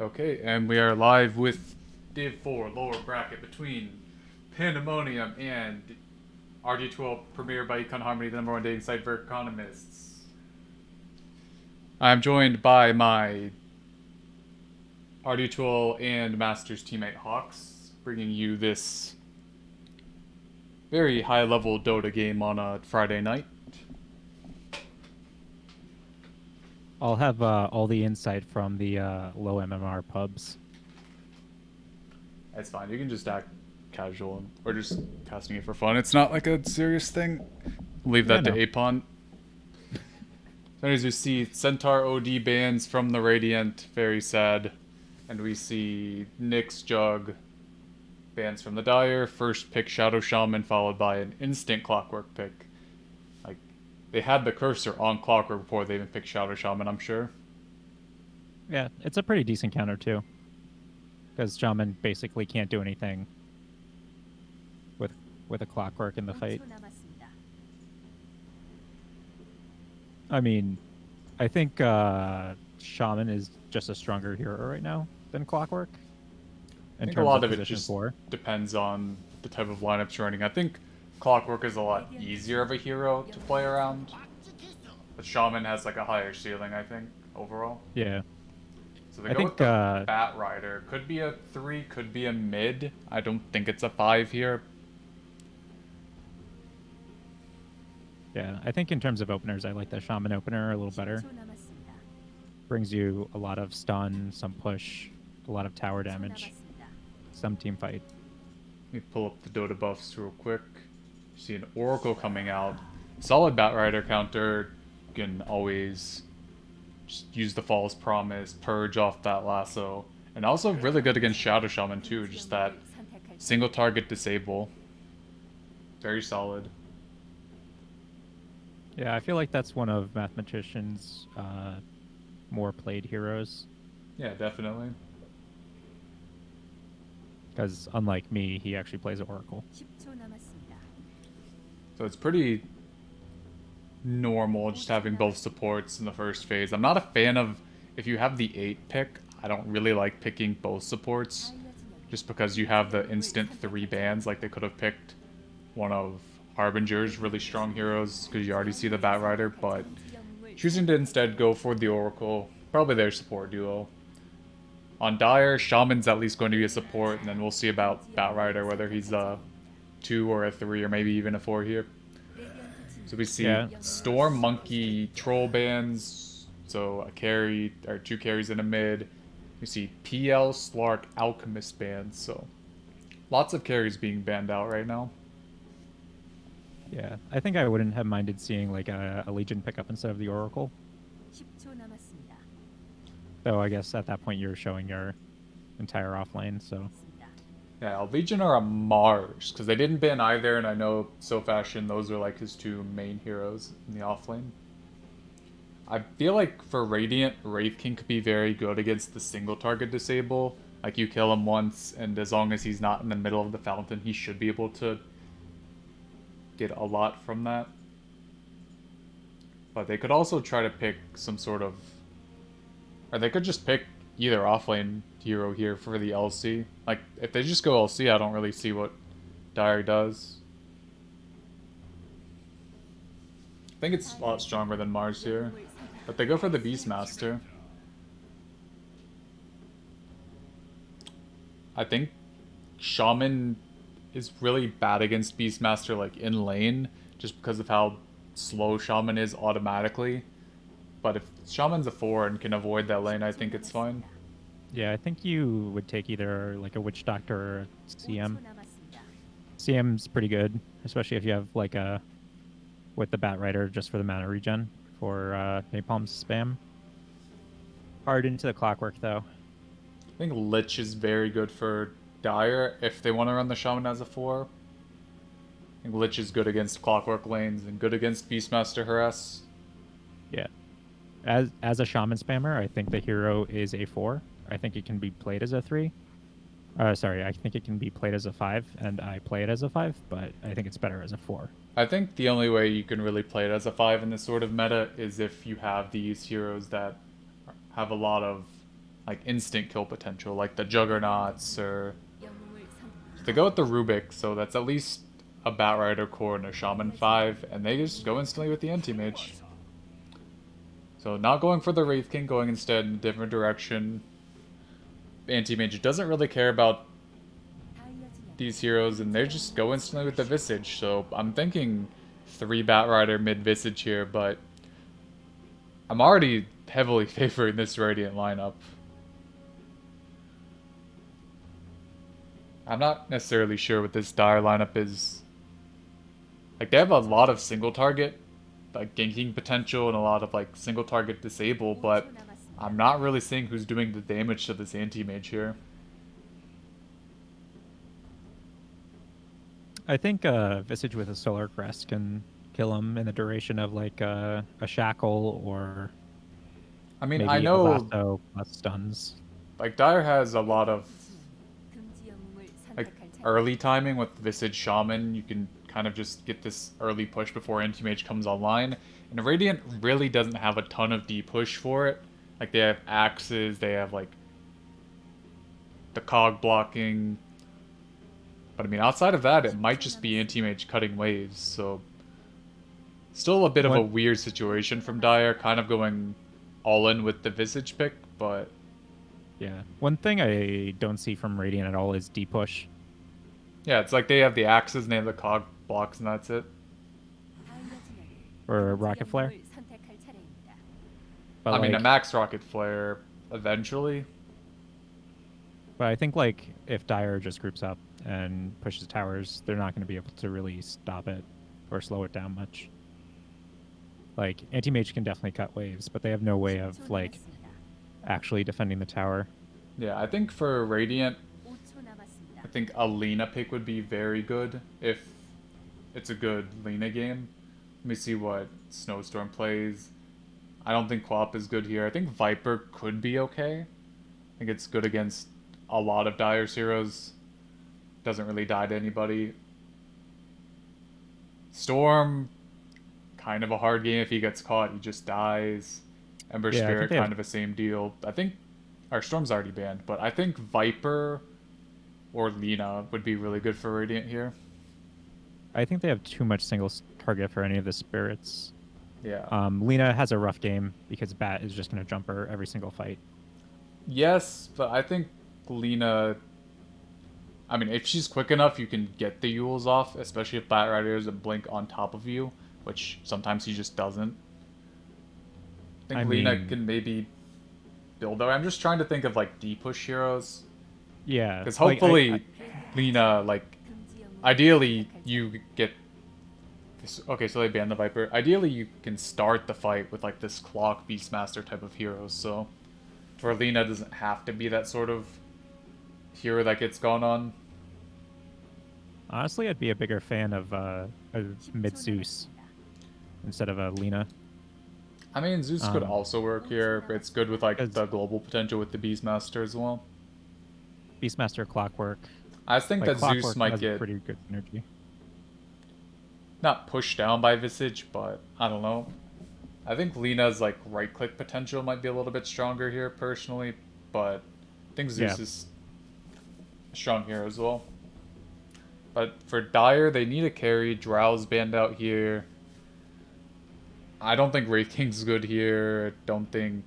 Okay, and we are live with Div 4 lower bracket between Pandamonium and RD2L premiered by Econ Harmony, the number one dating site for economists. I'm joined by my RD2L and Masters teammate Hawks, bringing you this very high level Dota game on a Friday night. I'll have all the insight from the low MMR pubs. It's fine, you can just act casual or just casting it for fun. It's not like a serious thing. Leave that to Econ. As we see Centaur OD bans from the Radiant, very sad. And we see Nyx Jug bans from the Dire, first pick Shadow Shaman, followed by an instant Clockwork pick. Like, they had the cursor on Clockwork before they even picked Shadow Shaman, I'm sure. Yeah, it's a pretty decent counter too. Because Shaman basically can't do anything with a Clockwork in the fight. I mean, I think Shaman is just a stronger hero right now than Clockwork. I think a lot of it just depends on the type of lineups you're running. I think Clockwork is a lot easier of a hero to play around. But Shaman has like a higher ceiling, I think, overall. Yeah. So they go with the Bat Rider. Could be a 3, could be a mid. I don't think it's a 5 here. Yeah, I think in terms of openers, I like the Shaman opener a little better. Brings you a lot of stun, some push, a lot of tower damage, some team fight. Let me pull up the Dota buffs real quick. See an Oracle coming out. Solid Bat Rider counter. You can always just use the False Promise, purge off that lasso. And also really good against Shadow Shaman too, just that single target disable. Very solid. Yeah, I feel like that's one of Mathematician's more played heroes. Yeah, definitely. Because unlike me, he actually plays Oracle. So it's pretty normal just having both supports in the first phase. I'm not a fan of, if you have the 8 pick, I don't really like picking both supports. Just because you have the instant 3 bans, like they could have picked one of Harbinger's really strong heroes, because you already see the Bat Rider, but choosing to instead go for the Oracle, probably their support duo. On Dire, Shaman's at least going to be a support, and then we'll see about Bat Rider, whether he's a 2 or a 3 or maybe even a 4 here. So we see Storm, Monkey, Troll bans, so a carry, or 2 carries in a mid. We see PL, Slark, Alchemist bans, so lots of carries being banned out right now. Yeah, I think I wouldn't have minded seeing like a Legion pickup instead of the Oracle. Though I guess at that point you're showing your entire offlane, so... Yeah, a Legion or a Mars, because they didn't ban either, and I know So Fashion, those are like his 2 main heroes in the offlane. I feel like for Radiant, Wraith King could be very good against the single target disable. Like you kill him once, and as long as he's not in the middle of the fountain, he should be able to get a lot from that. But they could also try to pick some sort of... Or they could just pick either offlane hero here for the LC. Like, if they just go LC, I don't really see what Dire does. I think it's a lot stronger than Mars here. But they go for the Beastmaster. I think Shaman is really bad against Beastmaster, like, in lane, just because of how slow Shaman is automatically. But if Shaman's a 4 and can avoid that lane, I think it's fine. Yeah, I think you would take either like a Witch Doctor or a CM. CM's pretty good, especially if you have like a... with the Bat Rider just for the mana regen for Napalm's spam. Hard into the Clockwork though. I think Lich is very good for Dire if they want to run the Shaman as a 4. I think Lich is good against Clockwork lanes and good against Beastmaster harass. Yeah. As a Shaman spammer, I think the hero is a 4. I think it can be played as a 3. Sorry, I think it can be played as a 5, and I play it as a 5, but I think it's better as a 4. I think the only way you can really play it as a 5 in this sort of meta is if you have these heroes that have a lot of like instant kill potential, like the Juggernauts, or they go with the Rubik, so that's at least a Batrider core and a Shaman 5, and they just go instantly with the Anti-Mage. So not going for the Wraith King, going instead in a different direction. Anti-Mage doesn't really care about these heroes, and they just go instantly with the Visage, so I'm thinking 3 Batrider mid Visage here, but I'm already heavily favoring this Radiant lineup. I'm not necessarily sure what this Dire lineup is. Like, they have a lot of single target, like, ganking potential and a lot of, like, single target disable, but I'm not really seeing who's doing the damage to this Anti-Mage here. I think Visage with a Solar Crest can kill him in the duration of like a Shackle or I mean, I maybe a know, Lasso plus stuns. like, Dire has a lot of, like, early timing with Visage Shaman. You can kind of just get this early push before Anti-Mage comes online. And Radiant really doesn't have a ton of D-push for it. Like, they have axes, they have, like, the cog blocking. But, I mean, outside of that, it might just be Anti-Mage cutting waves, so... Still a bit of a weird situation from Dire, kind of going all in with the Visage pick, but... Yeah. One thing I don't see from Radiant at all is D-push. Yeah, it's like they have the axes and they have the cog blocks and that's it. Or Rocket Flare. But I mean, a like, max Rocket Flare eventually. but I think like if Dire just groups up and pushes towers, they're not going to be able to really stop it or slow it down much. Like Anti-Mage can definitely cut waves, but they have no way of like actually defending the tower. Yeah, I think for Radiant, I think a Lina pick would be very good if it's a good Lina game. Let me see what Snowstorm plays. I don't think Quap is good here. I think Viper could be okay. I think it's good against a lot of Dire's heroes. Doesn't really die to anybody. Storm, kind of a hard game. If he gets caught, he just dies. Ember Yeah, Spirit, kind of the same deal. I think our Storm's already banned, but I think Viper or Lina would be really good for Radiant here. I think they have too much single target for any of the spirits. Yeah. Lina has a rough game because Bat is just going to jump her every single fight. Yes, but I think Lina... I mean, if she's quick enough, you can get the Yules off, especially if Batrider doesn't blink on top of you, which sometimes he just doesn't. I think Lina can maybe build though. I'm just trying to think of like D-push heroes. Yeah. Because hopefully Lina, like, ideally you get this. Okay, so they banned the Viper. Ideally you can start the fight with like this Clock Beastmaster type of heroes, so where Lina doesn't have to be that sort of hero that gets gone on. Honestly, I'd be a bigger fan of a mid Zeus instead of a Lina. I mean, Zeus could also work here. It's good with like the global potential with the Beastmaster as well. Beastmaster Clockwork. I think that Clockwork Zeus might has get pretty good energy. Not pushed down by Visage, but I don't know. I think Lina's like right click potential might be a little bit stronger here personally, but I think Zeus is a strong hero as well. But for Dire, they need a carry. Drow's banned out here. I don't think Wraith King's good here. Don't think...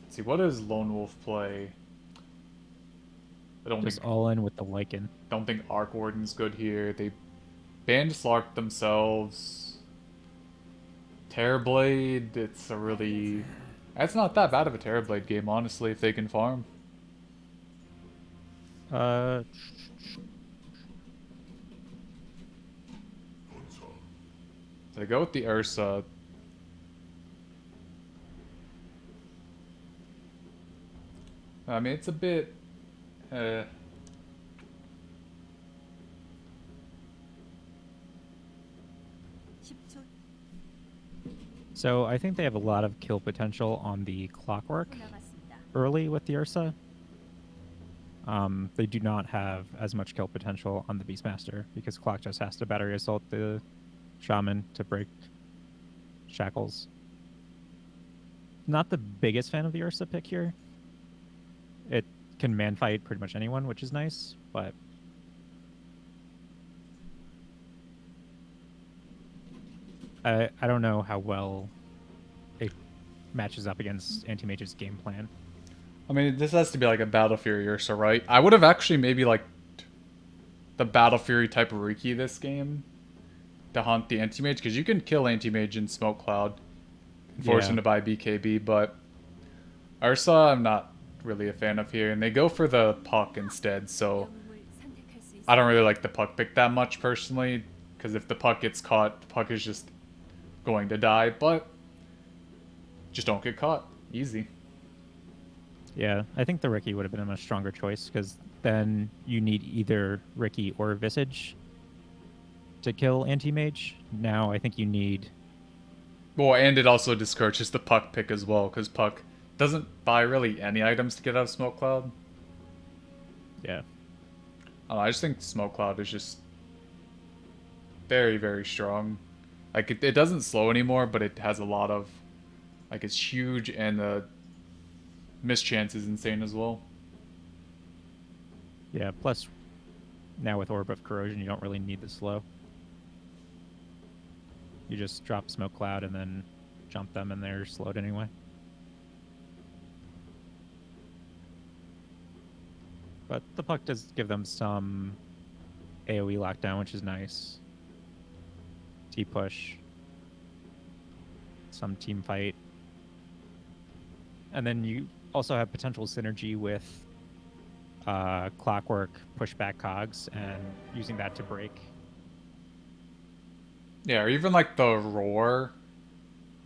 Let's see, what does Lone Wolf play? I don't Just think... all in with the Lycan. Don't think Arc Warden's good here. They banned Slark themselves. Terrorblade, it's a really... It's not that bad of a Terrorblade game, honestly, if they can farm. So they go with the Ursa. I mean, it's a bit... So I think they have a lot of kill potential on the Clockwork early with the Ursa. They do not have as much kill potential on the Beastmaster because Clock just has to battery assault the Shaman to break shackles. not the biggest fan of the Ursa pick here. It can man fight pretty much anyone, which is nice, but I don't know how well it matches up against Anti-Mage's game plan. I mean, this has to be like a Battle Fury Ursa, right? I would have actually maybe liked the Battle Fury type of Riki this game to hunt the Anti-Mage, because you can kill Anti-Mage in Smoke Cloud and force him to buy BKB, but Ursa I'm not really a fan of here, and they go for the Puck instead, so I don't really like the Puck pick that much personally, because if the Puck gets caught, the Puck is just going to die, but just don't get caught. Easy. Yeah, I think the Riki would have been a much stronger choice, because then you need either Riki or Visage to kill Anti-Mage. Now I think you need... Well, and it also discourages the Puck pick as well, because Puck doesn't buy really any items to get out of Smoke Cloud. Yeah. I don't know, I just think Smoke Cloud is just very, very strong. Like, it doesn't slow anymore, but it has a lot of... Like, it's huge, and the mischance is insane as well. Yeah, plus now with Orb of Corrosion, you don't really need the slow. You just drop Smoke Cloud and then jump them, and they're slowed anyway. But the Puck does give them some AoE lockdown, which is nice. T-push. Some team fight. And then you also have potential synergy with Clockwork, pushback cogs, and using that to break. Yeah, or even like the Roar,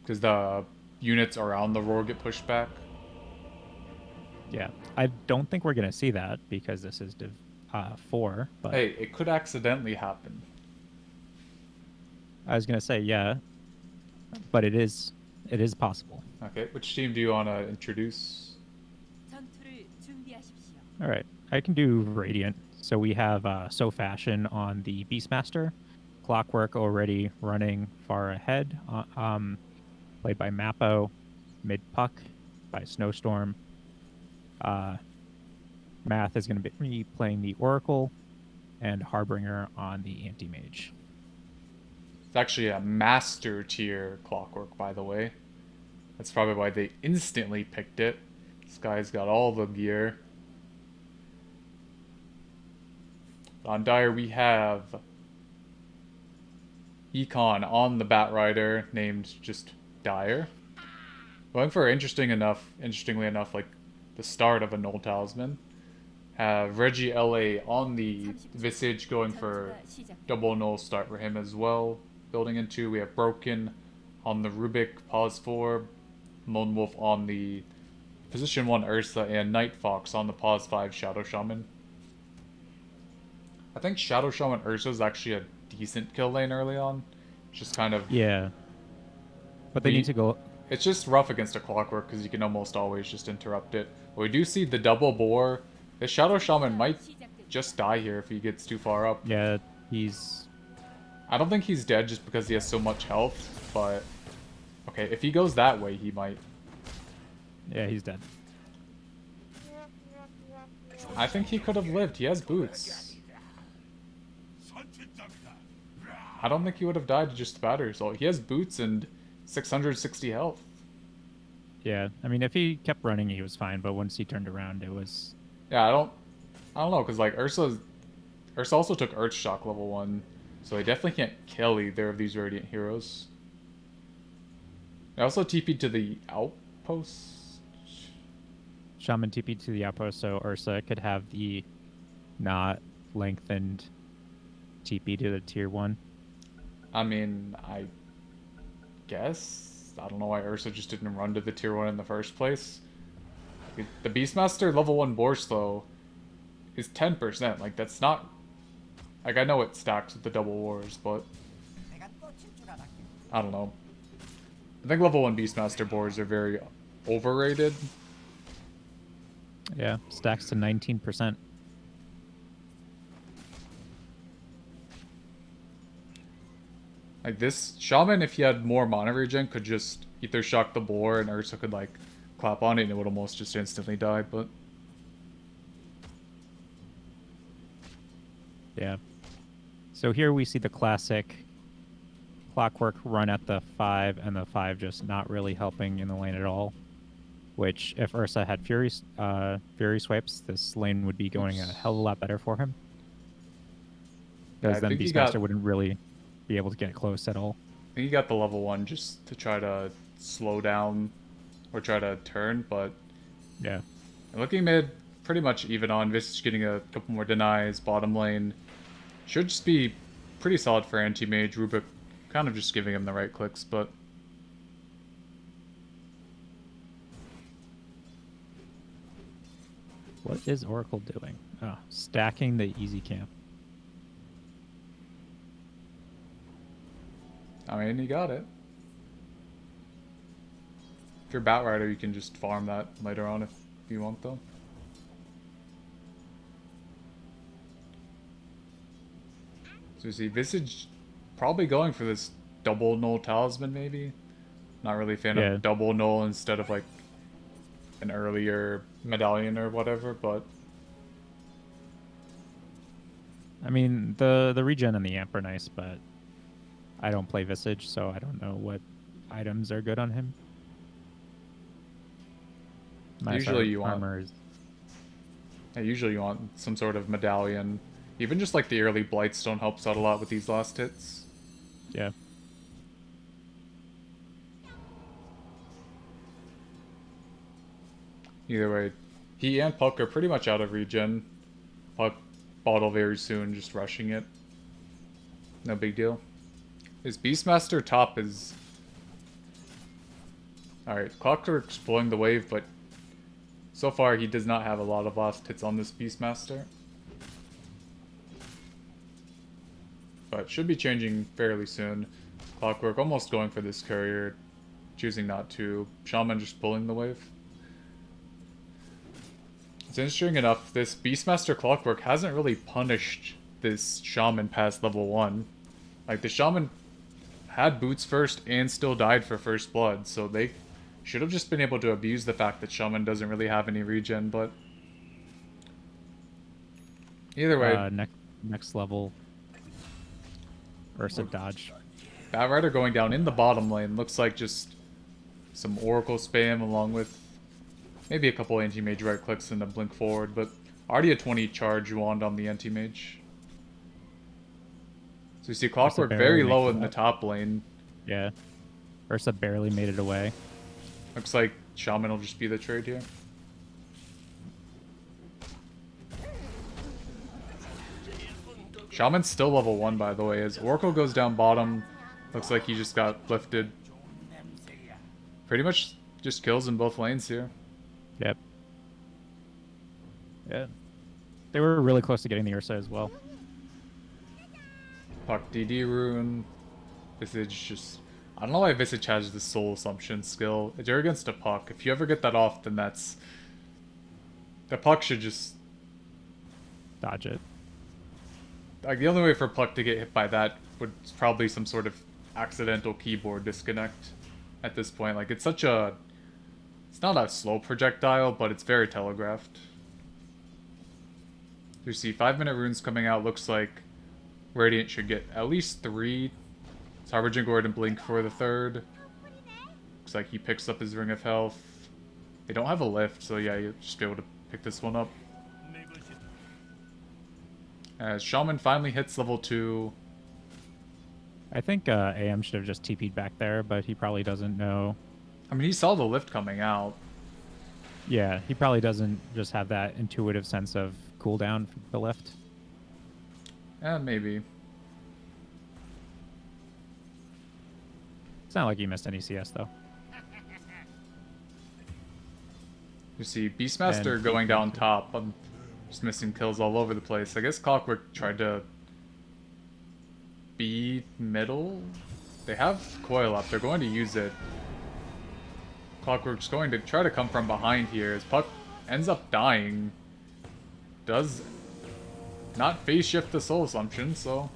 because the units around the Roar get pushed back. Yeah, I don't think we're going to see that because this is Div 4, but... Hey, it could accidentally happen. I was going to say, yeah, but it is possible. Okay, which team do you want to introduce? All right, I can do Radiant. So we have So Fashion on the Beastmaster, Clockwork already running far ahead, played by Mappo, Mid Puck by Snowstorm. Math is going to be playing the Oracle, and Harbinger on the Anti-Mage. It's actually a master tier Clockwork, by the way. That's probably why they instantly picked it. This guy's got all the gear. On Dire, we have Econ on the Batrider, named just Dire. Going for interestingly enough, like the start of a Null Talisman. Have Reggie LA on the Visage, going for double Null start for him as well. Building into, we have Broken on the Rubik, Pause 4, Lone Wolf on the Position 1 Ursa, and Night Fox on the Pause 5 Shadow Shaman. I think Shadow Shaman Ursa is actually a decent kill lane early on. It's just kind of... Yeah. But they need to go... It's just rough against a Clockwork because you can almost always just interrupt it. But we do see the double boar. The Shadow Shaman might just die here if he gets too far up. Yeah, he's... I don't think he's dead just because he has so much health, but... Okay, if he goes that way, he might. Yeah, he's dead. I think he could have lived. He has boots. I don't think he would have died to just the batter result. He has boots and 660 health. Yeah, I mean, if he kept running, he was fine, but once he turned around, it was... Yeah, I don't know, because, like, Ursa also took Earthshock level 1, so they definitely can't kill either of these Radiant heroes. They also TP'd to the outpost. Shaman TP'd to the outpost, so Ursa could have the not lengthened TP to the tier 1. I mean, I guess. I don't know why Ursa just didn't run to the tier 1 in the first place. The Beastmaster level 1 Borscht, though, is 10%. Like, that's not... Like, I know it stacks with the double wars, but... I don't know. I think level 1 Beastmaster boards are very overrated. Yeah, stacks to 19%. Like, this Shaman, if he had more mana regen, could just Ether Shock the boar and Ursa could like clap on it and it would almost just instantly die, but Yeah. So here we see the classic Clockwork run at the 5 and the 5 just not really helping in the lane at all. Which, if Ursa had Fury swipes, this lane would be going a hell of a lot better for him. Because I then think he Beastmaster got wouldn't really be able to get close at all. I think he got the level 1 just to try to slow down or try to turn, but Yeah. looking mid, pretty much even on. Visage getting a couple more denies, bottom lane. Should just be pretty solid for anti-mage. Rubik kind of just giving him the right clicks, but What is Oracle doing? Oh, stacking the easy camp. I mean, he got it. If you're Batrider, you can just farm that later on if you want, though. So you see Visage probably going for this double null talisman, maybe? Not really a fan Yeah. of double null instead of like an earlier medallion or whatever, but I mean, the regen and the amp are nice, but I don't play Visage, so I don't know what items are good on him. usually you want armor is usually you want some sort of medallion. Even just like the early Blightstone helps out a lot with these last hits. yeah. Either way, he and Puck are pretty much out of regen. Puck bottle very soon, just rushing it. No big deal. His Beastmaster top is... Alright, Clockwork's blowing the wave, but so far he does not have a lot of last hits on this Beastmaster. But should be changing fairly soon. Clockwork almost going for this courier, choosing not to. Shaman just pulling the wave. It's interesting enough, this Beastmaster Clockwork hasn't really punished this Shaman past level 1. Like, the Shaman had boots first and still died for first blood, so they should have just been able to abuse the fact that Shaman doesn't really have any regen, but... Either way... next level. Ursa dodge. Batrider going down in the bottom lane looks like just some Oracle spam along with maybe a couple anti-mage right clicks and a blink forward, but already a 20 charge wand on the anti-mage. So you see Clockwork very low in the top lane. Yeah. Ursa barely made it away. Looks like Shaman will just be the trade here. Shaman's still level 1, by the way. As Oracle goes down bottom, looks like he just got lifted. Pretty much just kills in both lanes here. Yep. Yeah. They were really close to getting the Ursa as well. Puck DD rune. Visage just... I don't know why Visage has the soul assumption skill. You're against a Puck. If you ever get that off, then that's... The Puck should just... Dodge it. Like, the only way for Puck to get hit by that would probably some sort of accidental keyboard disconnect at this point. Like, it's such a... It's not a slow projectile, but it's very telegraphed. You see 5-minute runes coming out. Looks like Radiant should get at least 3. It's Harbinger Gordon Blink for the 3rd. Looks like he picks up his Ring of Health. They don't have a lift, so yeah, you'll just be able to pick this one up. As Shaman finally hits level 2. I think AM should have just TP'd back there, but he probably doesn't know. I mean, he saw the lift coming out. Yeah, he probably doesn't just have that intuitive sense of cooldown for the lift. Maybe. It's not like he missed any CS, though. You see Beastmaster going down top. I'm just missing kills all over the place. I guess Clockwork tried to be middle. They have coil up. They're going to use it. Clockwork's going to try to come from behind here as Puck ends up dying. Does not phase shift the soul assumption, so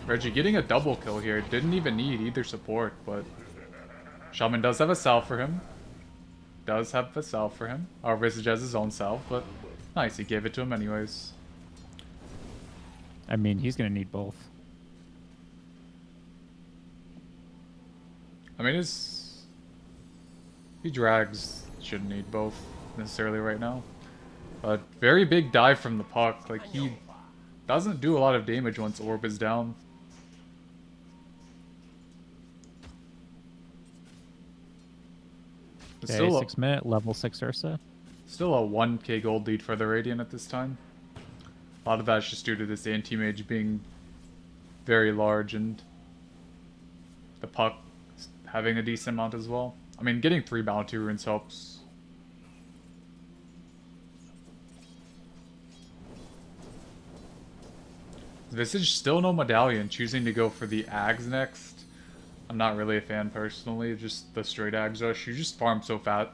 Reggie getting a double kill here. Didn't even need either support, but Shaman does have a salve for him. Does have a salve for him. Our Visage has his own salve, but nice, he gave it to him anyways. I mean, he's gonna need both. I mean, he drags shouldn't need both necessarily right now. But very big dive from the puck. Like, he doesn't do a lot of damage once Orb is down. Okay, 6 minute, level 6 Ursa. Still a 1k gold lead for the Radiant at this time. A lot of that's just due to this anti-mage being very large and the puck having a decent amount as well. I mean, getting 3 bounty runes helps. Visage still no medallion, choosing to go for the Ags next. I'm not really a fan personally, just the straight Ags rush. You just farm so fat.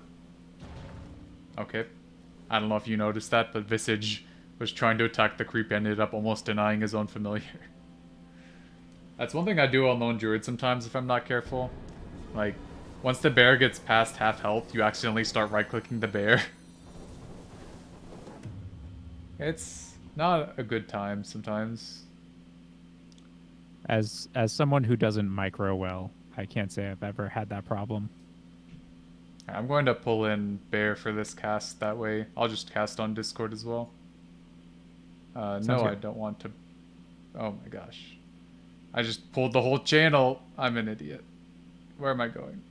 Okay. I don't know if you noticed that, but Visage was trying to attack the creep, ended up almost denying his own familiar. That's one thing I do on Lone Druid sometimes if I'm not careful. Like, once the bear gets past half health, you accidentally start right-clicking the bear. It's not a good time sometimes. As someone who doesn't micro well, I can't say I've ever had that problem. I'm going to pull in bear for this cast, that way I'll just cast on Discord as well. No, good. I don't want to... Oh my gosh. I just pulled the whole channel. I'm an idiot. Where am I going?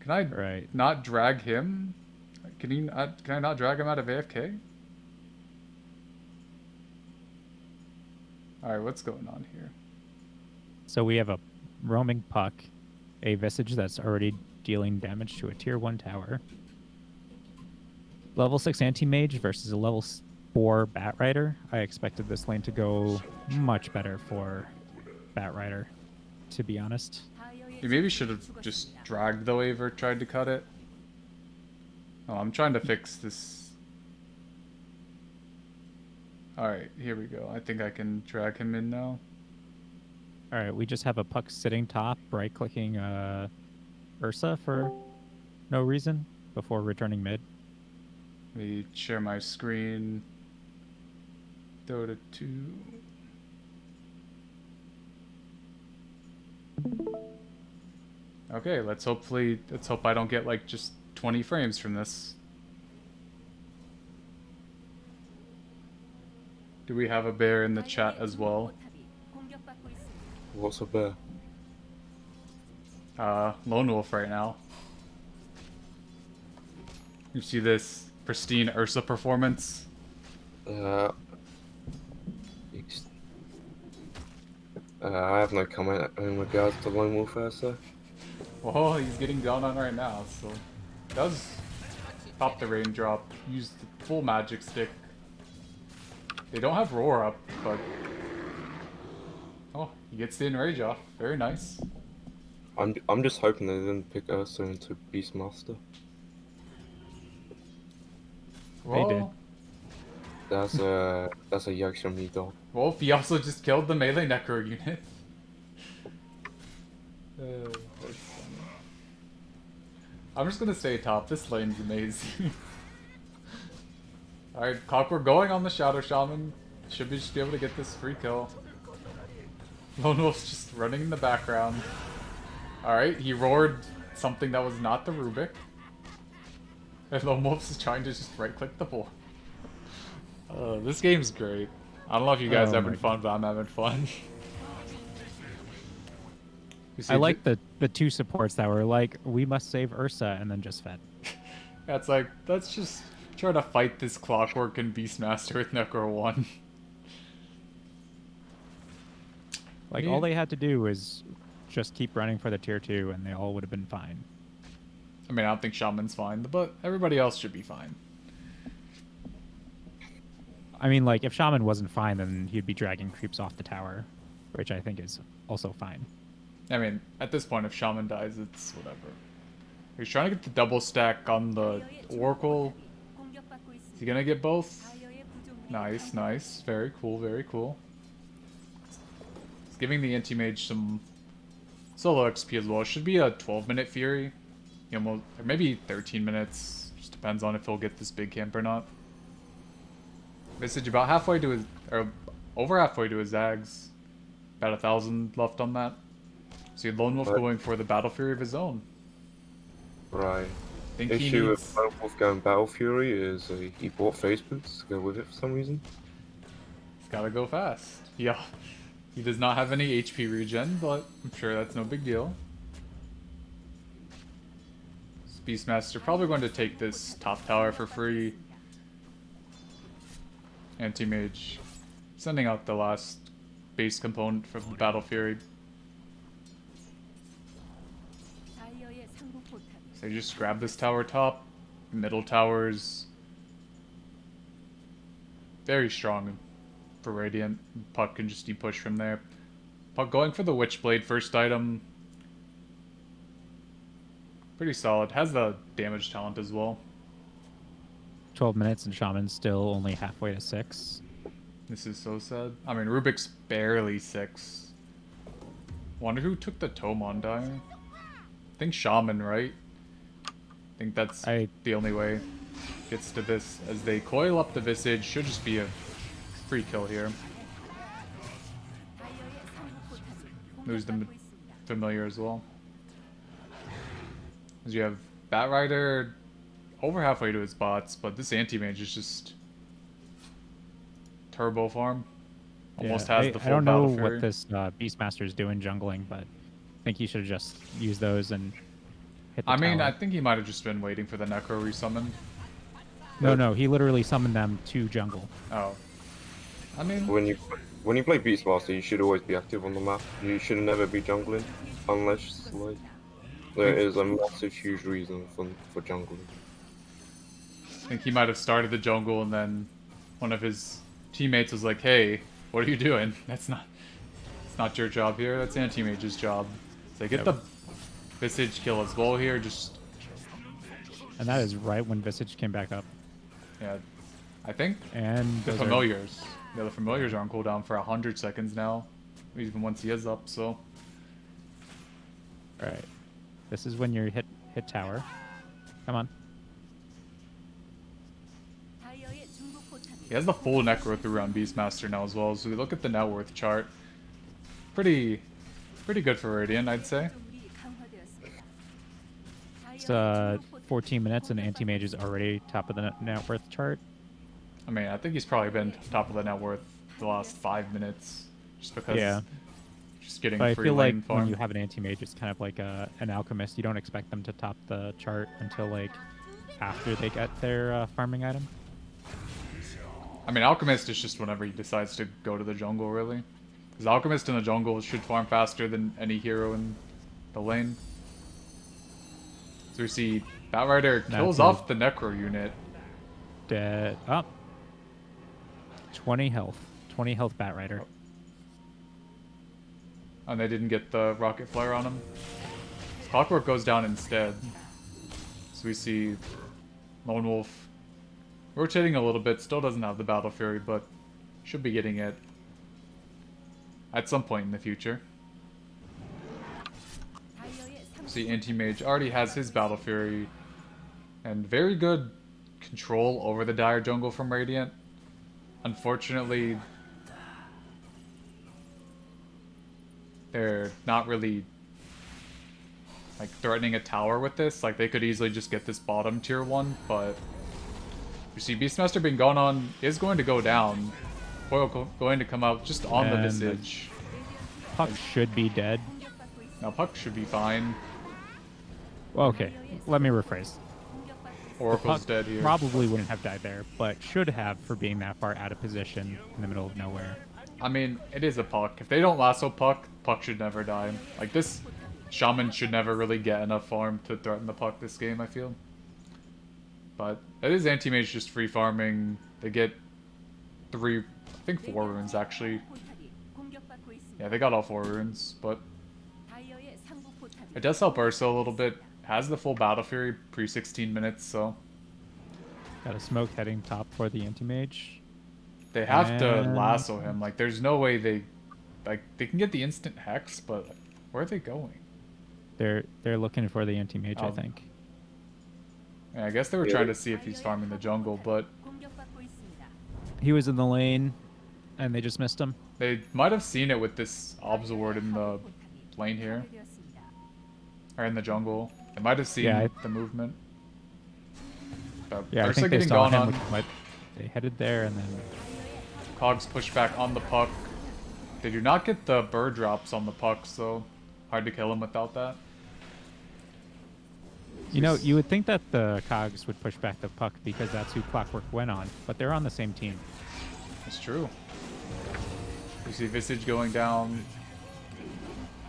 Can I not drag him? Can I not drag him out of AFK? Alright, what's going on here? So we have a roaming puck, a Visage that's already dealing damage to a tier 1 tower. Level 6 anti-mage versus a level 4 Bat Rider. I expected this lane to go much better for Bat Rider, to be honest. You maybe should have just dragged the wave or tried to cut it. Oh, I'm trying to fix this. Alright, here we go. I think I can drag him in now. Alright, we just have a puck sitting top, right-clicking Ursa for no reason before returning mid. Let me share my screen. Dota 2. Okay, let's hope I don't get like just 20 frames from this. Do we have a bear in the chat as well? What's a bear? Lone Wolf right now. You see this pristine Ursa performance? I have no comment in regards to Lone Wolf Ursa. Well, he's getting gone on right now, so does pop the raindrop, use the full magic stick. They don't have roar up, but oh, he gets the enrage off. Very nice. I'm just hoping they didn't pick Ursa into Beastmaster. Well, They did. That's a Yakshami dog. Well, he also just killed the melee necro unit. That's funny. I'm just gonna stay top. This lane's amazing. Alright, Clockwork going on the Shadow Shaman. Should be just be able to get this free kill. Lone Wolf's just running in the background. Alright, he roared something that was not the Rubik. And Lone Wolf's just trying to just right-click the board. This game's great. I don't know if you guys are having fun, but I'm having fun. I like the two supports that were like, we must save Ursa, and then just fed. Yeah, it's like, let's just try to fight this Clockwork and Beastmaster with Necro 1. Like, all they had to do was just keep running for the tier 2, and they all would have been fine. I mean, I don't think Shaman's fine, but everybody else should be fine. I mean, like, if Shaman wasn't fine, then he'd be dragging creeps off the tower, which I think is also fine. I mean, at this point, if Shaman dies, it's whatever. He's trying to get the double stack on the Oracle. Is he gonna get both? Nice, nice. Very cool, very cool. It's giving the anti-mage some solo XP as well. It should be a 12-minute Fury. You know, or maybe 13 minutes. Just depends on if he'll get this big camp or not. Visage about halfway to his, or over halfway to his Zags. About 1,000 left on that. See, Lone Wolf Right. going for the Battle Fury of his own. Right. Think he Issue needs... with Lone Wolf going Battle Fury is he bought face boots to go with it for some reason. He's gotta go fast. Yeah. He does not have any HP regen, but I'm sure that's no big deal. Beastmaster probably going to take this top tower for free. Anti-mage sending out the last base component from the Battle Fury. So you just grab this tower top. Middle towers. Very strong for Radiant. Puck can just de-push from there. Puck going for the Witchblade first item. Pretty solid. Has the damage talent as well. 12 minutes and Shaman's still only halfway to 6. This is so sad. I mean, Rubik's barely 6. Wonder who took the Tome on Dire? I think Shaman, right? I think that's the only way gets to this. As they coil up the Visage, should just be a free kill here. Lose the Familiar as well. As you have Batrider over halfway to his bots, but this anti-mage is just turbo farm. Almost has the full I don't know Battle Fury. what this Beastmaster is doing jungling, but I think he should have just used those and hit the I mean, tower. I think he might have just been waiting for the Necro resummon. No, he literally summoned them to jungle. Oh. I mean, When you play Beastmaster, you should always be active on the map. You should never be jungling, unless like there is a massive, huge reason for jungling. I think he might have started the jungle and then one of his teammates was like, "Hey, what are you doing? It's not your job here. That's anti-mage's job." So get the Visage kill as well here. Just And that is right when Visage came back up. yeah, I think And the those are- Familiars. Yeah, the Familiars are on cooldown for 100 seconds now, even once he is up. So All right. This is when you hit tower. Come on. he has the full Necro through on Beastmaster now as well. So we look at the net worth chart. Pretty good for Radiant, I'd say. It's 14 minutes and Anti-Mage is already top of the net worth chart. I mean, I think he's probably been top of the net worth the last 5 minutes, just because. Just getting But I free feel lane like farm. when you have an Anti-Mage, it's kind of like an Alchemist. You don't expect them to top the chart until like after they get their farming item. I mean, Alchemist is just whenever he decides to go to the jungle, really. Because Alchemist in the jungle should farm faster than any hero in the lane. So we see Batrider kills That's off the Necro unit. Dead. Up. 20 health. 20 health Batrider. And they didn't get the Rocket Flare on him. Clockwork goes down instead. So we see Lone Wolf rotating a little bit. Still doesn't have the Battle Fury, but should be getting it at some point in the future. See, Anti-Mage already has his Battle Fury. And very good control over the Dire jungle from Radiant. Unfortunately, they're not really like threatening a tower with this. Like they could easily just get this bottom tier one, but you see Beastmaster being gone on is going to go down. Foil going to come out just on the And Visage. Puck should be dead. Now Puck should be fine. Well, okay, let me rephrase. Oracle's Puck dead here. probably wouldn't have died there, but should have for being that far out of position in the middle of nowhere. I mean, it is a Puck. If they don't lasso Puck, Puck should never die. Like this Shaman should never really get enough farm to threaten the Puck this game, I feel. But it is Anti-Mage just free farming. They get 4 runes actually. Yeah, they got all 4 runes, but it does help Ursa a little bit. Has the full Battle Fury pre 16 minutes, so Got a smoke heading top for the Anti-Mage. They have to And- lasso him. Like, there's no way they... Like, they can get the instant hex, but where are they going? They're looking for the anti-mage, I Oh. think. Yeah, I guess they were Yeah, trying they- to see if he's farming the jungle, but He was in the lane, and they just missed him. they might have seen it with this obs ward in the lane here. Or in the jungle. They might have seen Yeah, the movement. But Yeah, I Ursa think they getting saw gone him. on. Which might, they headed there, and then Cogs push back on the puck. They do not get the bird drops on the puck, so hard to kill him without that. you know you would think that the Cogs would push back the puck because that's who Clockwork went on, but they're on the same team. It's true. You see Visage going down.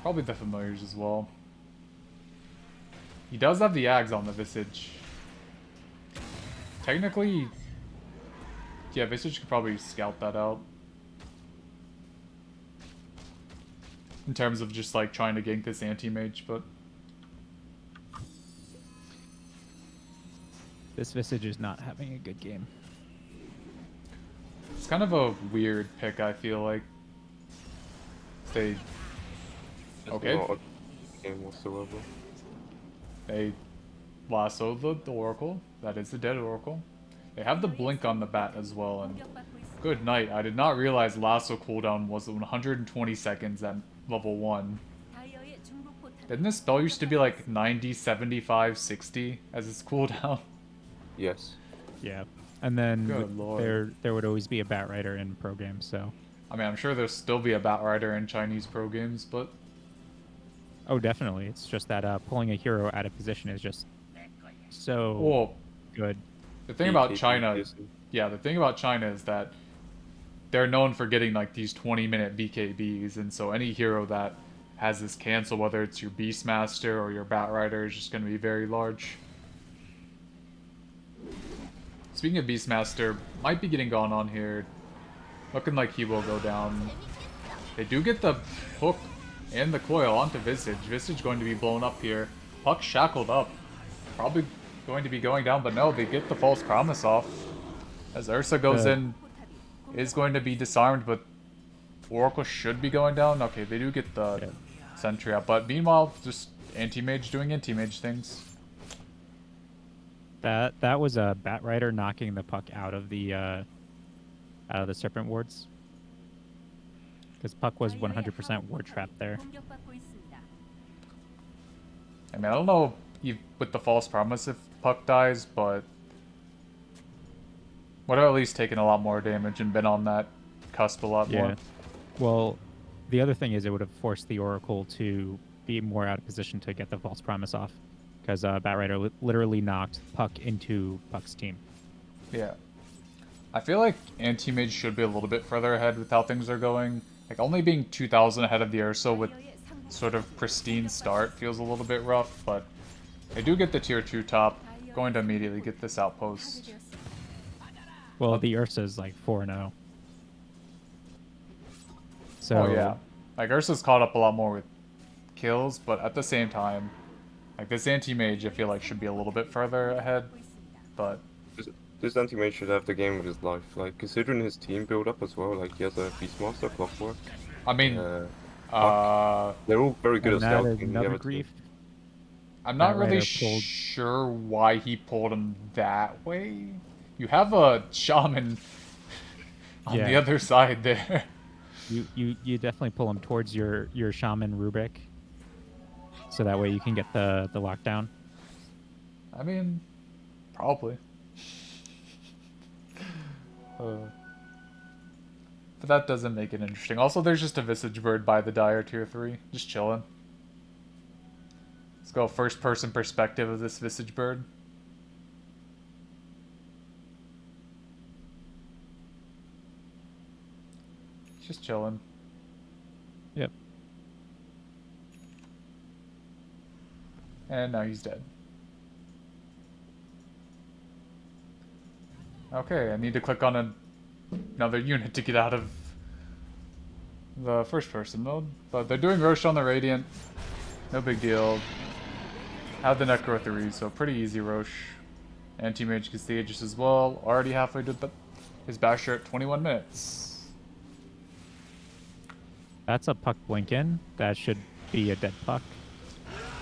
Probably the familiars as well. He does have the Ags on the Visage. Technically, yeah, Visage could probably scout that out. In terms of just like trying to gank this anti-mage, but This Visage is not having a good game. it's kind of a weird pick, I feel like. They It's Okay. not a game whatsoever. They lasso the Oracle. That is the dead Oracle. They have the blink on the bat as well, and good night. I did not realize lasso cooldown was 120 seconds at level 1. Didn't this spell used to be like 90, 75, 60 as its cooldown? Yes. Yeah, and then Good lord. there would always be a Bat Rider in pro games, so I mean, I'm sure there'll still be a Bat Rider in Chinese pro games, but oh, definitely. It's just that pulling a hero out of position is just so well, good. the thing about BKB China, piercing. yeah, the thing about China is that they're known for getting like these 20-minute BKBs, and so any hero that has this cancel, whether it's your Beastmaster or your Bat Rider, is just going to be very large. Speaking of Beastmaster, might be getting gone on here. Looking like he will go down. They do get the hook and the coil onto Visage. Visage going to be blown up here. Puck shackled up. Probably going to be going down, but no, they get the false promise off. As Ursa goes Good. in, is going to be disarmed, but Oracle should be going down. Okay, they do get the Yeah. sentry up, but meanwhile, just anti-mage doing anti-mage things. That was a Bat Rider knocking the puck out of the Serpent wards. Because puck was 100% ward trapped there. I mean, I don't know with the false promise if Puck dies, but would have at least taken a lot more damage and been on that cusp a lot Yeah. more. Well, the other thing is it would have forced the Oracle to be more out of position to get the false promise off. Because Bat Rider literally knocked Puck into Puck's team. Yeah. I feel like anti-mage should be a little bit further ahead with how things are going. Like, only being 2,000 ahead of the Ursa with sort of pristine start feels a little bit rough, but they do get the tier 2 top. Going to immediately get this outpost. Well, the Ursa's like 4-0. So Oh yeah. Like, Ursa's caught up a lot more with kills, but at the same time, like, this anti-mage I feel like should be a little bit further ahead, but This anti-mage should have the game of his life. Like, considering his team build up as well, like, he has a Beastmaster, Clockwork. I mean, They're all very good and at that scouting. is the another other team. grief. I'm not Bat really Rider pulled- sure why he pulled him that way. You have a shaman on the Yeah. other side there. You definitely pull him towards your Shaman Rubik. So that way you can get the lockdown. I mean, probably. But that doesn't make it interesting. Also, there's just a Visage Bird by the Dire tier 3. Just chilling. Let's go first person perspective of this Visage Bird. Just chilling. Yep. And now he's dead. Okay, I need to click on another unit to get out of the first person mode. But they're doing Roche on the Radiant. No big deal. Have the Necro 3, so pretty easy Roche. Anti-Mage gets the Aegis as well. Already halfway to the His basher at 21 minutes. That's a puck blink in. That should be a dead puck,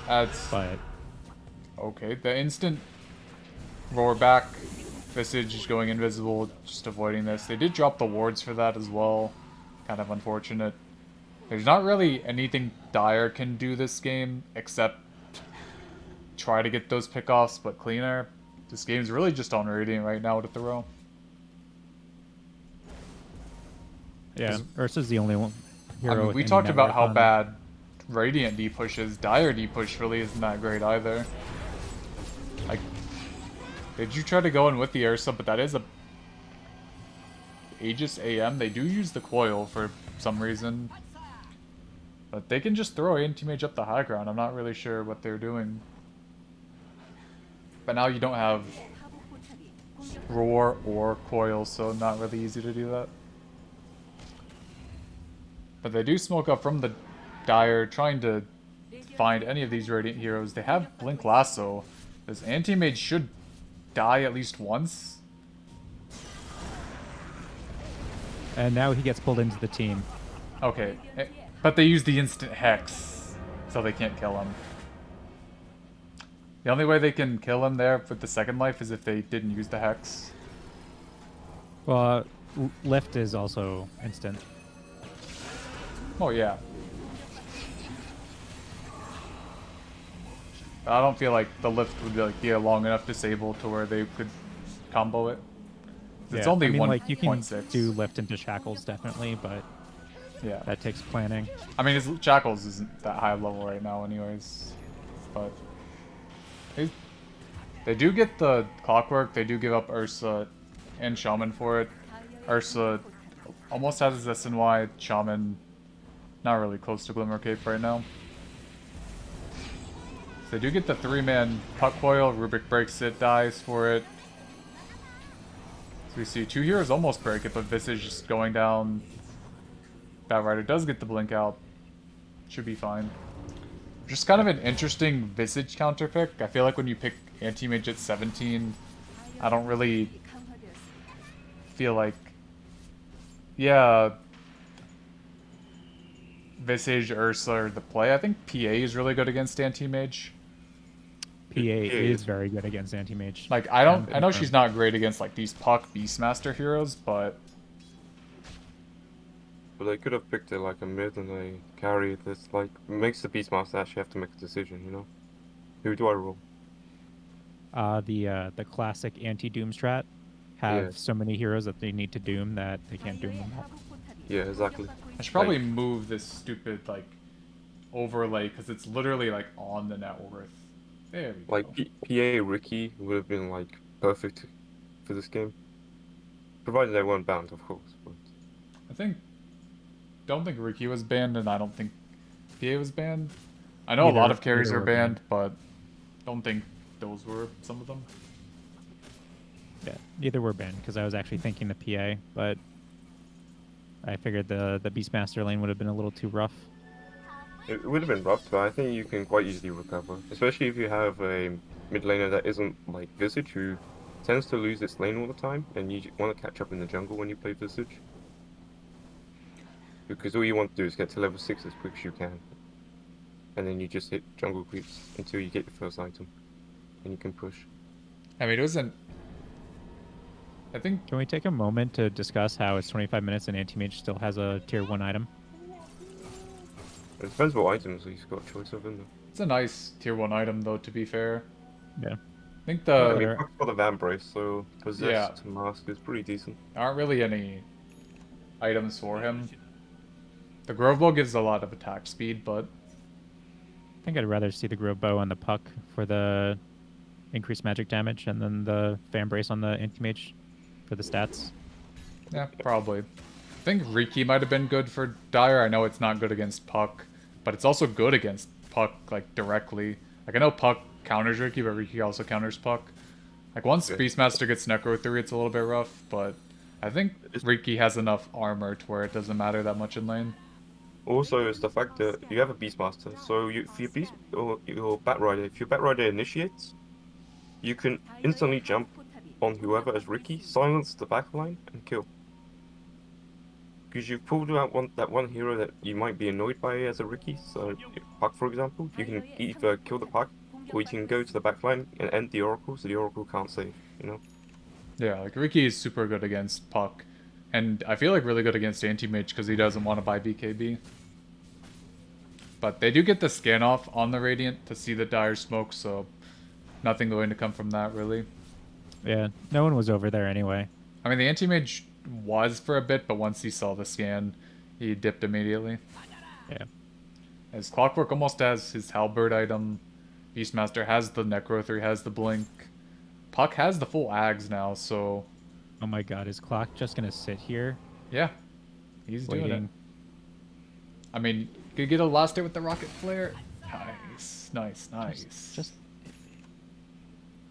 That's but okay. The instant roar back, Visage is going invisible, just avoiding this. They did drop the wards for that as well. Kind of unfortunate. There's not really anything Dire can do this game except try to get those pickoffs, but cleaner. This game's really just on Radiant right now to throw. yeah, Ursa's the only one. I mean, we talked about how bad Radiant D push is. Dire D push really isn't that great either. Like, did you try to go in with the Ursa, but that is a Aegis AM. They do use the coil for some reason. But they can just throw anti-mage up the high ground. I'm not really sure what they're doing. But now you don't have roar or coil, so not really easy to do that. But they do smoke up from the Dire, trying to find any of these Radiant heroes. They have Blink Lasso. This anti-mage should die at least once. And now he gets pulled into the team. Okay, but they use the instant Hex, so they can't kill him. The only way they can kill him there with the second life is if they didn't use the Hex. Well, lift is also instant. Oh yeah. I don't feel like the lift would be a long enough disable to where they could combo it. It's only I mean, 1.6. like, you can do lift into shackles definitely, but yeah, that takes planning. I mean, his shackles isn't that high level right now, anyways. But they do get the clockwork. They do give up Ursa and Shaman for it. Ursa almost has his SNY. Shaman not really close to Glimmer Cape right now. So they do get the 3-man puck coil. Rubik breaks it, dies for it. So we see 2 heroes almost break it, but Visage just going down. Batrider does get the blink out. Should be fine. Just kind of an interesting Visage counter pick. I feel like when you pick anti-mage at 17, I don't really feel like... Yeah... Visage, Ursa are the play. I think PA is really good against anti-mage. PA is very good against anti-mage. Like, I know she's not great against, like, these Puck Beastmaster heroes, but... But they could have picked it like a mid and they carry this, like, makes the Beastmaster actually have to make a decision, you know? Who do I roll? The classic anti-doom strat have so many heroes that they need to doom that they can't doom them all. Yeah, exactly. I should probably move this stupid, like, overlay, because it's literally, like, on the net worth. There we go. Like, PA Ricky would have been, like, perfect for this game. Provided they weren't banned, of course. But... don't think Ricky was banned, and I don't think PA was banned. I know a lot of carries are banned, but don't think those were some of them. Yeah, neither were banned, because I was actually thinking the PA, but I figured the Beastmaster lane would have been a little too rough. It would have been rough, but I think you can quite easily recover. Especially if you have a mid laner that isn't like Visage, who tends to lose its lane all the time, and you want to catch up in the jungle when you play Visage. Because all you want to do is get to level 6 as quick as you can. And then you just hit jungle creeps until you get your first item. And you can push. I mean, it wasn't... I think... Can we take a moment to discuss how it's 25 minutes and anti-mage still has a tier 1 item? It depends what items he's got a choice of, isn't it? It's a nice tier 1 item, though, to be fair. Yeah. I think I mean, Puck's got the Vambrace, so Possessed Mask is pretty decent. There aren't really any items for him. The Grove Bow gives a lot of attack speed, but... I think I'd rather see the Grove Bow on the Puck for the increased magic damage, and then the Vambrace on the anti-mage for the stats. Yeah, probably. I think Riki might have been good for Dire. I know it's not good against Puck, but it's also good against Puck, like, directly. Like, I know Puck counters Riki, but Riki also counters Puck. Like, once Beastmaster gets Necro 3, it's a little bit rough, but I think Riki has enough armor to where it doesn't matter that much in lane. Also, it's the fact that you have a Beastmaster, so if your Batrider initiates, you can instantly jump on whoever as Ricky, silence the backline, and kill. Because you've pulled out that one hero that you might be annoyed by as a Ricky, so Puck for example, you can either kill the Puck, or you can go to the backline and end the Oracle, so the Oracle can't save, you know? Yeah, like Ricky is super good against Puck. And I feel like really good against Anti-Mage because he doesn't want to buy BKB. But they do get the scan off on the Radiant to see the dire smoke, so nothing going to come from that really. Yeah, no one was over there anyway. I mean, the Anti-Mage was for a bit, but once he saw the scan, he dipped immediately. Yeah. As Clockwork almost has his Halberd item, Beastmaster has the Necro, has the Blink. Puck has the full Ags now, so... Oh my god, is Clock just gonna sit here? Yeah, he's doing it. Waiting. I mean, could get a last hit with the Rocket Flare. Nice, nice, nice. Just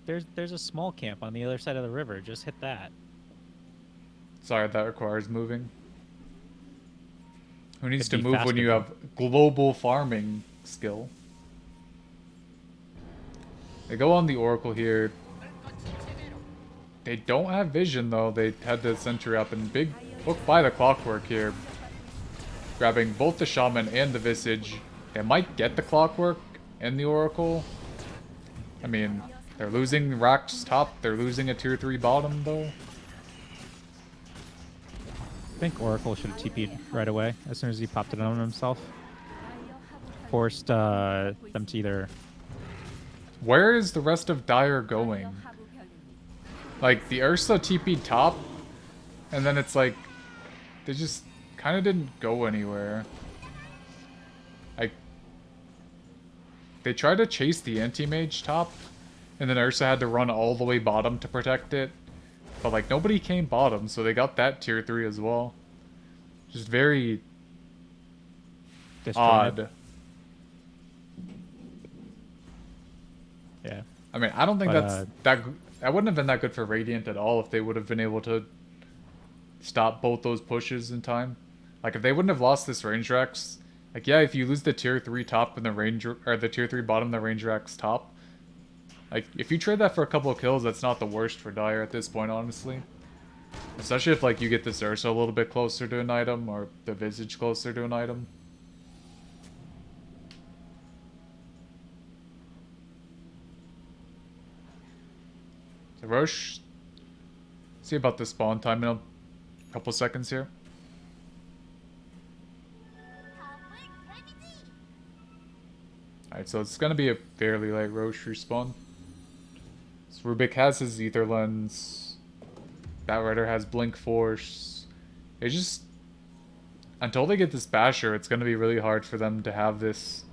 there's a small camp on the other side of the river. Just hit that. Sorry, that requires moving. Who needs to Could be move when faster, you though. have global farming skill? They go on the Oracle here. They don't have vision though. They had the sentry up and big look by the Clockwork here. Grabbing both the Shaman and the Visage. They might get the Clockwork and the Oracle. I mean, they're losing Rack's top. They're losing a tier 3 bottom though. I think Oracle should have TP'd right away as soon as he popped it on himself. Forced them to either... Where is the rest of Dire going? Like, the Ursa TP'd top, and then it's like, they just kind of didn't go anywhere. Like, they tried to chase the Anti-Mage top, and then Ursa had to run all the way bottom to protect it. But, like, nobody came bottom, so they got that tier 3 as well. Just very disjointed. odd. Yeah. I mean, I don't think But, that wouldn't have been that good for Radiant at all if they would have been able to stop both those pushes in time. Like, if they wouldn't have lost this range Rex, like, yeah, if you lose the tier 3 top and the range, or the tier 3 bottom, the range Rex top, like, if you trade that for a couple of kills, that's not the worst for Dire at this point, honestly. Especially if, like, you get this Ursa a little bit closer to an item, or the Visage closer to an item. So Roche, see about the spawn time in a couple seconds here. Alright, so it's gonna be a fairly late Roche respawn. So Rubik has his Ether Lens. Batrider has Blink Force. It's just... Until they get this Basher, it's gonna be really hard for them to have this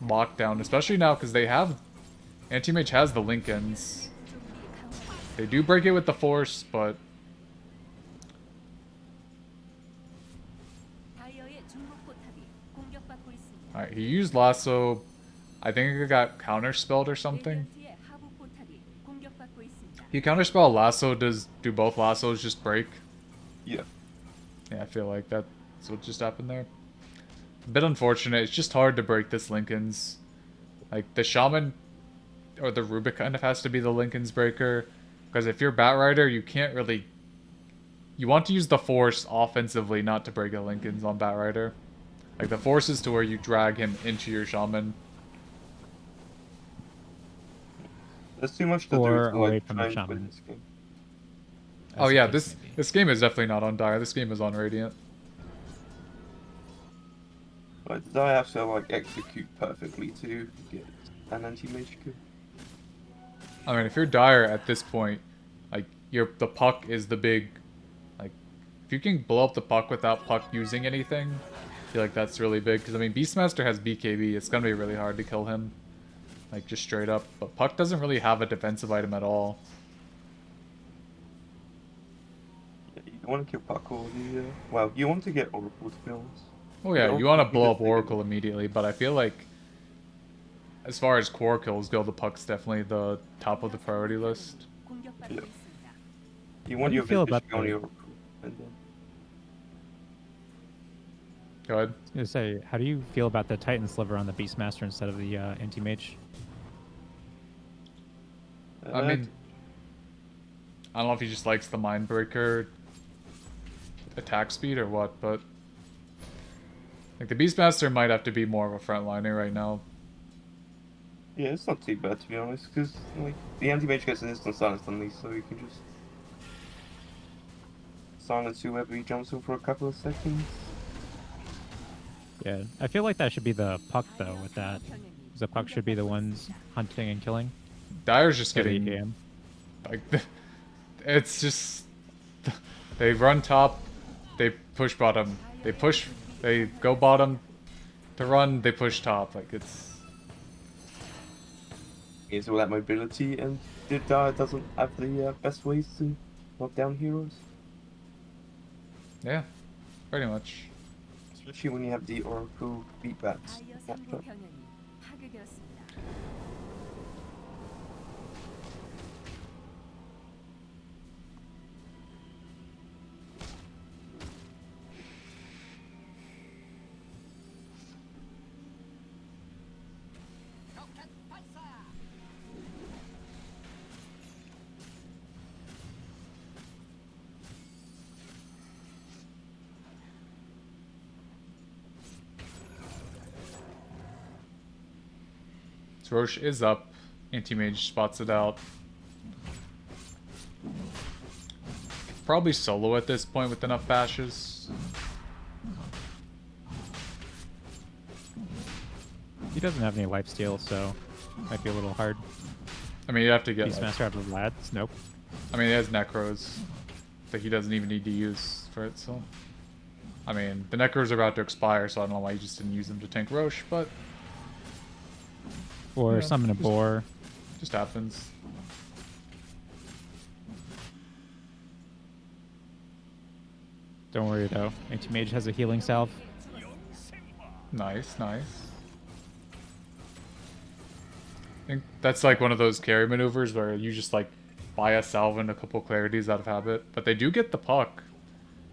lockdown. Especially now, because they have... Anti-Mage has the Lincolns. They do break it with the Force, but... Alright, he used Lasso. I think it got counterspelled or something. He counterspell Lasso. Do both Lassos just break? Yeah. Yeah, I feel like that's what just happened there. A bit unfortunate. It's just hard to break this Lincoln's. Like, the Shaman or the Rubik kind of has to be the Lincoln's breaker. Because if you're Batrider, you can't really... You want to use the Force offensively, not to break a Lincoln's on Batrider. Like, the Force is to where you drag him into your Shaman. There's too much to Or do to, away like, from try the and win Shaman. this game. Oh As yeah, the case may be. this game is definitely not on Dire. This game is on Radiant. Like, did I have to, like, execute perfectly to get an anti-mage kill? I mean, if you're Dire at this point, like, the Puck is the big... Like, if you can blow up the Puck without Puck using anything, I feel like that's really big. Because, I mean, Beastmaster has BKB. It's going to be really hard to kill him. Like, just straight up. But Puck doesn't really have a defensive item at all. Yeah, you want to kill Puck or the... Well, you want to get Oracle, to be honest. Oh yeah, The you want to Oracle blow is up bigger. Oracle immediately, but I feel like... As far as core kills go, the Puck's definitely the top of the priority list. Yeah. You How want do you your feel Visage about to go on the- your Oracle, and then... Go ahead. I was gonna say, how do you feel about the Titan Sliver on the Beastmaster instead of the Anti-Mage? I mean, I don't know if he just likes the Mindbreaker attack speed or what, but like the Beastmaster might have to be more of a frontliner right now. Yeah, it's not too bad to be honest, because like the anti-mage gets an instant silence on these, so you can just silence whoever he jumps in for a couple of seconds. Yeah, I feel like that should be the puck though. With that, 'cause the puck should be the ones hunting and killing. Dyer's just For the getting game. like it's just they run top, they push bottom, they go bottom to run, they push top. Like it's Is all that mobility, and Dire doesn't have the best ways to knock down heroes. yeah, pretty much. Especially when you have the Oracle beatbacks matchup. So Roche is up. Anti-mage spots it out. Probably solo at this point with enough bashes. He doesn't have any lifesteal, so might be a little hard. I mean, you have to get. Beastmaster out of the lads? Nope. I mean, he has Necros that he doesn't even need to use for it, so. I mean, the Necros are about to expire, so I don't know why he just didn't use them to tank Roche, but. Or Yeah, summon a boar. Just happens. Don't worry though. Anti-mage has a healing salve. Nice, nice. I think that's like one of those carry maneuvers where you just like buy a salve and a couple clarities out of habit. But they do get the puck.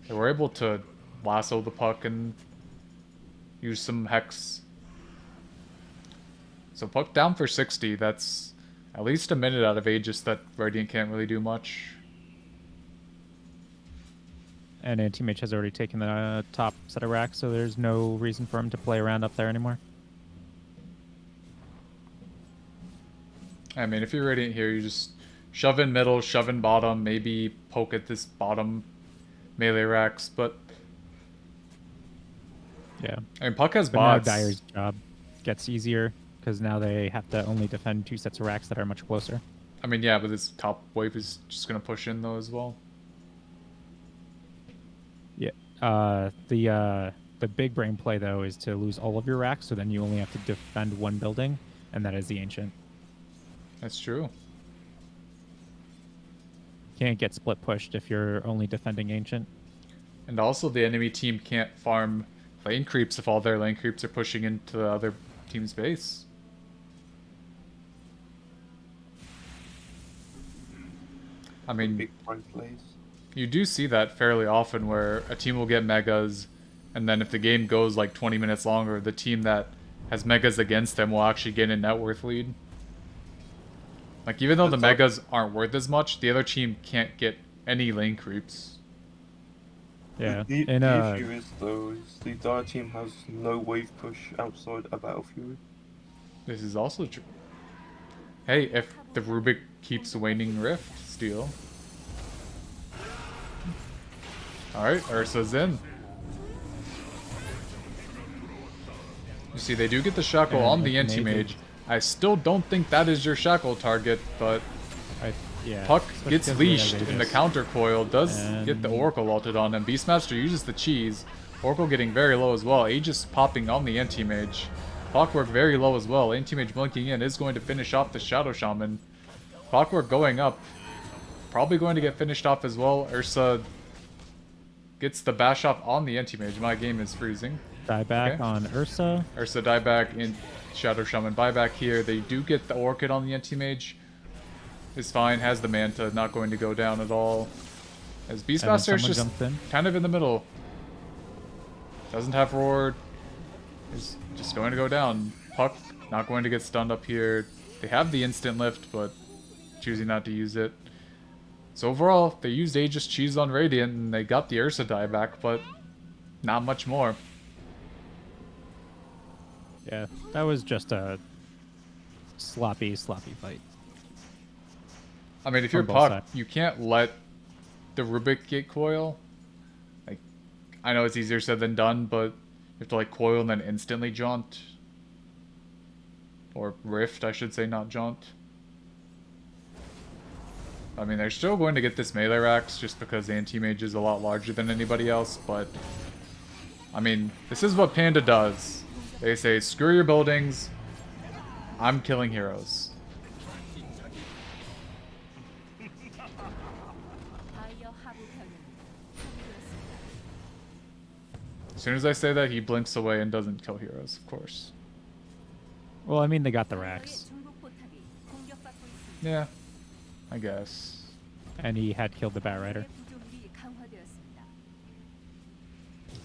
They were able to lasso the puck and use some hex. So puck down for 60, that's at least a minute out of Aegis that Radiant can't really do much. And Anti-mage has already taken the top set of racks, so there's no reason for him to play around up there anymore. I mean, if you're Radiant here, you just shove in middle, shove in bottom, maybe poke at this bottom melee racks, but... Yeah. I mean, Puck has But now bots. Dyer's job gets easier, because now they have to only defend 2 sets of racks that are much closer. I mean, yeah, but this top wave is just going to push in, though, as well. Yeah. The big brain play, though, is to lose all of your racks, so then you only have to defend one building, and that is the Ancient. That's true. Can't get split pushed if you're only defending Ancient. And also, the enemy team can't farm lane creeps if all their lane creeps are pushing into the other team's base. I mean, Big front plays. you do see that fairly often where a team will get megas, and then if the game goes like 20 minutes longer, the team that has megas against them will actually gain a net worth lead. Like, even though the megas aren't worth as much, the other team can't get any lane creeps. Yeah. The And, issue is, though, is the Dire team has no wave push outside a Battle Fury. This is also true. Hey, if the Rubik keeps waning Rift steal. Alright, Ursa's in. You see, they do get the shackle on the anti-mage. I still don't think that is your shackle target, but yeah, Puck especially gets because we have leashed in the Aegis. counter coil, does get the And- Oracle ulted on him. Beastmaster uses the cheese. Oracle getting very low as well. Aegis popping on the anti-mage. Clockwork very low as well. Anti-mage blinking in is going to finish off the Shadow Shaman. Clockwork going up. Probably going to get finished off as well. Ursa gets the bash off on the anti-mage. My game is freezing. Dieback Okay. on Ursa. Ursa dieback in Shadow Shaman buyback here. They do get the Orchid on the anti-mage. Is fine, has the Manta, not going to go down at all. As Beastmaster is someone just jumps in. kind of in the middle. Doesn't have Roar. Is just going to go down. Puck not going to get stunned up here. They have the instant lift, but choosing not to use it. So overall, they used Aegis Cheese on Radiant and they got the Ursa die back, but not much more. Yeah, that was just a sloppy fight. I mean, if you're On both Puck, sides. you can't let the Rubik get coil. Like, I know it's easier said than done, but you have to like coil and then instantly jaunt. Or rift, I should say, not jaunt. I mean, they're still going to get this melee racks just because Anti-Mage is a lot larger than anybody else, but... I mean, this is what Panda does. They say, screw your buildings, I'm killing heroes. As soon as I say that, he blinks away and doesn't kill heroes, of course. Well, I mean, they got the racks. Yeah, I guess. And he had killed the Batrider.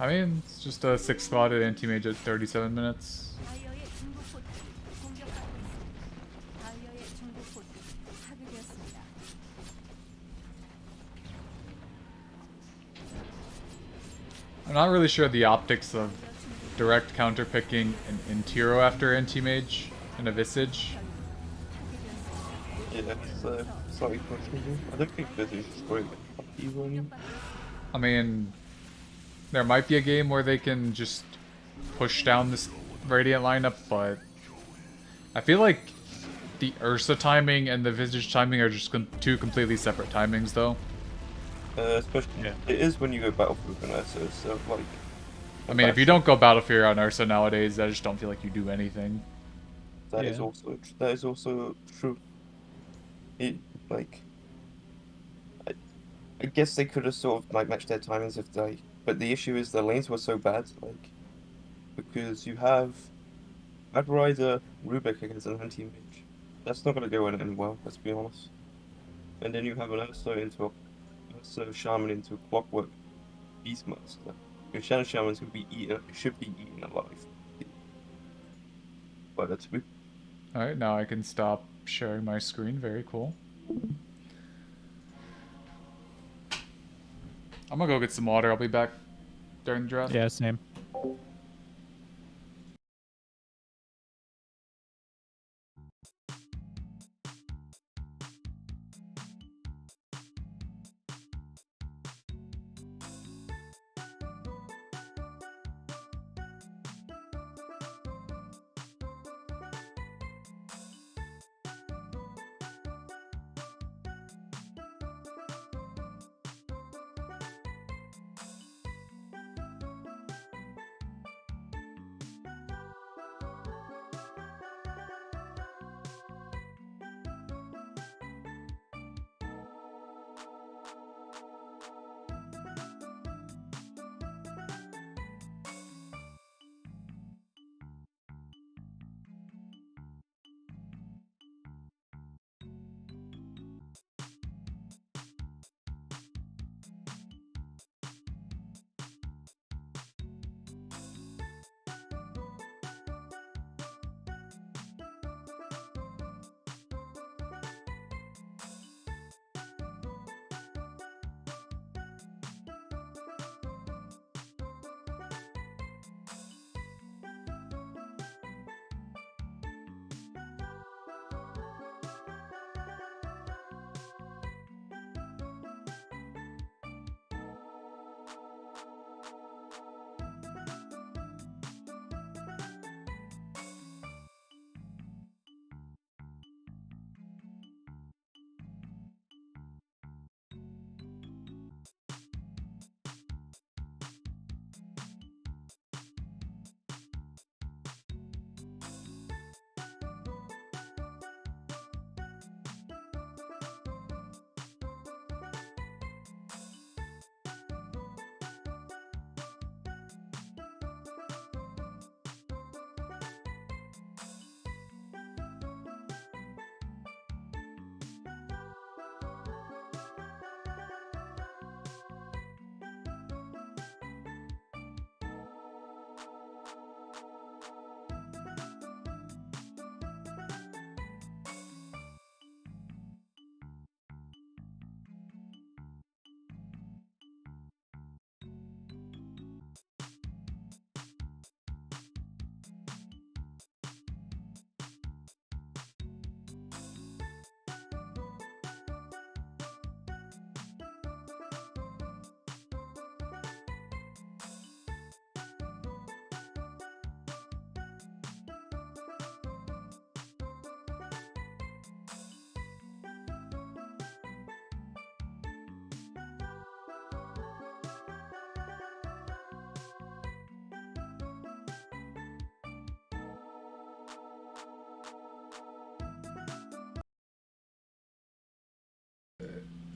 I mean, it's just a 6-slotted anti-mage at 37 minutes. I'm not really sure the optics of direct counterpicking an Intiro after anti-mage and a Visage. Yeah, it's slightly questionable. I don't think Visage is great even. I mean, there might be a game where they can just push down this Radiant lineup, but I feel like the Ursa timing and the Visage timing are just two completely separate timings, though. Especially, Yeah. it is when you go Battlefield and Ursa, so like... I mean, if you don't go Battlefield on Ursa nowadays, I just don't feel like you do anything. That is Yeah. also true. It, like... I guess they could have sort of like matched their timings if they... But the issue is the lanes were so bad, like... Because you have... Batrider, Rubik against an anti-mage. That's not gonna go in well, let's be honest. And then you have an Ursa Shaman into a Clockwork Beastmaster. Your Shaman's gonna be should be eaten alive. But that's weird. Alright, now I can stop sharing my screen. Very cool. I'm gonna go get some water. I'll be back during the draft. Yeah, same.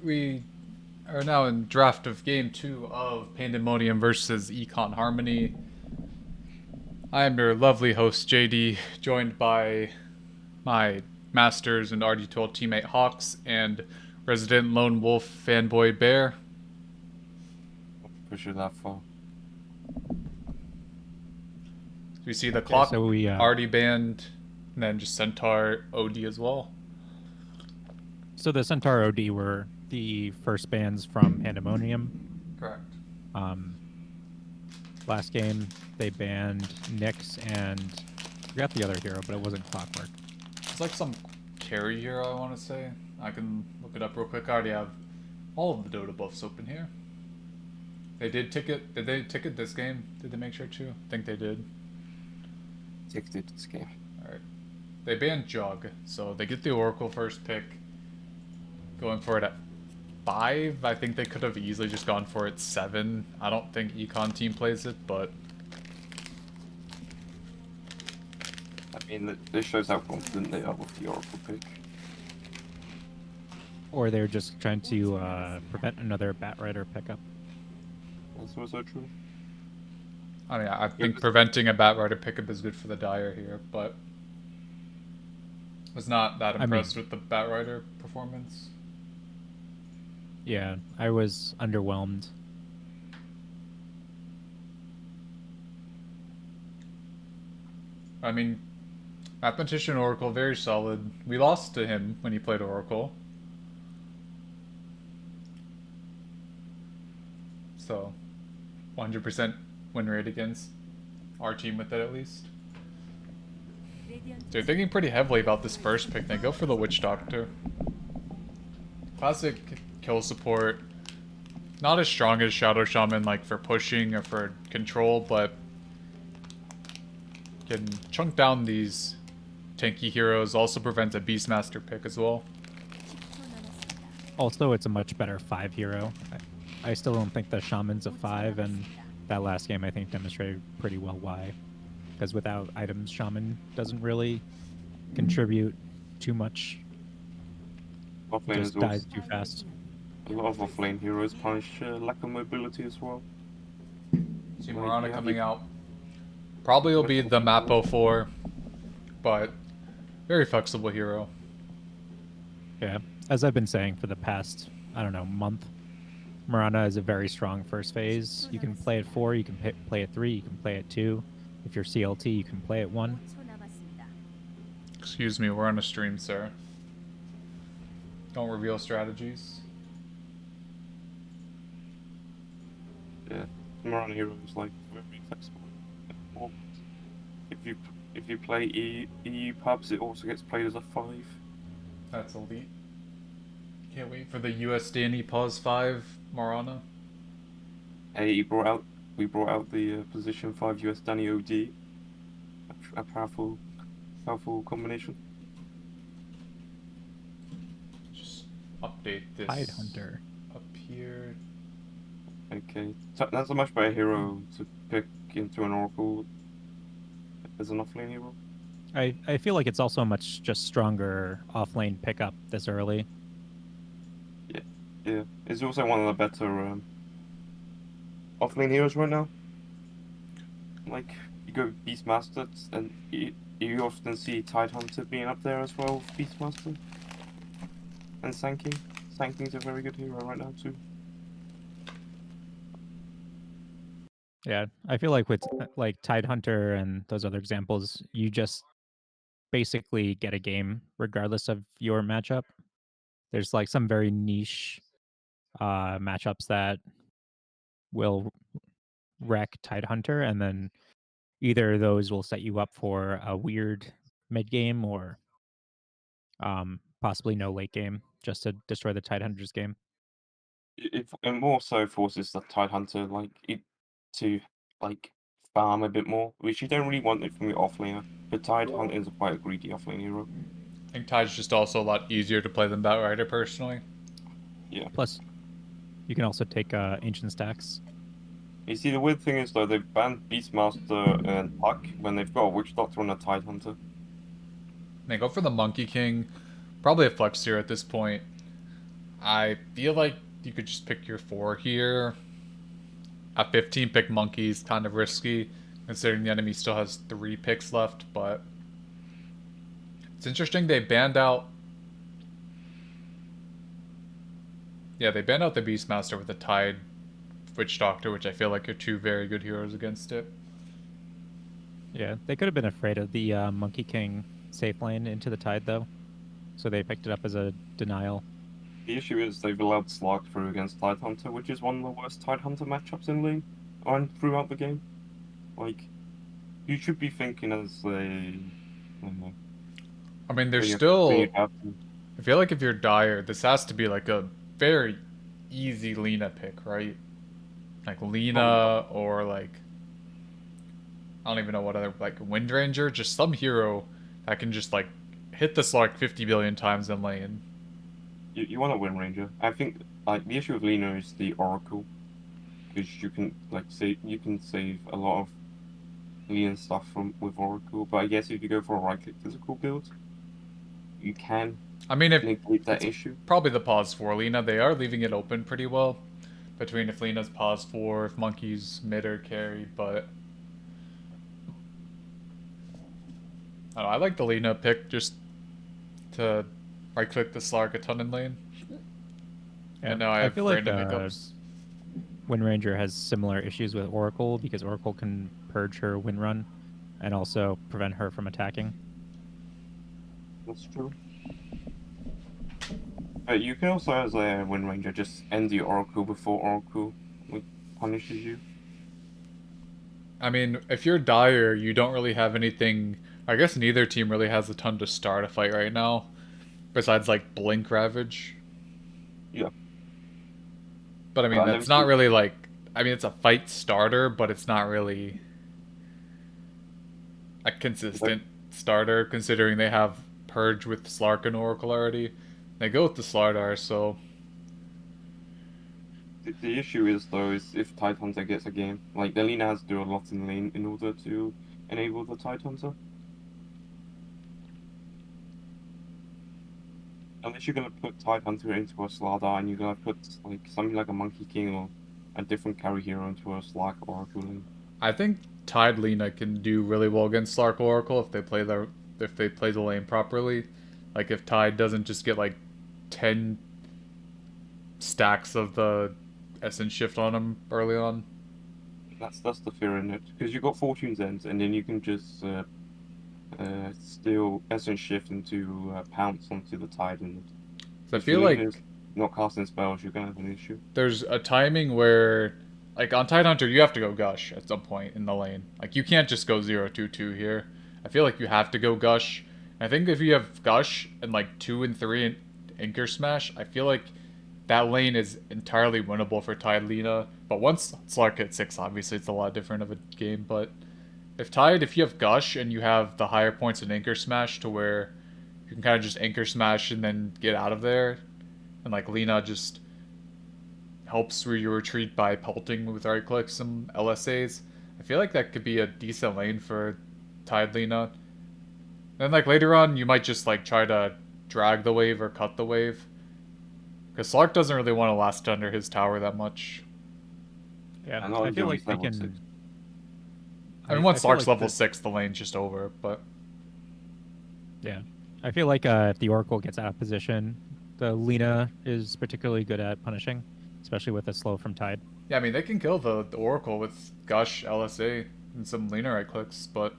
We are now in draft of game 2 of Pandamonium versus Econ Harmony. I am your lovely host JD, joined by my Masters and RD2L teammate Hawks and resident lone wolf fanboy Bear. Push it that far. We see the clock so we already banned, and then just Centaur OD as well. So the Centaur OD were the first bans from Pandamonium. Correct. Last game they banned Nyx and I forgot the other hero, but it wasn't Clockwork. It's like some carry hero, I want to say. I can look it up real quick. I already have all of the Dota buffs open here. They did ticket. Did they ticket this game? Did they make sure to? I think they did. Ticketed this game. Alright. They banned Jug, so they get the Oracle first pick. Going for it at 5. I think they could have easily just gone for it 7. I don't think Econ team plays it, but I mean, this shows how confident they are with the Oracle pick. Or they're just trying to prevent another Batrider pickup. That's also true. I mean, I think preventing a Batrider pickup is good for the Dire here, but was not that impressed with the Batrider performance. Yeah, I was underwhelmed. I mean, Mathematician Oracle, very solid. We lost to him when he played Oracle. So, 100% win rate against our team with it at least. They're thinking pretty heavily about this first pick. They go for the Witch Doctor. Classic kill support. Not as strong as Shadow Shaman like for pushing or for control, but can chunk down these tanky heroes. Also prevents a Beastmaster pick as well. Also, it's a much better 5 hero. I still don't think the Shaman's a 5, and that last game I think demonstrated pretty well why. Because without items, Shaman doesn't really contribute too much. Offlane Just dies too fast. A lot of offlane heroes punish lack of mobility as well. See Morana coming out. Probably will be the map 04, but very flexible hero. Yeah, as I've been saying for the past, I don't know, month, Morana is a very strong first phase. You can play at 4, you can play at 3, you can play at 2. If you're CLT, you can play at 1. Excuse me, we're on a stream, sir. Don't reveal strategies. Yeah, Morana hero is like very flexible. If you play EU pubs, it also gets played as a 5. That's elite. Can't wait for the US Danny Pause 5 Morana. Hey, we brought out the position 5 US Danny OD. A powerful combination. Just update this Tidehunter. up here. Okay, that's a much better hero to pick into an Oracle as an offlane hero. I feel like it's also a much just stronger offlane pickup this early. Yeah, it's also one of the better offlane heroes right now. Like, you go Beastmaster, and you often see Tidehunter being up there as well with Beastmaster. And Sankey. Sankey's a very good hero right now too. Yeah, I feel like with like Tidehunter and those other examples, you just basically get a game regardless of your matchup. There's like some very niche matchups that will wreck Tidehunter, and then either those will set you up for a weird mid game or possibly no late game just to destroy the Tidehunter's game. It more so forces the Tidehunter to farm a bit more, which you don't really want it from your offlaner. But Tidehunter is quite a greedy offlane hero. I think Tide's just also a lot easier to play than Batrider personally. Yeah. Plus, you can also take ancient stacks. You see, the weird thing is though, they've banned Beastmaster and Puck when they've got a Witch Doctor and a Tidehunter. They go for the Monkey King. Probably a flex here at this point. I feel like you could just pick your 4 here. At 15, pick monkeys, kind of risky, considering the enemy still has 3 picks left, but it's interesting they banned out. Yeah, they banned out the Beastmaster with the Tide Witch Doctor, which I feel like are 2 very good heroes against it. Yeah, they could have been afraid of the Monkey King safe lane into the Tide, though. So they picked it up as a denial. The issue is they've allowed Slark through against Tidehunter, which is one of the worst Tidehunter matchups in lane and throughout the game. Like, you should be thinking as a. I don't know. I mean, there's When you still. have to. I feel like if you're Dire, this has to be like a very easy Lena pick, right? Like Lena or like. I don't even know what other. Like Windranger, just some hero that can just like hit this like 50 billion times in lane. You want to win Ranger. I think like the issue with Lena is the Oracle, because you can save a lot of Leon stuff from with Oracle. But I guess if you go for a right click physical build, you can I mean, if negate that it's issue. probably the pause for Lena, they are leaving it open pretty well between if Lena's pause 4, if Monkey's mid or carry, but I don't know, I like the Lena pick just to right click the Slark a ton in lane. Yeah, And now I have feel like random hiccups. Windranger has similar issues with Oracle because Oracle can purge her win run and also prevent her from attacking. That's true. You can also, as a Wind Ranger, just end the Oracle before Oracle punishes you. I mean, if you're Dire, you don't really have anything. I guess neither team really has a ton to start a fight right now, besides like Blink Ravage. Yeah. But I mean, But that's not really like. I mean, it's a fight starter, but it's not really a consistent starter considering they have Purge with Slark and Oracle already. They go with the Slardar, so the issue is though is if Tidehunter gets a game, like the Lena has to do a lot in lane in order to enable the Tidehunter. Unless you're gonna put Tidehunter into a Slardar and you're gonna put like something like a Monkey King or a different carry hero into a Slark Oracle lane. I think Tide Lena can do really well against Slark Oracle if they play the lane properly. Like if Tide doesn't just get like 10 stacks of the Essence Shift on him early on. That's the fear in it, because you got Fortune's End, and then you can just steal Essence Shift into pounce onto the Tide, and So I if feel Lena's like not casting spells, you're gonna have an issue. there's a timing where, like on Tidehunter, you have to go Gush at some point in the lane. Like you can't just go 0-2-2 here. I feel like you have to go Gush. And I think if you have Gush and like 2 and 3 and Anchor Smash, I feel like that lane is entirely winnable for Tide Lena. But once Slark hits 6, obviously it's a lot different of a game. But if you have Gush and you have the higher points in Anchor Smash to where you can kind of just Anchor Smash and then get out of there, and like Lena just helps where you retreat by pelting with right clicks some LSAs. I feel like that could be a decent lane for Tide Lena. Then like later on, you might just like try to drag the wave or cut the wave. Because Slark doesn't really want to last under his tower that much. Yeah, And not I feel until like he's they level can. 6. I mean, once feel Slark's like level 6, the lane's just over, but... Yeah, I feel like if the Oracle gets out of position, the Lena is particularly good at punishing, especially with a slow from Tide. Yeah, I mean, they can kill the Oracle with Gush, LSA, and some Lena right clicks, but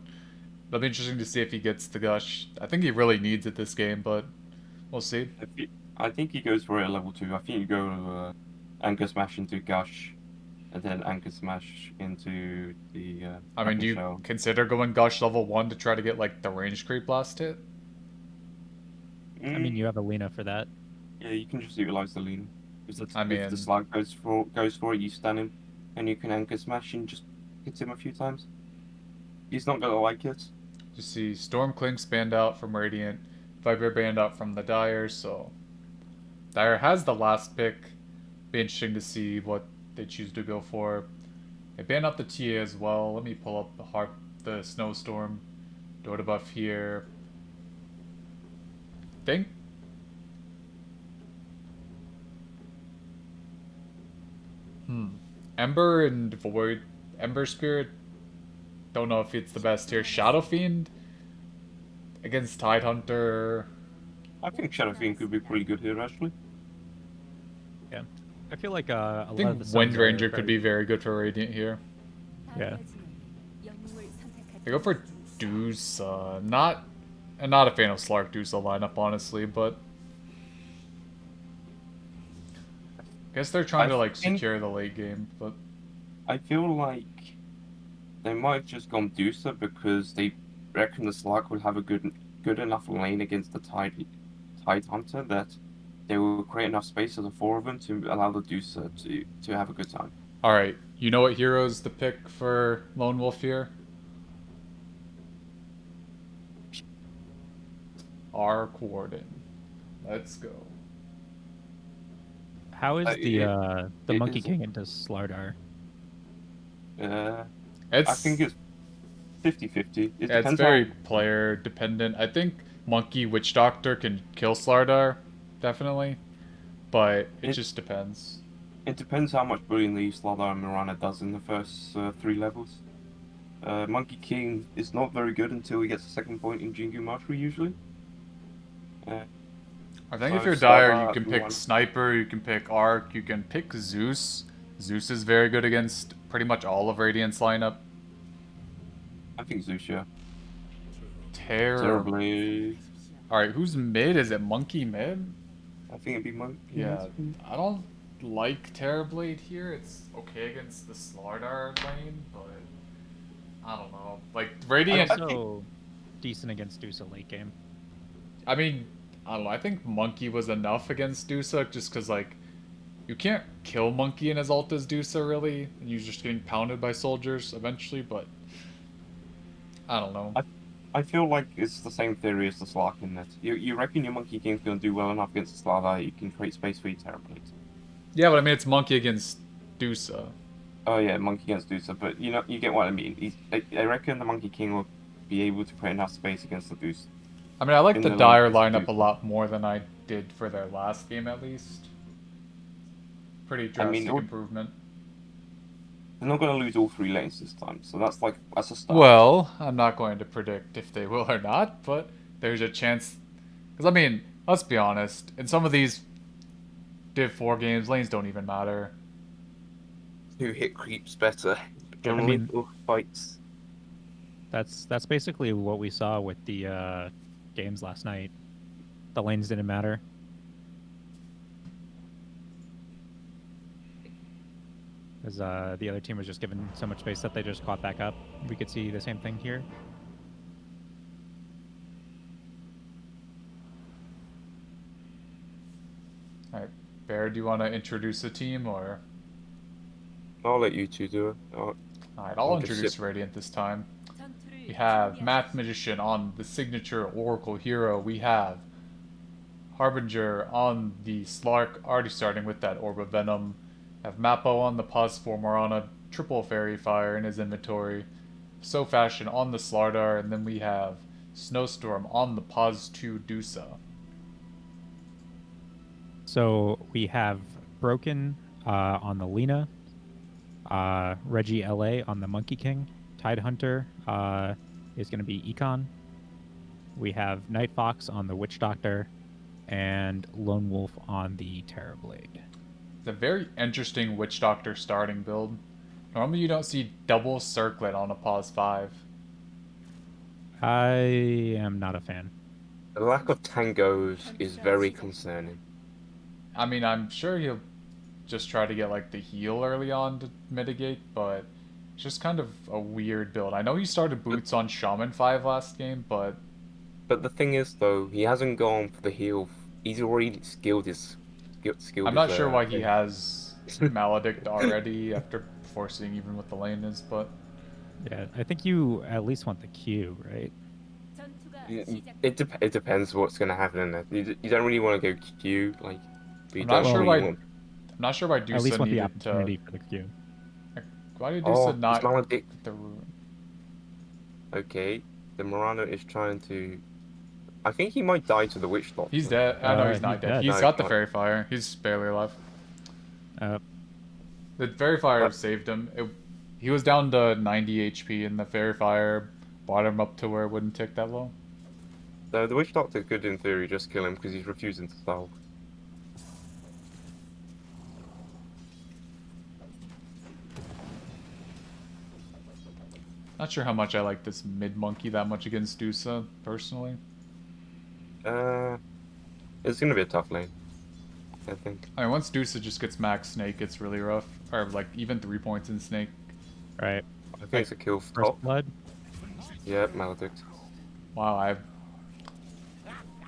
it'll be interesting to see if he gets the Gush. I think he really needs it this game, but we'll see. I think he goes for it at level 2. I think you go Anchor Smash into Gush, and then Anchor Smash into the I mean, do you Shell. consider going Gush level 1 to try to get, like, the range creep blast hit? I mean, you have a Lena for that. Yeah, you can just utilize the lean. If I the mean- slug goes for it, you stun him, and you can Anchor Smash and just hit him a few times. He's not gonna like it. You see Storm Clinks banned out from Radiant, Viper banned out from the Dire, so... Dire has the last pick. Be interesting to see what they choose to go for. They banned out the TA as well. Let me pull up the Snowstorm. Dota buff here. Think Ember and Void, Ember Spirit. Don't know if it's the best here. Shadow Fiend against Tidehunter. I think Shadow Fiend could be pretty good here, actually. Yeah. I feel like I a lot think of the suns Wind are Ranger could very- be very good for Radiant here. Yeah. I go for Dusa. I'm not a fan of Slark Dusa lineup, honestly, but I guess they're trying to like think- secure the late game. But I feel like they might have just gone Dusa because they reckon the Slark will have a good enough lane against the Tide Hunter that they will create enough space as the four of them to allow the Dusa to have a good time. all right, you know what heroes to pick for Lone Wolf here? Arc Warden. Let's go. How is the it Monkey is- King into Slardar? It's I think it's 50-50. It yeah, it's depends very how player dependent. I think Monkey Witch Doctor can kill Slardar, definitely, but it just depends. it depends how much brilliantly Slardar and Mirana does in the first 3 levels. Monkey King is not very good until he gets a second point in Jingu Mastery usually. I think So if you're Dire, you Slardar, can pick Mirana. Sniper, you can pick Arc, you can pick Zeus. Zeus is very good against pretty much all of Radiant's lineup. I think Zeus, yeah. Terrible. Terribly. Alright, who's mid? Is it Monkey mid? I think it'd be Monkey. Yeah, I don't like Terrorblade here. It's okay against the Slardar lane, but I don't know. Like, Radiant, Also decent against Dusa late game. I mean, I don't know. I think Monkey was enough against Dusa just because, like, you can't kill Monkey in his ult as Dusa, really. And you're just getting pounded by soldiers eventually, but I don't know. I feel like it's the same theory as the Slark in that you reckon your Monkey King's going to do well enough against the Slardar, you can create space for your Terrorblade. Yeah, but I mean, it's Monkey against Dusa. Oh yeah, Monkey against Dusa, but you know, you get what I mean. I reckon the Monkey King will be able to create enough space against the Dusa. I mean, I like In the the Dire lane lineup against a Dusa. lot more than I did for their last game, at least. Pretty drastic improvement. They're not going to lose all 3 lanes this time, so that's a start. Well, I'm not going to predict if they will or not, but there's a chance. Because, I mean, let's be honest. In some of these Div 4 games, lanes don't even matter. Who hit creeps better? mean- Or fights. That's basically what we saw with the games last night. The lanes didn't matter. Because the other team was just given so much space that they just caught back up. We could see the same thing here. Alright, Bear, do you want to introduce the team, or... I'll let you two do it. Alright, I'll Okay, introduce sip. Radiant this time. We have Math Magician on the signature Oracle hero. We have Harbinger on the Slark, already starting with that Orb of Venom. Have Mappo on the Pus for Morana, triple Fairy Fire in his inventory. So Fashion on the Slardar, and then we have Snowstorm on the Puz 2 Dusa. So we have Broken on the Lena, Reggie LA on the Monkey King, Tidehunter is going to be Econ. We have Night Fox on the Witch Doctor, and Lone Wolf on the Terrorblade. It's a very interesting Witch Doctor starting build. Normally you don't see double Circlet on a Pause 5. I am not a fan. The lack of tangos is very concerning. I mean, I'm sure he'll just try to get like the heal early on to mitigate, but it's just kind of a weird build. I know he started boots on Shaman 5 last game, but But the thing is, though, he hasn't gone for the heal. He's already skilled his. I'm not sure why he has Maledict already after forcing even what the lane is, but Yeah, I think you at least want the Q, right? It depends what's going to happen in there. You don't really want to go Q, like. But you I'm not don't sure really why. want... I'm not sure why At least Dusa want the needed opportunity to. for the Q. Why did Oh, Dusa it's not Maledict. get the rune? Okay, the Morano is trying to. I think he might die to the Witch Doctor. He's dead. I know he's he's not dead. dead. He's No, got he's the not. Fairy Fire. He's barely alive. The Fairy Fire But saved him. He was down to 90 HP, and the Fairy Fire brought him up to where it wouldn't tick that low. the Witch Doctor could, in theory, just kill him because he's refusing to salve. Not sure how much I like this mid monkey that much against Dusa, personally. It's gonna be a tough lane, I think. I mean, once Dusa just gets max Snake, it's really rough. Or, like, even 3 points in Snake. Right. I think it's a kill for First top. blood. Yeah, Maledict. Wow, I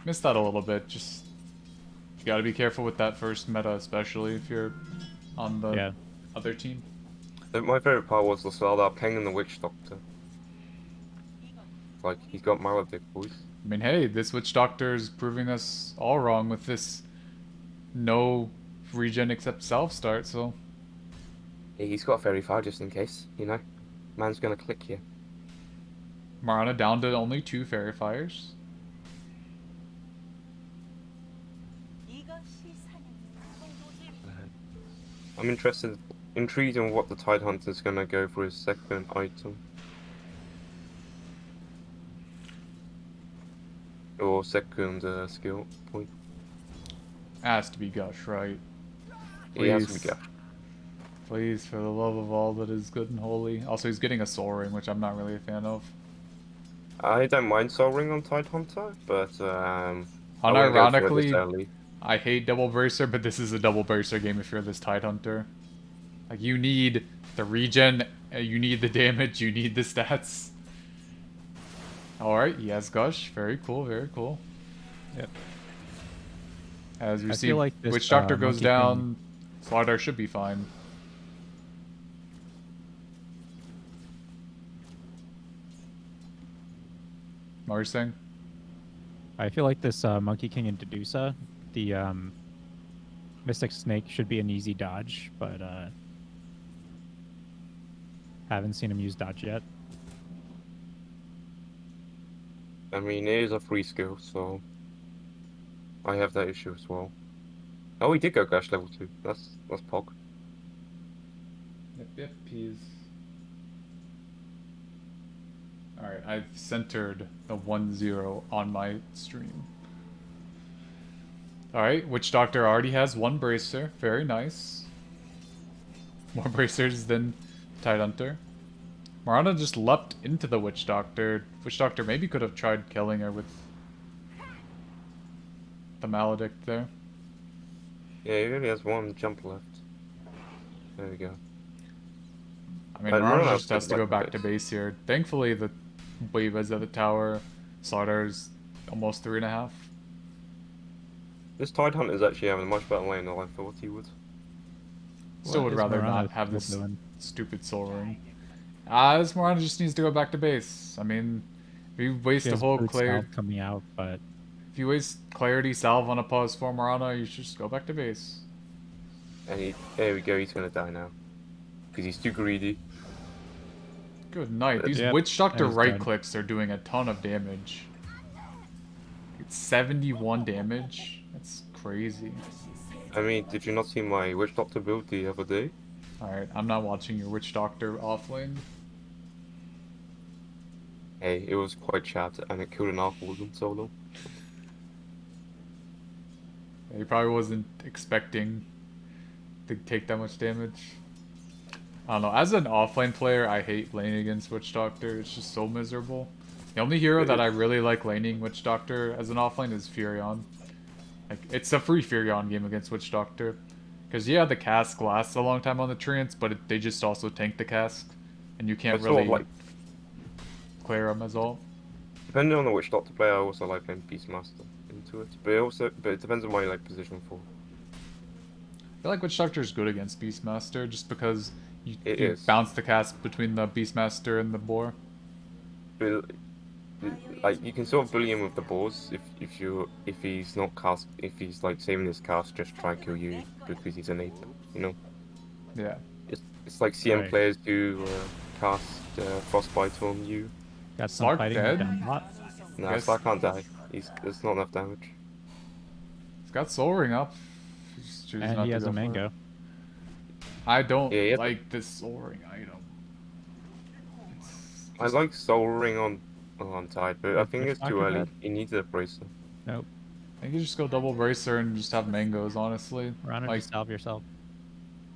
missed that a little bit. Just, you gotta be careful with that first meta, especially if you're on the other team. My favorite part was the start up hanging the Witch Doctor. Like, he's got Maledict, boys. I mean, hey, this Witch Doctor is proving us all wrong with this no regen except self start, so... Yeah, he's got a Fairy Fire just in case, you know? Man's gonna click here. Marana down to only 2 Fairy Fires. I'm intrigued in what the Tide Hunter's gonna go for his second item. Or second skill point. Has to be Gush, right? He has to be Please. good. Please, for the love of all that is good and holy. Also, he's getting a Soul Ring, which I'm not really a fan of. I don't mind Soul Ring on Tide Hunter, but I wouldn't go for it this Unironically, early. I hate Double Bracer, but this is a Double Bracer game if you're this Tide Hunter. Like, you need the regen, you need the damage, you need the stats. Alright, he has Gush. Very cool, very cool. Yep. As you I see, feel like this, Witch Doctor goes Monkey down, Slardar should be fine. What were you saying? I feel like this Monkey King into Dedusa, the Mystic Snake should be an easy dodge, but haven't seen him use dodge yet. I mean, it is a free skill, so I have that issue as well. Oh, he did go Gush level 2. That's Pog. Yep, he's... Alright, I've centered the 1-0 on my stream. Alright, Witch Doctor already has 1 Bracer. Very nice. More Bracers than Tide Hunter. Marana just leapt into the Witch Doctor. Witch Doctor maybe could have tried killing her with the Maledict there. Yeah, he only has 1 jump left. There we go. I mean, Marana Marana just has to go like back to this. base here. Thankfully, the wave is at the tower. Slardar's almost 3.5. This Tide Hunter is actually having a much better lane than I thought he would. Still would is rather Marana not have still this doing? stupid Soul Ring. This Marana just needs to go back to base. I mean, if you waste She a has whole Brute Claire... Salve coming out, but If you waste Clarity Salve on a pause for Marana, you should just go back to base. And there we go, he's gonna die now. Because he's too greedy. Good night. These Yep, Witch Doctor and he's right dead. clicks are doing a ton of damage. It's 71 damage. That's crazy. I mean, did you not see my Witch Doctor build the other day? Alright, I'm not watching your Witch Doctor off lane. Hey, it was quite chat and it killed an Archward in solo. He probably wasn't expecting to take that much damage. I don't know. As an offlane player, I hate laning against Witch Doctor. It's just so miserable. The only hero that I really like laning Witch Doctor as an offlane is Furion. Like, it's a free Furion game against Witch Doctor. Because, yeah, the cask lasts a long time on the Treants, but they just also tank the cask. And you can't It's sort of really like, clear them as all. depending on the Witch Doctor player, I also like playing Beastmaster into it. But it depends on my like position for. I feel like Witch Doctor is good against Beastmaster just because you It is. bounce the cask between the Beastmaster and the boar. But, like you can sort of bully him with the boars if he's not cast if he's like saving his cast just try and kill you because he's an ape, you know. Yeah. It's like CM Right. players do cast frostbite on you. got some Slark fighting dead? down bot. Nah, Yes. Slark can't die. It's not enough damage. He's got Soul Ring up. He just chooses And not he to has go a for it. mango. I don't Yeah, like this soaring item. I like Soul Ring on Tide, but I With think Witch it's too Doctor early. dead? He needs a bracer. Nope. I think you just go double bracer and just have mangoes, honestly. Run or Like, just salve yourself.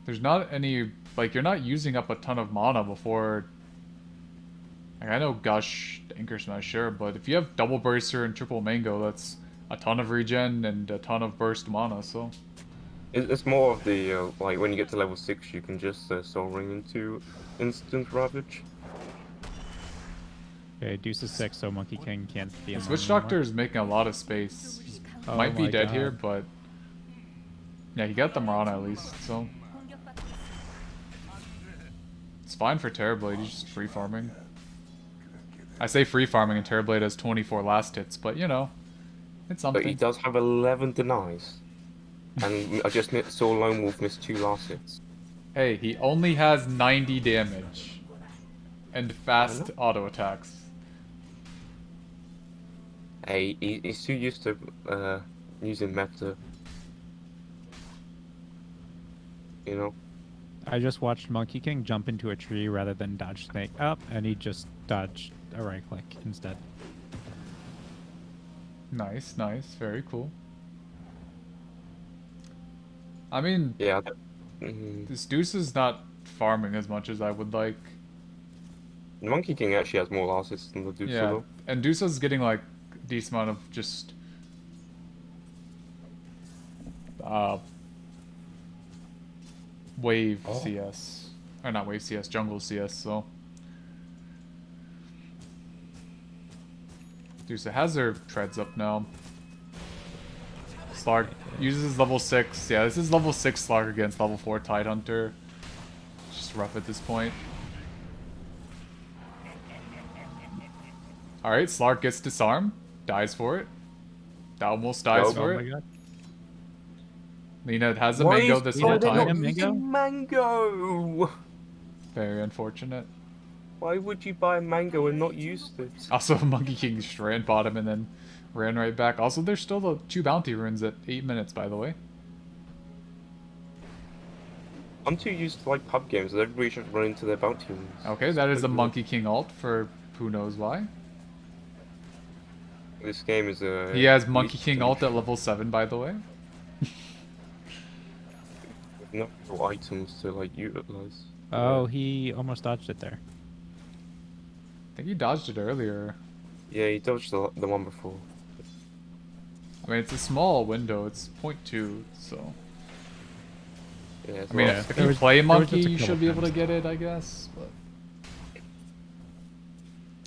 there's not any, like, you're not using up a ton of mana before, like, I know Gush, Anchor Smash, sure, but if you have double bracer and triple mango, that's a ton of regen and a ton of burst mana, so. It's more of the like when you get to level 6, you can just Soul Ring into Instant Ravage. Okay, Deuce is 6, so Monkey King can't be in This lane Witch anymore. Doctor is making a lot of space. Oh Might be my dead here, God. but yeah, he got the Marana at least, so it's fine for Terrorblade. He's just free farming. I say free farming, and Terrorblade has 24 last hits, but you know, it's But he something. does have 11 denies. And I just saw Lone Wolf miss 2 last hits. Hey, he only has 90 damage and I fast know. auto attacks. Hey, he's too used to using meta. You know? I just watched Monkey King jump into a tree rather than dodge snake up, and he just dodged a right click instead. Nice, nice, very cool. I mean, Yeah. this Deuce is not farming as much as I would like. The Monkey King actually has more last hits than the Deuce, Yeah, though. and Deuce's getting like a decent amount of just wave CS. Or not wave CS, jungle CS, so. Deuce has her treads up now. Slark uses level 6. Yeah, this is level 6 Slark against level 4 Tidehunter. Just rough at this point. Alright, Slark gets disarmed. Dies for it. Almost dies Nope. for Oh my it. God. Lena has a Why mango is this Lena whole not not time. using mango? Very unfortunate. Why would you buy a mango and not use it? Also, Monkey King strand bottom and then ran right back. Also, there's still the 2 bounty runes at 8 minutes, by the way. I'm too used to like pub games that everybody should run into their bounty runes. Okay, that is a Monkey King ult for who knows why. This game is a. He has Monkey King ult at level 7, by the way. No items to like utilize. Oh, he almost dodged it there. I think he dodged it earlier. Yeah, he dodged the one before. I mean, it's a small window. It's 0.2, so. Yeah, I mean, Yeah, if there you was- play there was Monkey, just a you couple should be able to times. get it, I guess. But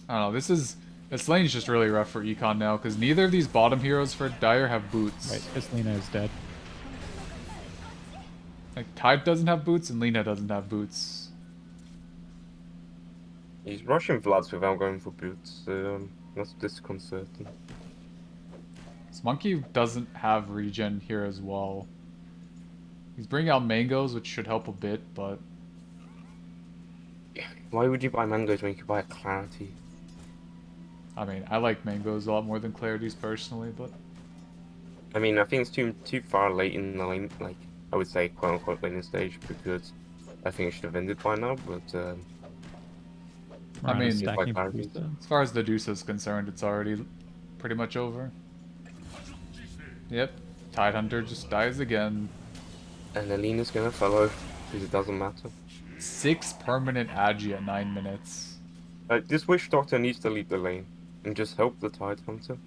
I don't know. This lane's just really rough for Econ now because neither of these bottom heroes for Dire have boots. Right, this Lena is dead. Like Tide doesn't have boots and Lena doesn't have boots. he's rushing Vlads without going for boots. That's disconcerting. This Monkey doesn't have regen here as well. He's bringing out mangoes, which should help a bit, but Why would you buy mangoes when you could buy a clarity? I mean, I like mangoes a lot more than clarities personally, but I mean, I think it's too far late in the lane, like I would say, quote unquote, laning stage because I think it should have ended by now. But I Rana mean, stacking like Medusa. as far as the Deuce is concerned, it's already pretty much over. Yep, Tidehunter just dies again. and Alina's gonna follow because it doesn't matter. 6 permanent agi at 9 minutes. This Wish Doctor needs to lead the lane and just help the Tide Hunter.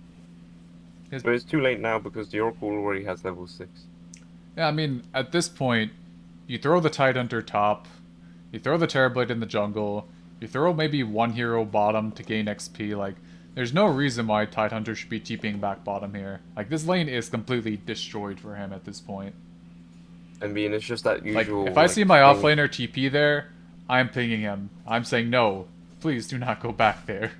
Yes. But it's too late now because the Oracle already has level 6. Yeah, I mean, at this point, you throw the Tidehunter top, you throw the Terrorblade in the jungle, you throw maybe one hero bottom to gain XP, like, there's no reason why Tidehunter should be TPing back bottom here. Like, this lane is completely destroyed for him at this point. I mean, it's just that Like, usual. if I see my thing. offlaner TP there, I'm pinging him. I'm saying, no, please do not go back there.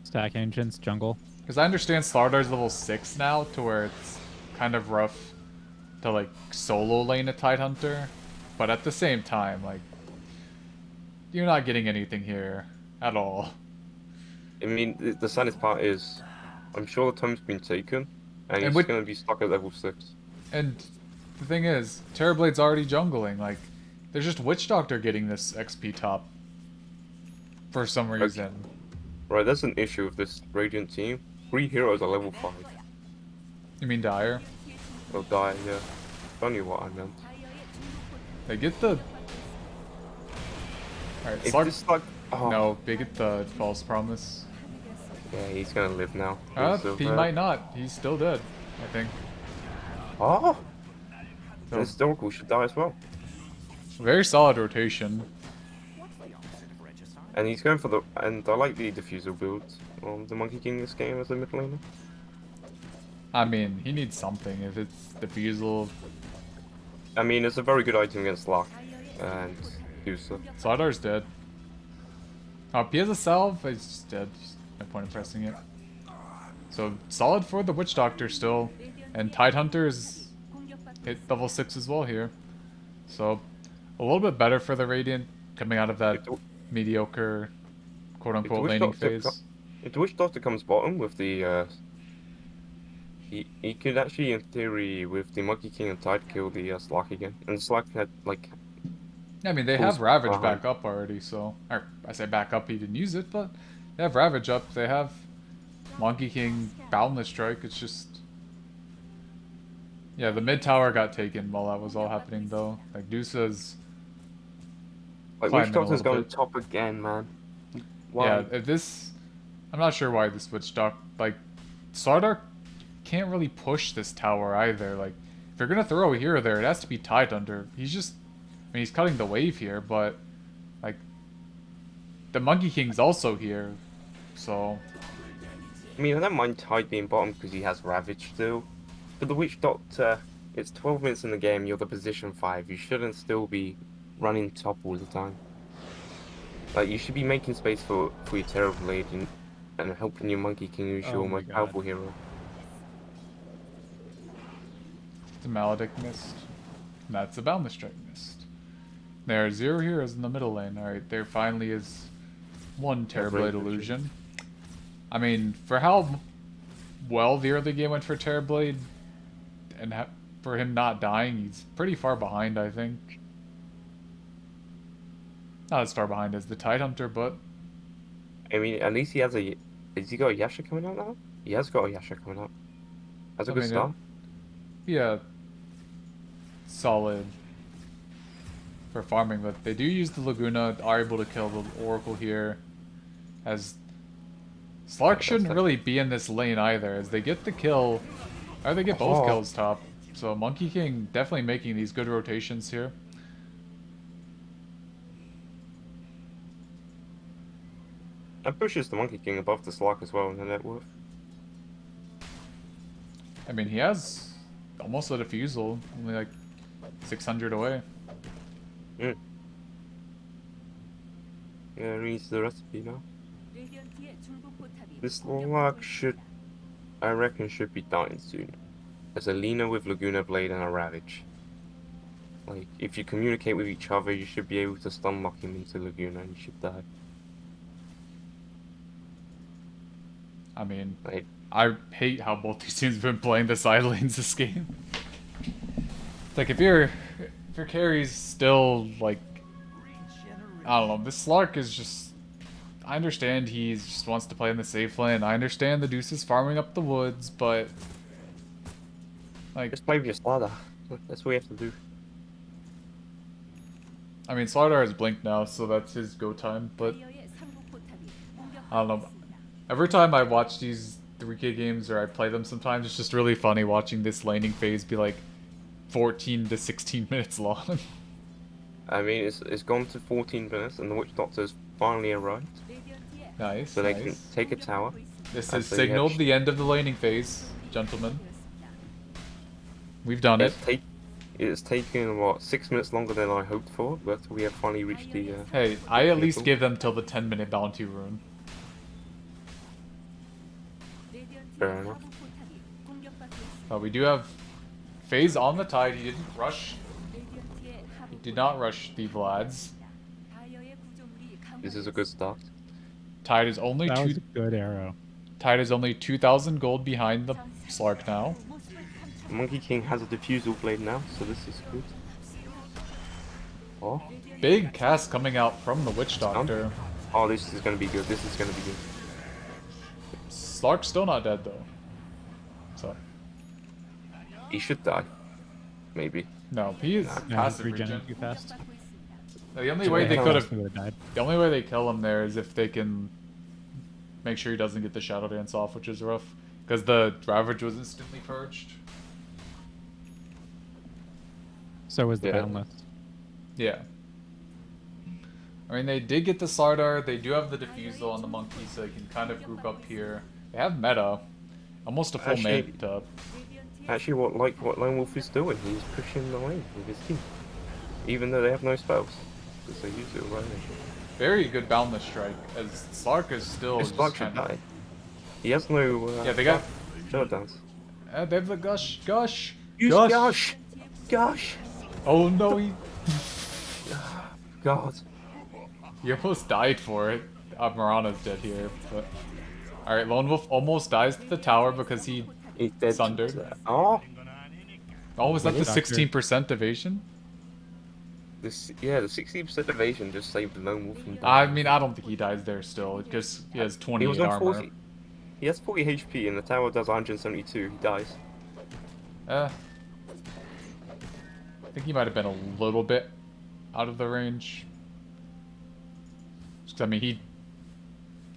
Stack Ancients, jungle. Because I understand Slardar's level 6 now, to where it's kind of rough to, like, solo lane a Tidehunter. But at the same time, like, you're not getting anything here at all. I mean, the saddest part is, I'm sure the tome's been taken, and he's with- gonna be stuck at level 6. And the thing is, Terrorblade's already jungling. Like, there's just Witch Doctor getting this XP top for some reason. Right, that's an issue with this Radiant team. 3 heroes are level 5. You mean Dire? They'll die, yeah. Don't know what I meant. They get the... Alright, It's Slark... just like... Oh. No, they get the False Promise. Yeah, he's gonna live now. He might not. He's still dead, I think. Oh! So, This Historical should die as well. very solid rotation. And he's going for the... And I like the Diffusal build on the Monkey King this game as a mid laner. I mean, he needs something. If it's Diffusal... I mean, it's a very good item against Lock and Usa. Slidar's dead. Oh, he has a salve, he's just dead. No point in pressing it. So, solid for the Witch Doctor still. And Tidehunter is hit level 6 as well here. So, a little bit better for the Radiant coming out of that mediocre quote-unquote laning phase. If the Witch Doctor comes bottom with the... He could actually, in theory, with the Monkey King and Tide, kill the Slack again. And Slack had, like... I mean, they have Ravage back up already, so... Or, I say back up, he didn't use it, but... They have Ravage up, they have Monkey King, Boundless Strike, it's just... Yeah, the mid tower got taken while that was all happening, though. Like, Dusa's... Like, Witch Doctor's going top again, man. Why? Yeah, if this... I'm not sure why this Witch Doctor... Like, Slardar can't really push this tower either. Like, if you're gonna throw a hero there, it has to be Tidehunter. He's just... I mean, he's cutting the wave here, but... Like... The Monkey King's also here, so... I mean, I don't mind Tide being bottom because he has Ravage still. But the Witch Doctor, it's 12 minutes in the game, you're the position 5. You shouldn't still be running top all the time. Like, you should be making space for your Terrorblade and helping your Monkey King, who's your most powerful hero. The Maledict missed. And that's a Boundless Strike missed. There are 0 heroes in the middle lane. Alright, there finally is one Terrorblade illusion. I mean, for how well the early game went for Terrorblade, and for him not dying, he's pretty far behind, I think. Not as far behind as the Tidehunter, but... I mean, at least he has a... Has he got a Yasha coming out now? He has got a Yasha coming out. That's a good start. Yeah. Solid for farming, but they do use the Laguna, are able to kill the Oracle here, as Slark shouldn't really be in this lane either, as they get the kill, or they get both kills top. So Monkey King definitely making these good rotations here. That pushes the Monkey King above the Slark as well in the net worth. I mean, he has almost a Diffusal, only like 600 away. Yeah, reads the recipe now. This Slark should, I reckon, should be dying soon. There's a Lina with Laguna Blade and a Ravage. Like, if you communicate with each other, you should be able to stun lock him into Laguna and you should die. I mean, I hate how both these teams have been playing the side lanes this game. It's like, if your carry's still, like, I don't know, this Slark is just... I understand he just wants to play in the safe lane. I understand the Deuce is farming up the woods, but... Like... Just play with your Slardar. That's what you have to do. I mean, Slardar has blinked now, so that's his go time, but... I don't know. Every time I watch these 3K games, or I play them sometimes, it's just really funny watching this laning phase be like 14 to 16 minutes long. I mean, it's gone to 14 minutes, and the Witch Doctor's finally arrived. Nice, so they can take a tower. This has signaled the end of the laning phase, gentlemen. We've done it. It's taken, what, 6 minutes longer than I hoped for, but we have finally reached the... Hey, I at least give them till the 10-minute bounty rune. Fair enough. We do have Phase on the Tide. He didn't rush. He did not rush the Vlads. This is a good start. Tide is only that was a good arrow. Tide is only 2,000 gold behind the Slark now. Monkey King has a diffusal blade now, so this is good. Oh, Big cast coming out from the Witch Doctor. oh, this is gonna be good. This is gonna be good. Slark's still not dead though. So He should die. Maybe. no, he is Nah. No, he's passive regenerating regen. too fast. The only So way the they hell could else have, He would have died. the only way they kill him there is if they can make sure he doesn't get the Shadow Dance off, which is rough, because the Ravage was instantly purged. So was the Yeah. Boundless. Yeah. I mean, they did get the Slardar. They do have the Diffusal on the Monkey, so they can kind of group up here. They have meta, almost a full Actually- meta. Actually, what Lone Wolf is doing, he's pushing the lane with his team, even though they have no spells, because they use it right now. Very good Boundless Strike, as Slark is still This just block should kind of... die. He has no. Yeah, they got... Shadow Dance. They have the Gush! Gush! Use Gush! Gosh! Gosh! Oh no, he God. almost died for it. Marana's dead here, but... Alright, Lone Wolf almost dies to the tower because he... He's dead. Sundered. Oh! Oh, was that the Doctor. 16% evasion? Yeah, the 60% evasion just saved the Lone Wolf from I dying. mean, I don't think he dies there still, because he has He 28 was on armor. 40. He has 40 HP and the tower does 172. He dies. I think he might have been a little bit out of the range. 'Cause, I mean,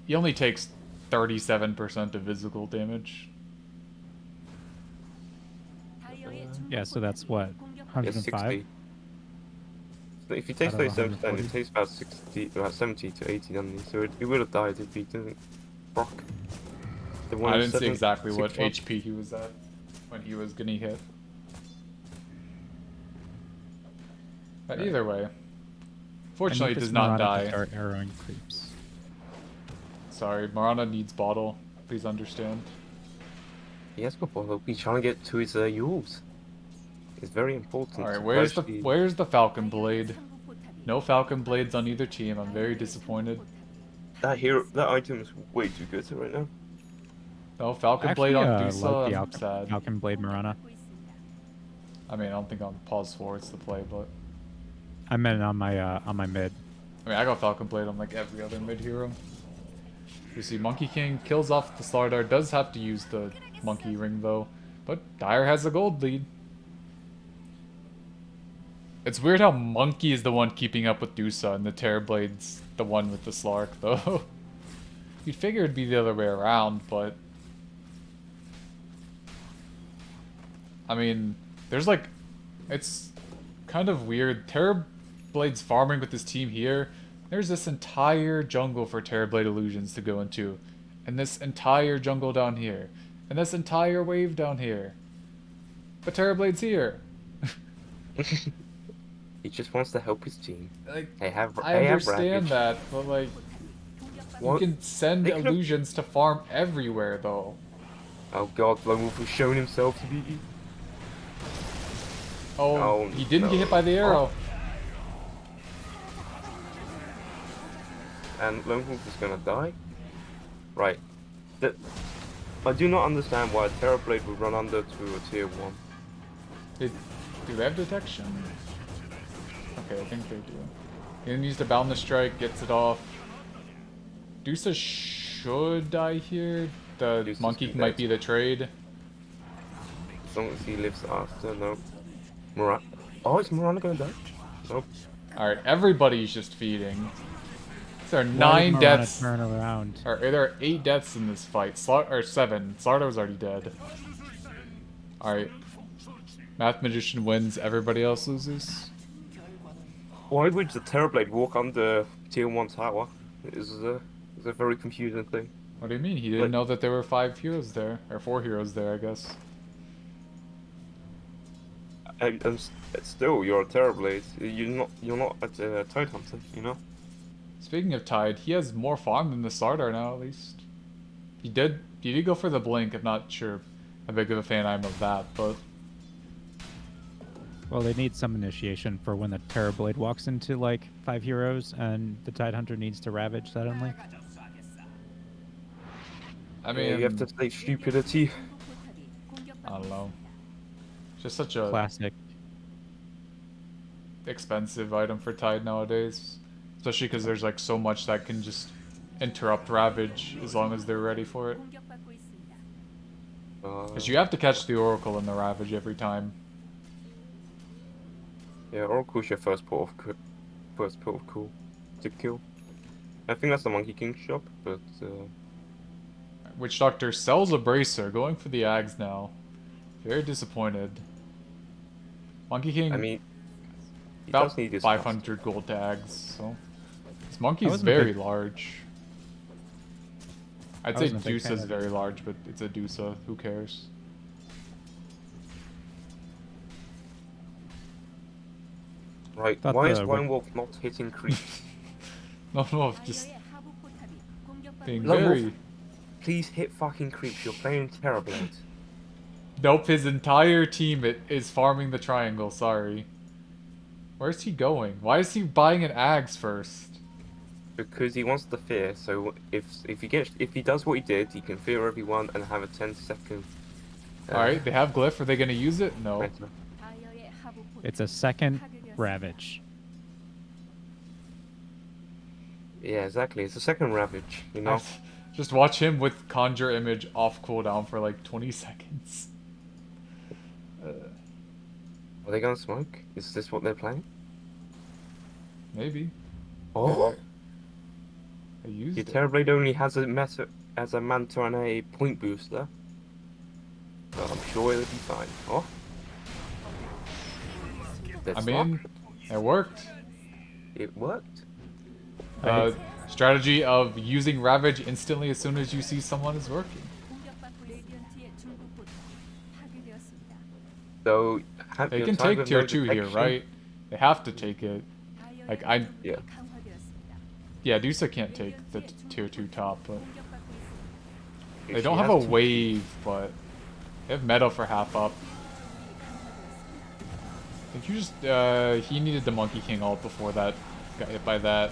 he only takes 37% of physical damage. Yeah, so that's what? He has 105? 60. So if he takes Out of 37%, 140. it takes about 70 to 80, doesn't he? So he would have died if he didn't proc. The I didn't see 107, exactly what 61. HP he was at when he was getting hit. But either way, fortunately, he does not die. Start arrowing creeps. Sorry, Marana needs bottle. Please understand. He has got bottle. He's trying to get to his Yules. It's very important. All right, to where's the Falcon Blade? No Falcon Blades on either team. I'm very disappointed. that item is way too good right now. No Falcon Actually, Blade on like Dusa. the I'm sad. Falcon Blade Marana. I mean, I don't think on pause 4 it's the play, but I meant on my mid. I mean, I got Falcon Blade on like every other mid hero. You see, Monkey King kills off the Slardar. Does have to use the Monkey Ring though, but Dire has a gold lead. It's weird how Monkey is the one keeping up with Dusa and the Terrorblade's the one with the Slark, though. You'd figure it'd be the other way around, but... I mean, there's like... It's kind of weird. Terrorblade's farming with his team here. There's this entire jungle for Terrorblade Illusions to go into. And this entire jungle down here. And this entire wave down here. But Terrorblade's here. He just wants to help his team. Like, They have. I They have understand Ravage. that, but like, What? you can send They could've- illusions to farm everywhere, though. Oh God, Lone Wolf has shown himself to be. Oh, Oh, he didn't no. get hit by the arrow. And Lone Wolf is gonna die. Right. I do not understand why a Terrorblade would run under to a tier 1. Do they have detection? Okay, I think they do. He then used a Boundless Strike, gets it off. Dusa should die here. The Dusa's monkey dead. might be the trade. As long as he lives after, no. Oh, is Marana gonna die? Nope. Alright, everybody's just feeding. There are Why did 9 Marana deaths. Turn around. Or there are 8 deaths in this fight. Or 7. Slardar was already dead. Alright. Math Magician wins, everybody else loses. Why would the Terrorblade walk under tier 1 tower? It's a very confusing thing. What do you mean? He didn't But- know that there were 5 heroes there. Or 4 heroes there, I guess. And still, you're a Terrorblade. You're not a Tide Hunter, you know? Speaking of Tide, he has more farm than the Slardar now, at least. He did go for the Blink. I'm not sure how big of a fan I am of that, but... Well, they need some initiation for when the Terrorblade walks into like 5 heroes and the Tidehunter needs to Ravage suddenly. I mean, You have to say stupidity. I don't know. Just such a Classic. expensive item for Tide nowadays. Especially because there's like so much that can just interrupt Ravage as long as they're ready for it. Because you have to catch the Oracle and the Ravage every time. Yeah, Oracle's your first port of call to kill. I think that's the Monkey King shop, but Witch Doctor sells a Bracer, going for the Ags now. Very disappointed. Monkey King, I mean, he about does need his 500 gold tags, so... This monkey's wasn't a very big- large. I'd I say wasn't a big fan Dusa's of very his- large, but it's a Dusa. Who cares? Right, Thought why is the Lone Wolf not hitting creeps? No, just being Lone Wolf, very... please hit fucking creeps, you're playing Terrorblade. Nope, his entire team is farming the triangle, sorry. Where's he going? Why is he buying an Ags first? Because he wants the fear, so if he does what he did, he can fear everyone and have a 10-second. Alright, they have Glyph. Are they gonna use it? No. meta. It's a second Ravage. Yeah, exactly. It's a second Ravage, you know. Just watch him with Conjure Image off cooldown for like 20 seconds. Are they gonna smoke? Is this what they're playing? Maybe. Oh, They used your it. Terrorblade only has a Manta and a point booster. But I'm sure it'll be fine. Oh. I mean, it worked. It worked. Strategy of using Ravage instantly as soon as you see someone is working. So have They your can time take of tier no 2 here, detection. right? They have to take it. Like, Yeah. Yeah, Dusa can't take the tier 2 top, but... If They she don't have a has to- wave, but... They have meta for half up. I think you just, he needed the Monkey King ult before that. Got hit by that.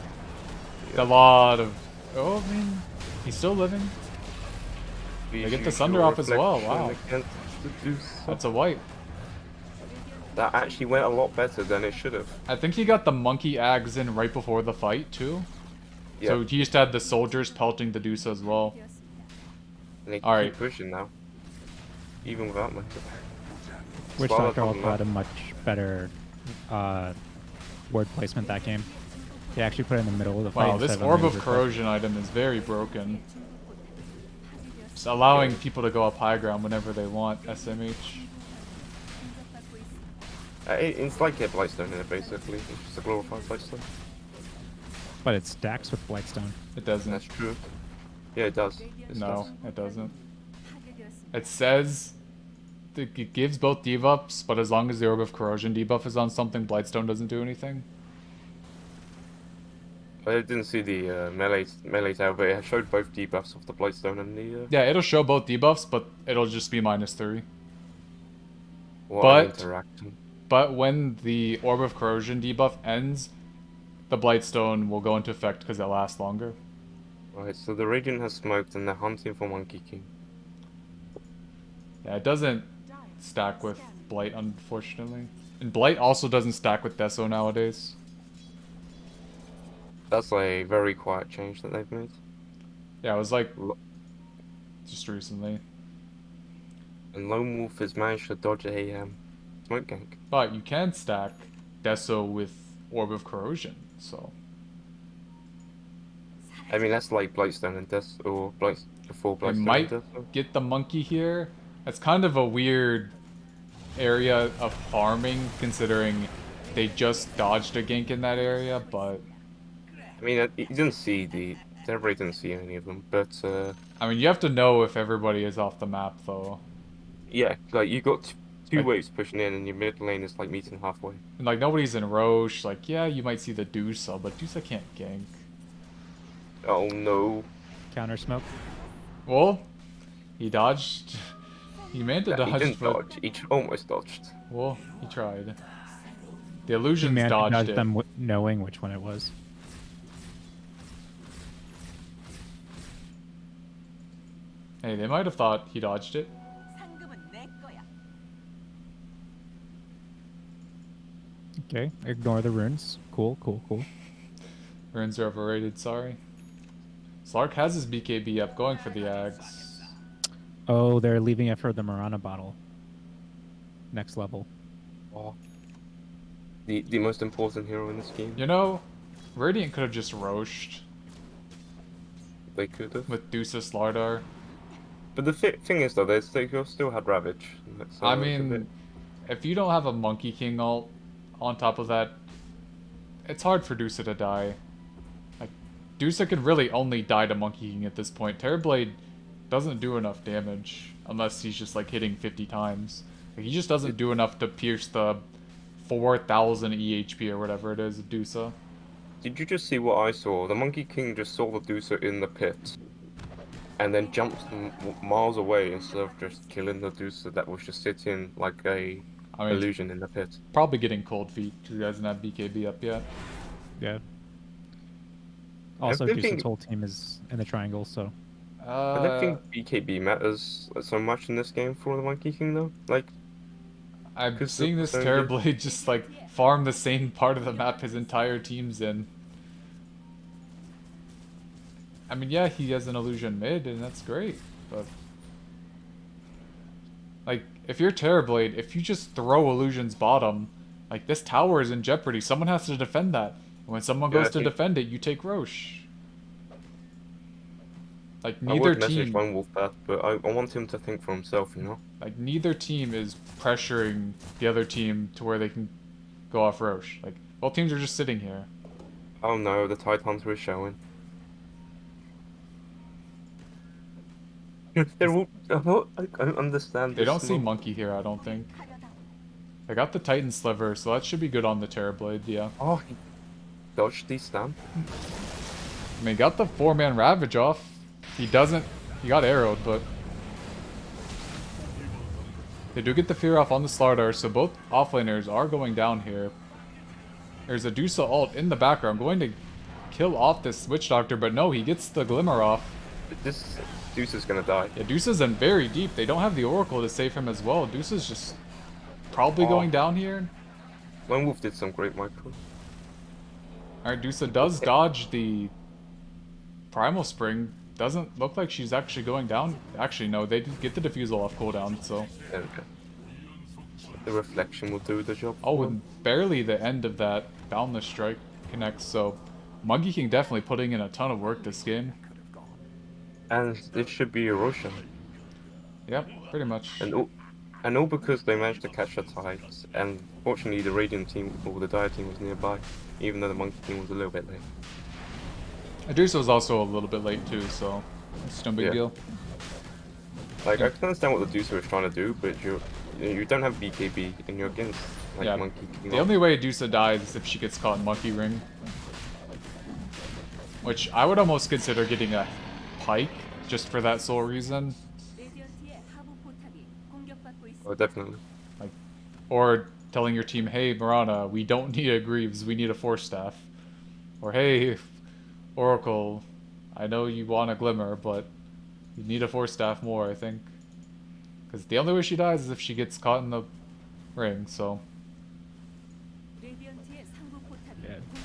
A lot of... Oh, I mean... He's still living. They get the Use Sunder your off as well, reflection wow. against the Deuce. That's a white. That actually went a lot better than it should have. I think he got the Monkey Ags in right before the fight, too. Yeah. So he just had the soldiers pelting the Dusa as well. And they keep Alright. pushing now. Even without Manta. Witch Swallow Doctor also coming had a much better word placement that game. They actually put it in the middle of the fight. Wow, this instead Orb on of the Corrosion item is very broken. Just allowing people to go up high ground whenever they want, SMH. It's like a Blightstone in it, basically. It's just a glorified Blightstone. But it stacks with Blightstone. It doesn't. That's true. Yeah, it does. It No, does. it doesn't. It says it gives both debuffs, but as long as the Orb of Corrosion debuff is on something, Blightstone doesn't do anything. I didn't see the melee tower, but it showed both debuffs of the Blightstone and the Yeah, it'll show both debuffs, but it'll just be -3. what an But- interaction. But when the Orb of Corrosion debuff ends, the Blightstone will go into effect because it lasts longer. Right, so the Radiant has smoked and they're hunting for Monkey King. Yeah, it doesn't stack with Blight, unfortunately. And Blight also doesn't stack with Deso nowadays. That's a very quiet change that they've made. Yeah, it was like Lo- just recently. And Lone Wolf has managed to dodge a smoke gank. But you can stack Deso with Orb of Corrosion, so... I mean, that's like Blightstone and Death, or before They Blightstone might and Death. get the monkey here. That's kind of a weird area of farming, considering they just dodged a gank in that area, but... I mean, you didn't see everybody didn't see any of them, but I mean, you have to know if everybody is off the map, though. yeah, like you got two Like- waves pushing in, and your mid lane is like meeting halfway. And, like, nobody's in Roche. Like, yeah, you might see the Dusa, but Dusa can't gank. Oh no! Counter smoke. Well, he dodged. He meant to Yeah, he dodge, didn't but... dodge. He almost dodged. Well, he tried. The He illusions managed to dodged dodge it. them knowing which one it was. Hey, they might have thought he dodged it. Okay, ignore the runes. Cool, cool, cool. Runes are overrated, sorry. Slark has his BKB up, going for the Ags. Oh, they're leaving it for the Marana bottle. Next level. Oh. The most important hero in this game. You know, Radiant could have just Roached They could have. with Deuces Lardar. But the thing is, though, they still had Ravage. So I it's a bit... mean, if you don't have a Monkey King ult on top of that, it's hard for Dusa to die. Like, Dusa could really only die to Monkey King at this point. Terrorblade doesn't do enough damage unless he's just like hitting 50 times. Like, he just doesn't do enough to pierce the 4,000 EHP or whatever it is of Dusa. Did you just see what I saw? The Monkey King just saw the Deucer in the pit. And then jumped miles away instead of just killing the Deucer that was just sitting like a illusion in the pit. Probably getting cold feet because he doesn't have BKB up yet. Yeah. Also, don't Deuce's think- whole team is in the triangle, so... I don't think BKB matters so much in this game for the Monkey King, though. Like, I'm 'cause seeing this so Terrorblade just like farm the same part of the map his entire team's in. I mean, yeah, he has an illusion mid, and that's great, but... Like, if you're Terrorblade, if you just throw illusions bottom, like, this tower is in jeopardy. Someone has to defend that. And when someone goes to defend it, you take Roche. Like, I neither would message team... Lone Wolf that, but I want him to think for himself, you know? Like, neither team is pressuring the other team to where they can go off Roche. Like, both teams are just sitting here. Oh no, the Tide Hunter is showing. They're all... I don't understand They this don't see move. Monkey here, I don't think. They got the Titan Sliver, so that should be good on the Terrorblade, yeah. Oh, he dodged the stun. I mean, got the 4-man Ravage off. He doesn't... He got arrowed, but... They do get the Fear off on the Slardar, so both offlaners are going down here. There's a Dusa ult in the background, going to kill off this Witch Doctor, but no, he gets the Glimmer off. This Deuce is gonna die. Yeah, Dusa's in very deep. They don't have the Oracle to save him as well. Dusa's just probably going down here. Lone Wolf did some great micro. Alright, Dusa does dodge the Primal Spring. Doesn't look like she's actually going down. Actually, no, they did get the Diffusal off cooldown, so... There we go. The reflection will do the job. Oh, and barely the end of that Boundless Strike connects, so... Monkey King definitely putting in a ton of work this game. And it should be a Roshan. Yep, pretty much. And all because they managed to catch the tides. And fortunately the Radiant team, or the Dire team was nearby. Even though the Monkey team was a little bit late. Adusa was also a little bit late too, so... It's no big deal. Like, I can understand what the Deucer is trying to do, but you don't have BKB and you're against, like, Yeah, Monkey King. the only way Adusa dies is if she gets caught in Monkey Ring. Which I would almost consider getting a Pike, just for that sole reason. Oh, definitely. Like, or telling your team, hey, Mirana, we don't need a Greaves, we need a Force Staff. Or, hey, Oracle, I know you want a Glimmer, but you need a Force Staff more, I think. Because the only way she dies is if she gets caught in the ring, so... Yeah,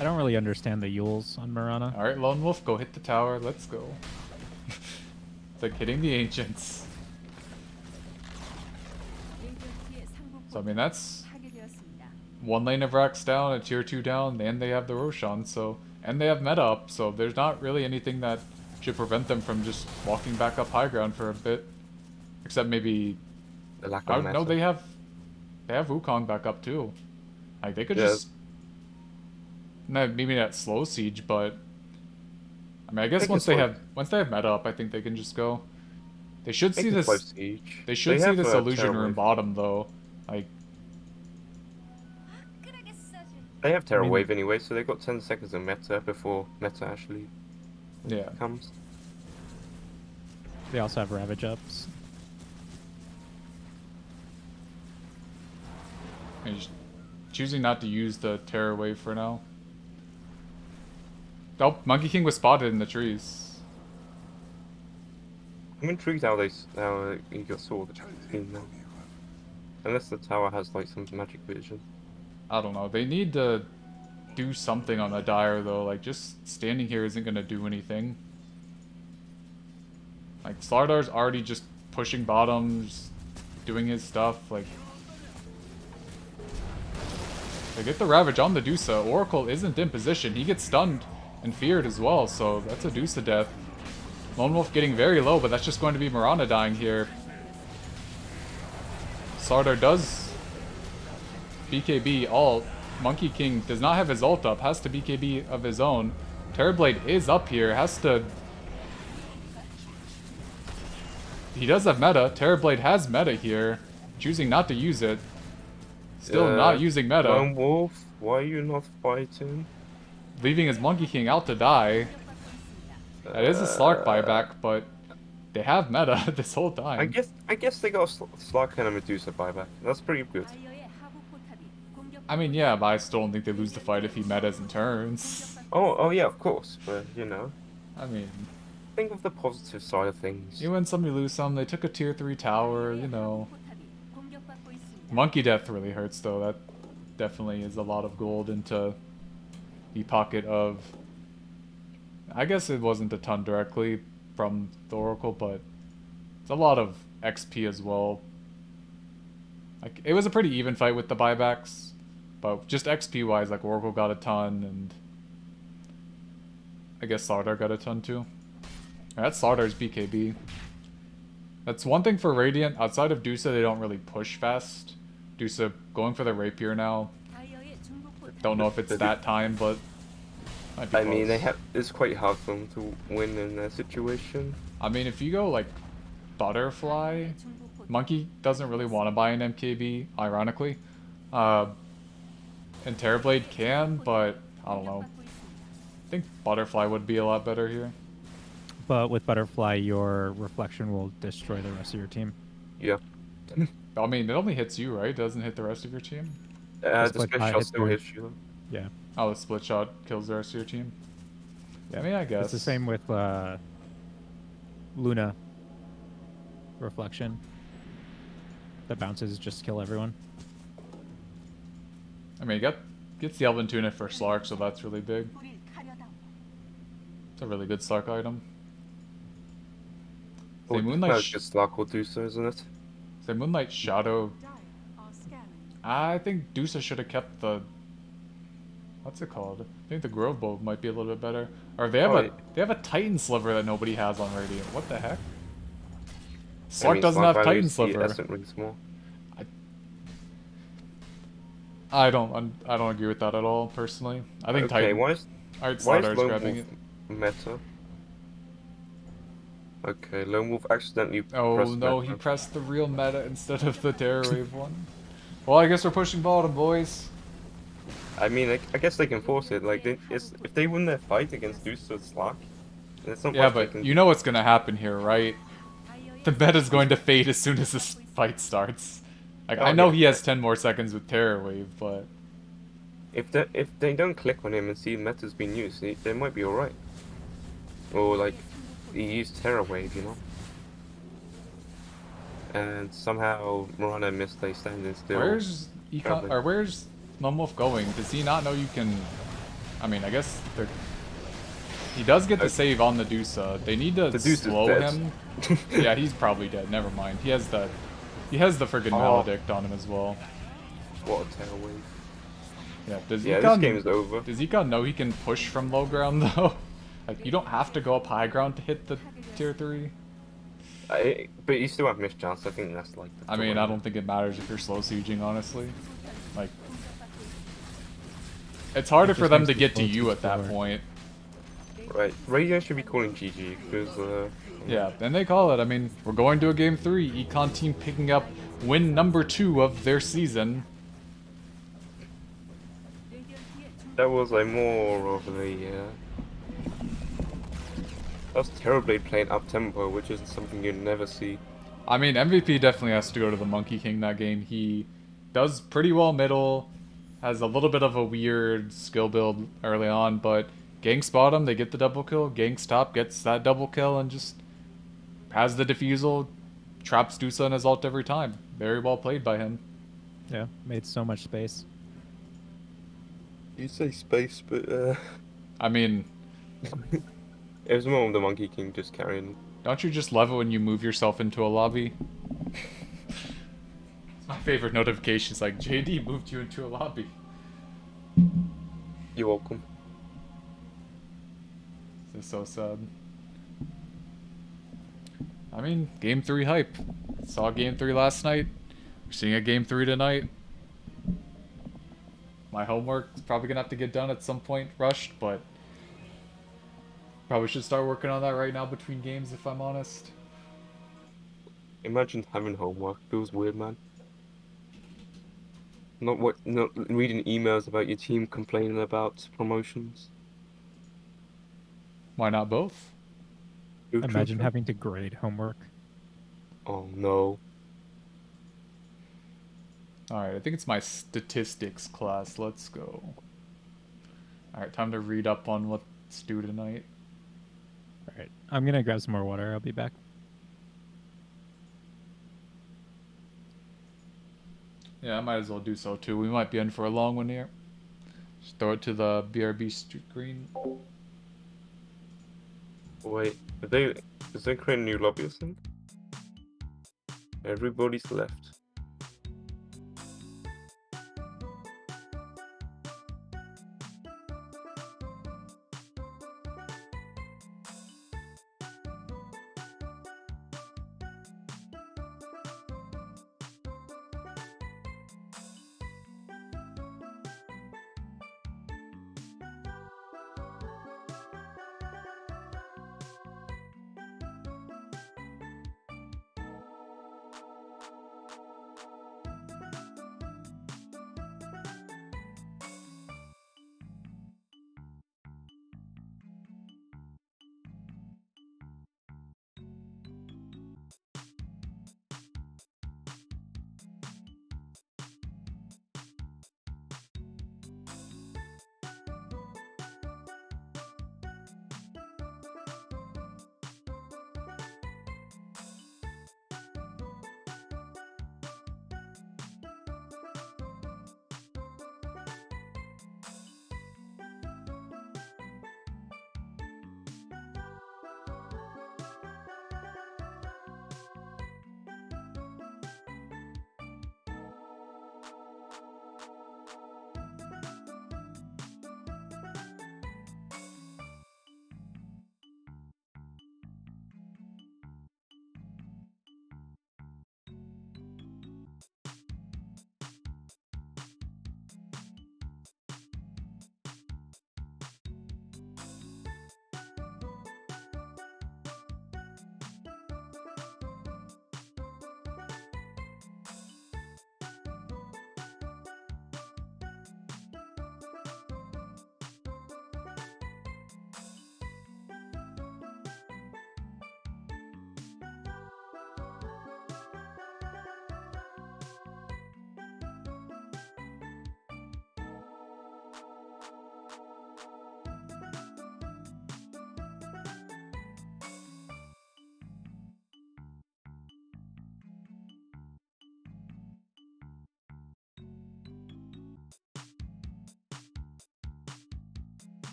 I don't really understand the Yules on Marana. Alright, Lone Wolf, go hit the tower, let's go. It's like hitting the Ancients. So, I mean, that's... one lane of Rax down, a tier 2 down, and they have the Roshan, so... And they have meta up, so there's not really anything that should prevent them from just walking back up high ground for a bit. Except maybe... The lack of no, they have Wukong back up too. Like, they could Yeah. just... No, maybe not slow siege, but... I mean, I guess They can once they slow- have meta up, I think they can just go. They should They see can this... slow siege. They should see have this a illusion Terror room Wave. bottom, though. Like, They have Terror I mean- Wave anyway, so they've got 10 seconds of meta before meta actually yeah. comes. They also have Ravage ups. And just choosing not to use the Terror Wave for now. Oh, Monkey King was spotted in the trees. I'm intrigued how he got saw the team now. Unless the tower has like some magic vision. I don't know. They need to do something on the Dire, though. Like, just standing here isn't going to do anything. Like, Slardar's already just pushing bottoms, doing his stuff. Like, they get the Ravage on the Dusa. Oracle isn't in position. He gets stunned and feared as well, so that's a Dusa death. Lone Wolf getting very low, but that's just going to be Mirana dying here. Slardar does BKB ult. Monkey King does not have his ult up, has to BKB of his own. Terrorblade is up here, has to... He does have meta. Terrorblade has meta here, choosing not to use it. Still not using meta. Lone Wolf, why are you not fighting? Leaving his Monkey King out to die. That is a Slark buyback, but they have meta this whole time. I guess they got Slark and a Medusa buyback. That's pretty good. I mean, yeah, but I still don't think they lose the fight if he metas and turns. Oh yeah, of course, but you know. I mean, Think of the positive side of things. you win some, you lose some. They took a tier 3 tower, you know. Monkey death really hurts, though. That definitely is a lot of gold into the pocket of... I guess it wasn't a ton directly from the Oracle, but it's a lot of XP as well. Like, it was a pretty even fight with the buybacks, but just XP-wise, like, Oracle got a ton, and I guess Slardar got a ton, too. And that's Sardar's BKB. That's one thing for Radiant. Outside of Dusa, they don't really push fast. Dusa going for the Rapier now. Don't know if it's that time, but might be I mean, close. it's quite hard for them to win in that situation. I mean, if you go, like, Butterfly, Monkey doesn't really want to buy an MKB, ironically. And Terrorblade can, but I don't know. I think Butterfly would be a lot better here. But with Butterfly, your reflection will destroy the rest of your team. Yeah. I mean, it only hits you, right? It doesn't hit the rest of your team? The split split shot shot hits still you. hits you. Yeah. Oh, the split shot kills the rest of your team? I mean, I guess. It's the same with Luna reflection. The bounces just kill everyone. I mean, it gets the Elven Tunic for Slark, so that's really big. It's a really good Slark item. Say Moonlight, That's just Slark will do so, isn't it? say Moonlight Shadow. I think Dusa should have kept the... What's it called? I think the Grove Bow might be a little bit better. Or they have a Titan Sliver that nobody has on Radiant. What the heck? Slark doesn't have Titan Sliver. Essence rings more. I don't agree with that at all, personally. I think Okay, Titan... why is Alright, Lone Slardar's grabbing Wolf it. meta? Okay, Lone Wolf accidentally Oh pressed no, meta. he pressed the real meta instead of the Terror Wave one. Well, I guess we're pushing bottom, boys. I mean, I guess they can force it. Like, if they win their fight against Dusa Slark, it's not Yeah, much they but can you know what's gonna happen here, right? The meta's going to fade as soon as this fight starts. Like, I Oh, know yeah. he has 10 more seconds with Terror Wave, but... If they don't click on him and see meta's been used, they might be alright. Or like, he used Terror Wave, you know? And somehow Mirana missed a standing still. Where's Econ, Probably. or where's Lone Wolf going? Does he not know you can... I mean, I guess they're... He does get the save on the Dusa. They need to The Dusa's slow dead. him. Yeah, he's probably dead. Never mind. He has the friggin' Oh. Maledict on him as well. What a Terror Wave. Yeah, does Yeah, Econ, this game is over. Does Econ know he can push from low ground, though? Like, you don't have to go up high ground to hit the tier 3. But you still have mischance. I think that's like. I mean, I don't think it matters if you're slow sieging, honestly. Like, it's harder for just them makes to the get to slow you at that slower. point. Right, Radio should be calling GG because. Yeah, then they call it. I mean, we're going to a game 3. Econ team picking up win number 2 of their season. That was like more of a. That was Terrorblade playing up tempo, which is something you never see. I mean, MVP definitely has to go to the Monkey King that game. He does pretty well middle, has a little bit of a weird skill build early on, but ganks bottom, they get the double kill. Ganks top, gets that double kill, and just has the defusal, traps Dusa in his ult every time. Very well played by him. Yeah, made so much space. You say space, but I mean, it was more of the Monkey King just carrying. don't you just love it when you move yourself into a lobby? It's my favorite notification. It's like, JD moved you into a lobby. You're welcome. This is so sad. I mean, Game 3 hype. Saw Game 3 last night. We're seeing a Game 3 tonight. My homework's probably gonna have to get done at some point, rushed, but probably should start working on that right now between games, if I'm honest. Imagine having homework. Feels weird, man. Not reading emails about your team complaining about promotions. Why not both? True, true, Imagine true. having to grade homework. Oh no. Alright, I think it's my statistics class. Let's go. Alright, time to read up on what's due tonight. All right, I'm gonna grab some more water. I'll be back. Yeah, I might as well do so too. We might be in for a long one here. Just throw it to the BRB screen. Wait, is they creating a new lobby or something? Everybody's left.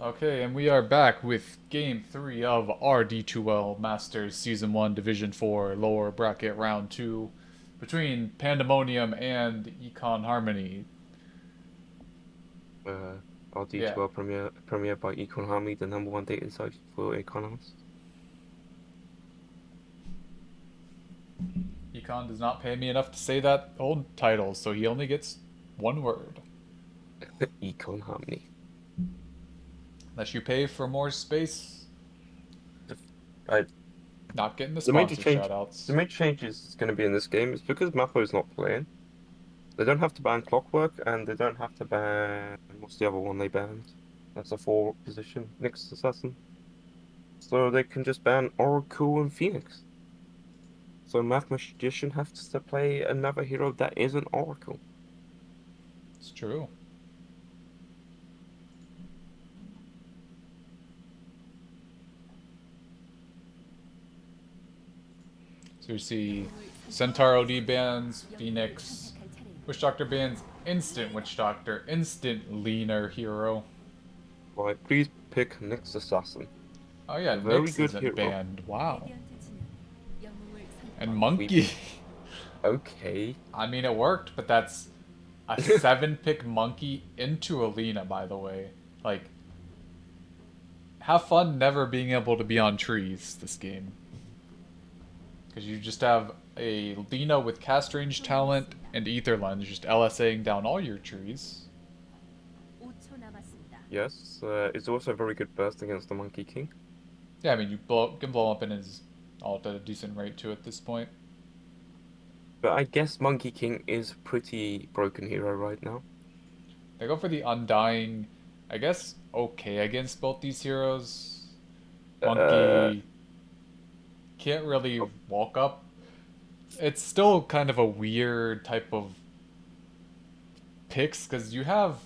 Okay, and we are back with Game 3 of RD2L Masters Season 1 Division 4 Lower Bracket Round 2 between Pandamonium and Econ Harmony. Yeah, RD2L Premier by Econ Harmony, the #1 data site for economists. Econ does not pay me enough to say that old title, so he only gets one word. Econ Harmony. Unless you pay for more space, I, not getting the the major sponsor change, shoutouts. the major change is going to be in this game is because Mappo's not playing. They don't have to ban Clockwork, and they don't have to ban. What's the other one they banned? That's a 4 position, Nyx Assassin. So they can just ban Oracle and Phoenix. So Math Magician has to play another hero that isn't Oracle. It's true. So you see Centaur OD bans, Phoenix, Witch Doctor bans, instant Witch Doctor, instant leaner hero. Right, please pick Nyx Assassin. Oh yeah, A very Nyx good isn't hero. banned. Wow. And Monkey. Okay. I mean, it worked, but that's a 7-pick Monkey into Alina, by the way. Like, have fun never being able to be on trees this game. Because you just have a Lina with cast range talent and Ether Lens just LSAing down all your trees. Yes, it's also a very good burst against the Monkey King. Yeah, I mean, you can blow up in his ult at a decent rate too at this point. But I guess Monkey King is pretty broken hero right now. They go for the Undying, I guess, okay against both these heroes. Monkey can't really Oh. walk up. It's still kind of a weird type of picks because you have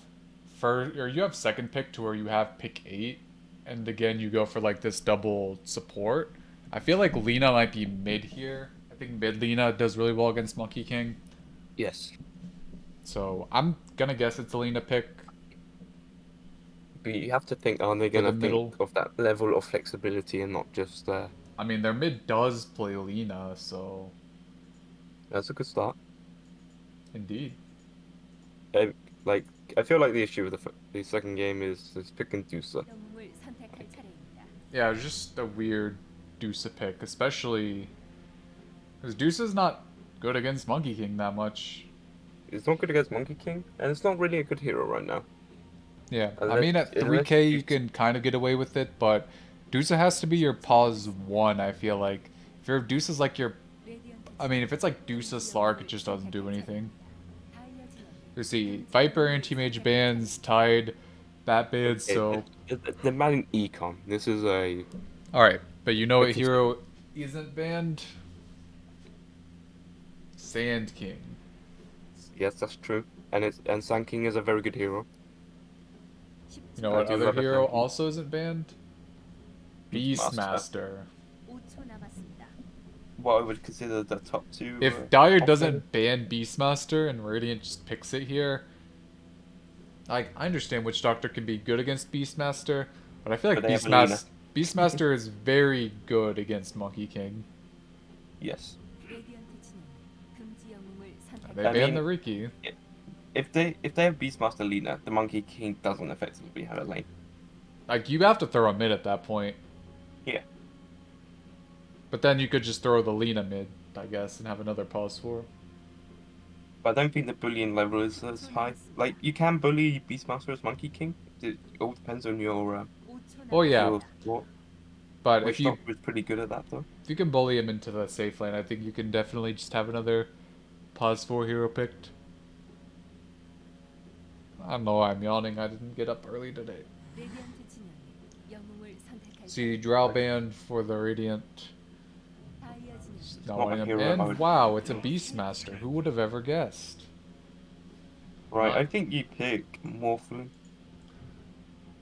second pick to where you have pick 8, and again you go for like this double support. I feel like Lina might be mid here. I think mid Lina does really well against Monkey King. Yes. So I'm gonna guess it's a Lina pick. But you have to think, are they For the going to middle. think of that level of flexibility and not just, I mean, their mid does play Lina, so that's a good start. indeed. I, like, I feel like the issue with the second game is picking Dusa. Yeah, it was just a weird Dusa pick, especially because Dusa's not good against Monkey King that much. It's not good against Monkey King, and it's not really a good hero right now. Yeah, I Unless, mean at unless 3K you you can kind of get away with it, but Dusa has to be your pause 1, I feel like. If Dusa's like your... I mean, if it's like Dusa Slark, it just doesn't do anything. You see, Viper anti-mage bans, Tide, Bat bans, so... The man in Econ. This is a... Alright, but you know what hero isn't banned? Sand King. Yes, that's true. And Sand King is a very good hero. You know I what do other love a hero Sand King. also isn't banned? Beastmaster. What I would consider the top 2. If Dyer top doesn't ban Beastmaster and Radiant just picks it here, like, I understand Witch Doctor can be good against Beastmaster, but I feel like But they have Alina. Beastmaster is very good against Monkey King. Yes. They I banned mean, the Riki. If they have Beastmaster Lina, the Monkey King doesn't effectively have a lane. Like, you have to throw a mid at that point. Yeah. But then you could just throw the Lina mid, I guess, and have another pause for. But I don't think the bullying level is as high. Like, you can bully Beastmaster as Monkey King. It all depends on your Oh yeah, your support. but Witch Doctor is pretty good at that, though. if you can bully him into the safe lane, I think you can definitely just have another pause 4 hero picked. I don't know why I'm yawning. I didn't get up early today. See, Drow band for the Radiant. Not not wanting a him hero in. mode. Wow, it's a Beastmaster. Who would have ever guessed? Right, I think you pick Morphling.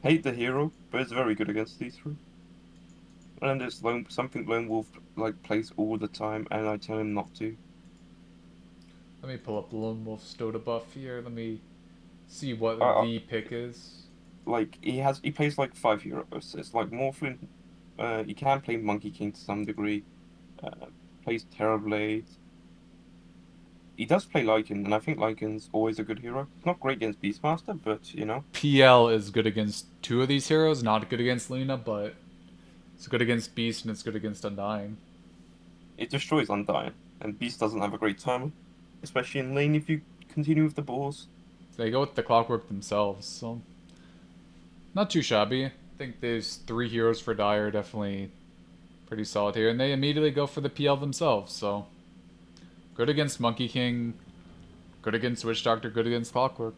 Hate the hero, but it's very good against these 3. And it's something Lone Wolf like plays all the time, and I tell him not to. Let me pull up Lone Wolf's Dota buff here. Let me see what Uh, the pick is. like he plays like 5 heroes. It's like Morphin. He can play Monkey King to some degree. Plays Terrorblade. He does play Lycan, and I think Lycan's always a good hero. It's not great against Beastmaster, but you know, PL is good against two of these heroes, not good against Lena, but it's good against Beast and it's good against Undying. it destroys Undying, and Beast doesn't have a great timer, especially in lane if you continue with the balls. They go with the clockwork themselves, so not too shabby. I think these three heroes for Dire are definitely pretty solid here, and they immediately go for the PL themselves, so good against Monkey King, good against Witch Doctor, good against Clockwork.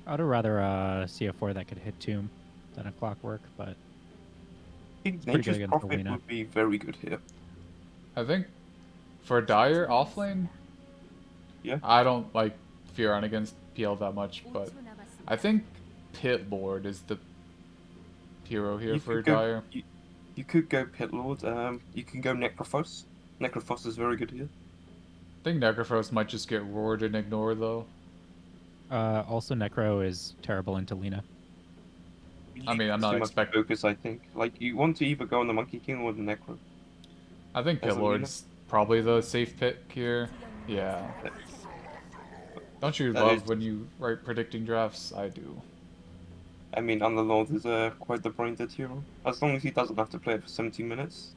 I'd rather see a 4 that could hit Tomb than a Clockwork, but I think pretty good Nature's against Prophet Alina. would be very good here. I think for Dire offlane, Yeah. I don't like Fioran against PL that much, but I think Pit Lord is the hero here You for could go. Dire. You could go Pit Lord. You can go Necrophos. Necrophos is very good here. I think Necrophos might just get roared and ignored though. Also, Necro is terrible into Lena. I mean, I'm not Too much expecting. focus. I think. Like you want to either go on the Monkey King or the Necro. I think Pit As Alina. Lord's probably the safe pick here. Yeah. Don't you That is. love when you write predicting drafts? I do. I mean, Underlord is quite the brain dead hero. As long as he doesn't have to play it for 17 minutes,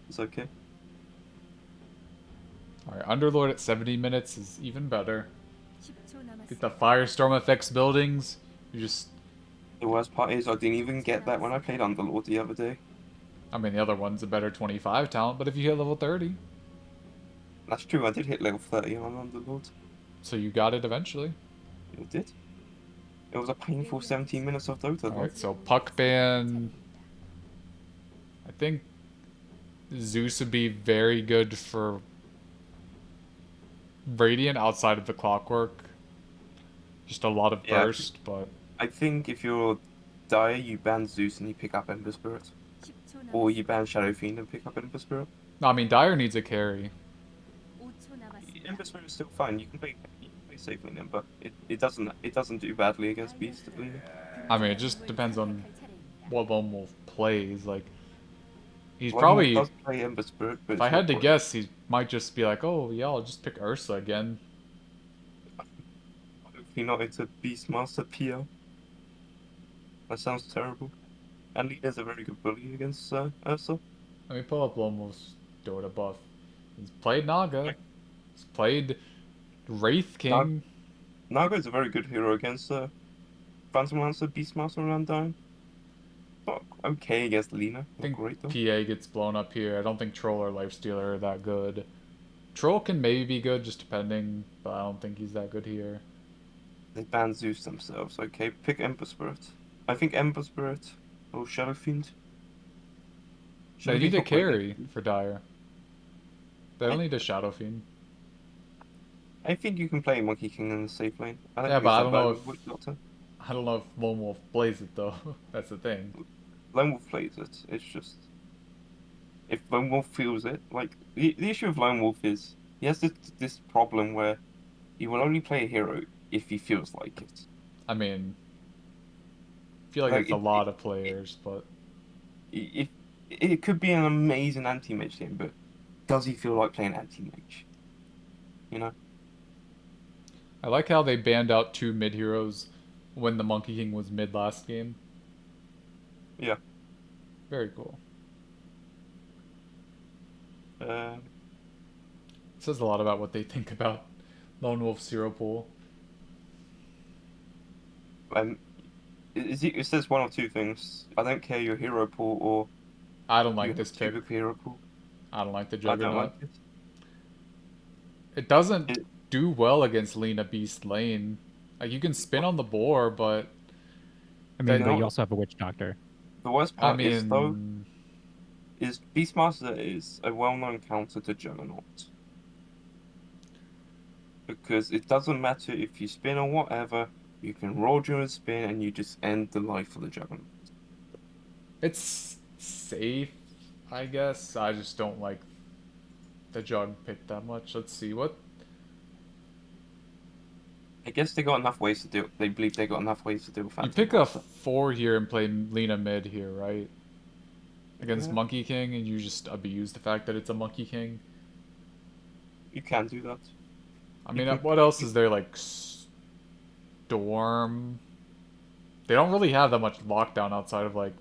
it's okay. Alright, Underlord at 70 minutes is even better. Get the Firestorm effects buildings. You just... The worst part is I didn't even get that when I played Underlord the other day. I mean, the other one's a better 25 talent, but if you hit level 30... That's true, I did hit level 30 on Underlord. So you got it eventually. It did. It was a painful 17 minutes of Dota though. Alright, so Puck Ban... I think Zeus would be very good for Radiant outside of the Clockwork. Just a lot of Yeah, burst, but... I think if you're Dire, you ban Zeus and you pick up Ember Spirit. Or you ban Shadow Fiend and pick up Ember Spirit. No, I mean, Dire needs a carry. Ember Spirit is still fine. You can play safely in Ember. It doesn't do badly against Beast at least. I mean, it just depends on what Lone Wolf plays. Like, he's Lone Wolf probably... does play Ember Spirit, but If I had to guess, he might just be like, oh, yeah, I'll just pick Ursa again. Hopefully not into Beastmaster PL. That sounds terrible. And Leader's a very good bully against Ursa. Let me pull up Lone Wolf's Dota buff. He's played Naga. He's played Wraith King. Naga is a very good hero against Phantom Lancer, Beastmaster, and Undying. Not okay against Lena. I Not think great though. PA gets blown up here. I don't think Troll or Lifestealer are that good. Troll can maybe be good, just depending, but I don't think he's that good here. They ban Zeus themselves. Okay, pick Ember Spirit. I think Ember Spirit or Shadow Fiend. They need a not great carry for Dire. They don't need a Shadow Fiend. I think you can play Monkey King in the safe lane. I don't Yeah, think but it's I that don't bad know with if Witch Doctor. I don't know if Lone Wolf plays it though. That's the thing. Lone Wolf plays it. It's just if Lone Wolf feels it, like the issue of Lone Wolf is he has this problem where he will only play a hero if he feels like it. I mean, I feel like it's a lot of players, but It could be an amazing anti-mage game, but does he feel like playing anti-mage? You know? I like how they banned out two mid heroes when the Monkey King was mid last game. Yeah. Very cool. Uh, It says a lot about what they think about Lone Wolf's hero pool. it says one or two things. I don't care your hero pool or I don't you like have this too pick. big hero pool. I don't like the I don't Juggernaut. like it. It doesn't It- do well against Lena Beast lane. Like, you can spin on the boar, but I mean, that, but know- you also have a Witch Doctor. The worst I part is though mean, is Beastmaster is a well-known counter to Juggernaut. Because it doesn't matter if you spin or whatever, you can roll during a spin and you just end the life of the Juggernaut. it's safe, I guess. I just don't like the Jug pick that much. Let's see, what I guess they got enough ways to do. They believe they got enough ways to do. You Phantom pick a Master. 4 here and play Lena mid here, right? Against Yeah. Monkey King, and you just abuse the fact that it's a Monkey King. You can do that. I You mean, can. what else is there, like, Storm? They don't really have that much lockdown outside of, like,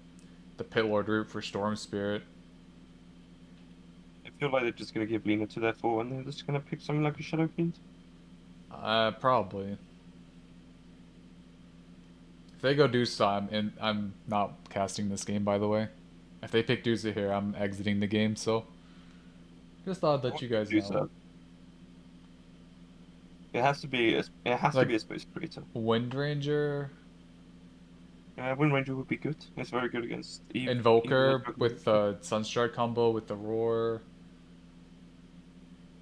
the Pit Lord route for Storm Spirit. I feel like they're just gonna give Lena to their 4, and they're just gonna pick something like a Shadow Fiend. Probably. If they go Dusa, I'm not casting this game, by the way. If they pick Dusa here, I'm exiting the game, so... Just thought I'd let you guys Do know. so. It has to be. It has to Like, be a space creator. Wind Ranger... Wind Ranger would be good. It's very good against even the Invoker Juggernaut. with the Sunstrike combo with the Roar.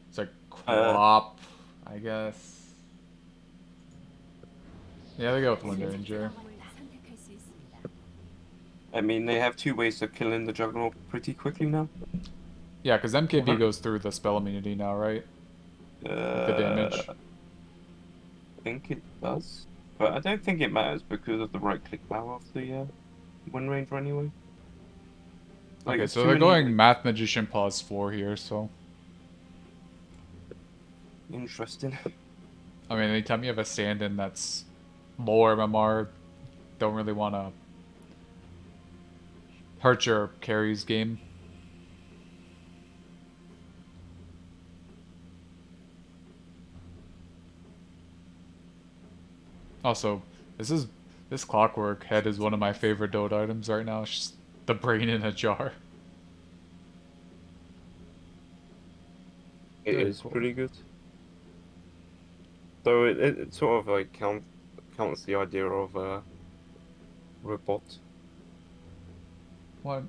It's like Uh, Quap, I guess. Yeah, they go with Wind Ranger. I mean, they have 2 ways of killing the Juggernaut pretty quickly now. Yeah, because MKB One- goes through the spell immunity now, right? Like the damage. I think it does, but I don't think it matters because of the right-click power of the Wind Ranger anyway. Like, Okay, it's so too they're many, going like, Math Magician pause 4 here, so... interesting. I mean, anytime you have a stand-in that's lower MMR, don't really want to hurt your carries game. Also, this Clockwork head is one of my favorite Dode items right now. It's just the brain in a jar. It Very is cool. pretty good. So it sort of like counts the idea of robot. What?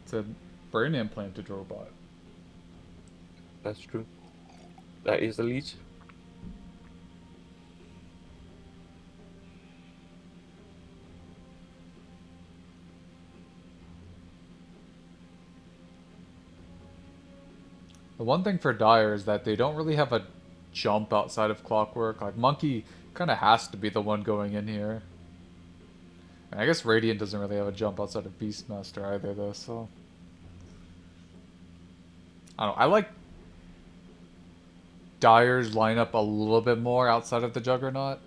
It's a brain implanted robot. That's true. That is elite. The one thing for Dire is that they don't really have a jump outside of Clockwork. Like, Monkey kind of has to be the one going in here. And I guess Radiant doesn't really have a jump outside of Beastmaster either, though, so... I don't know. I like Dire's lineup a little bit more outside of the Juggernaut.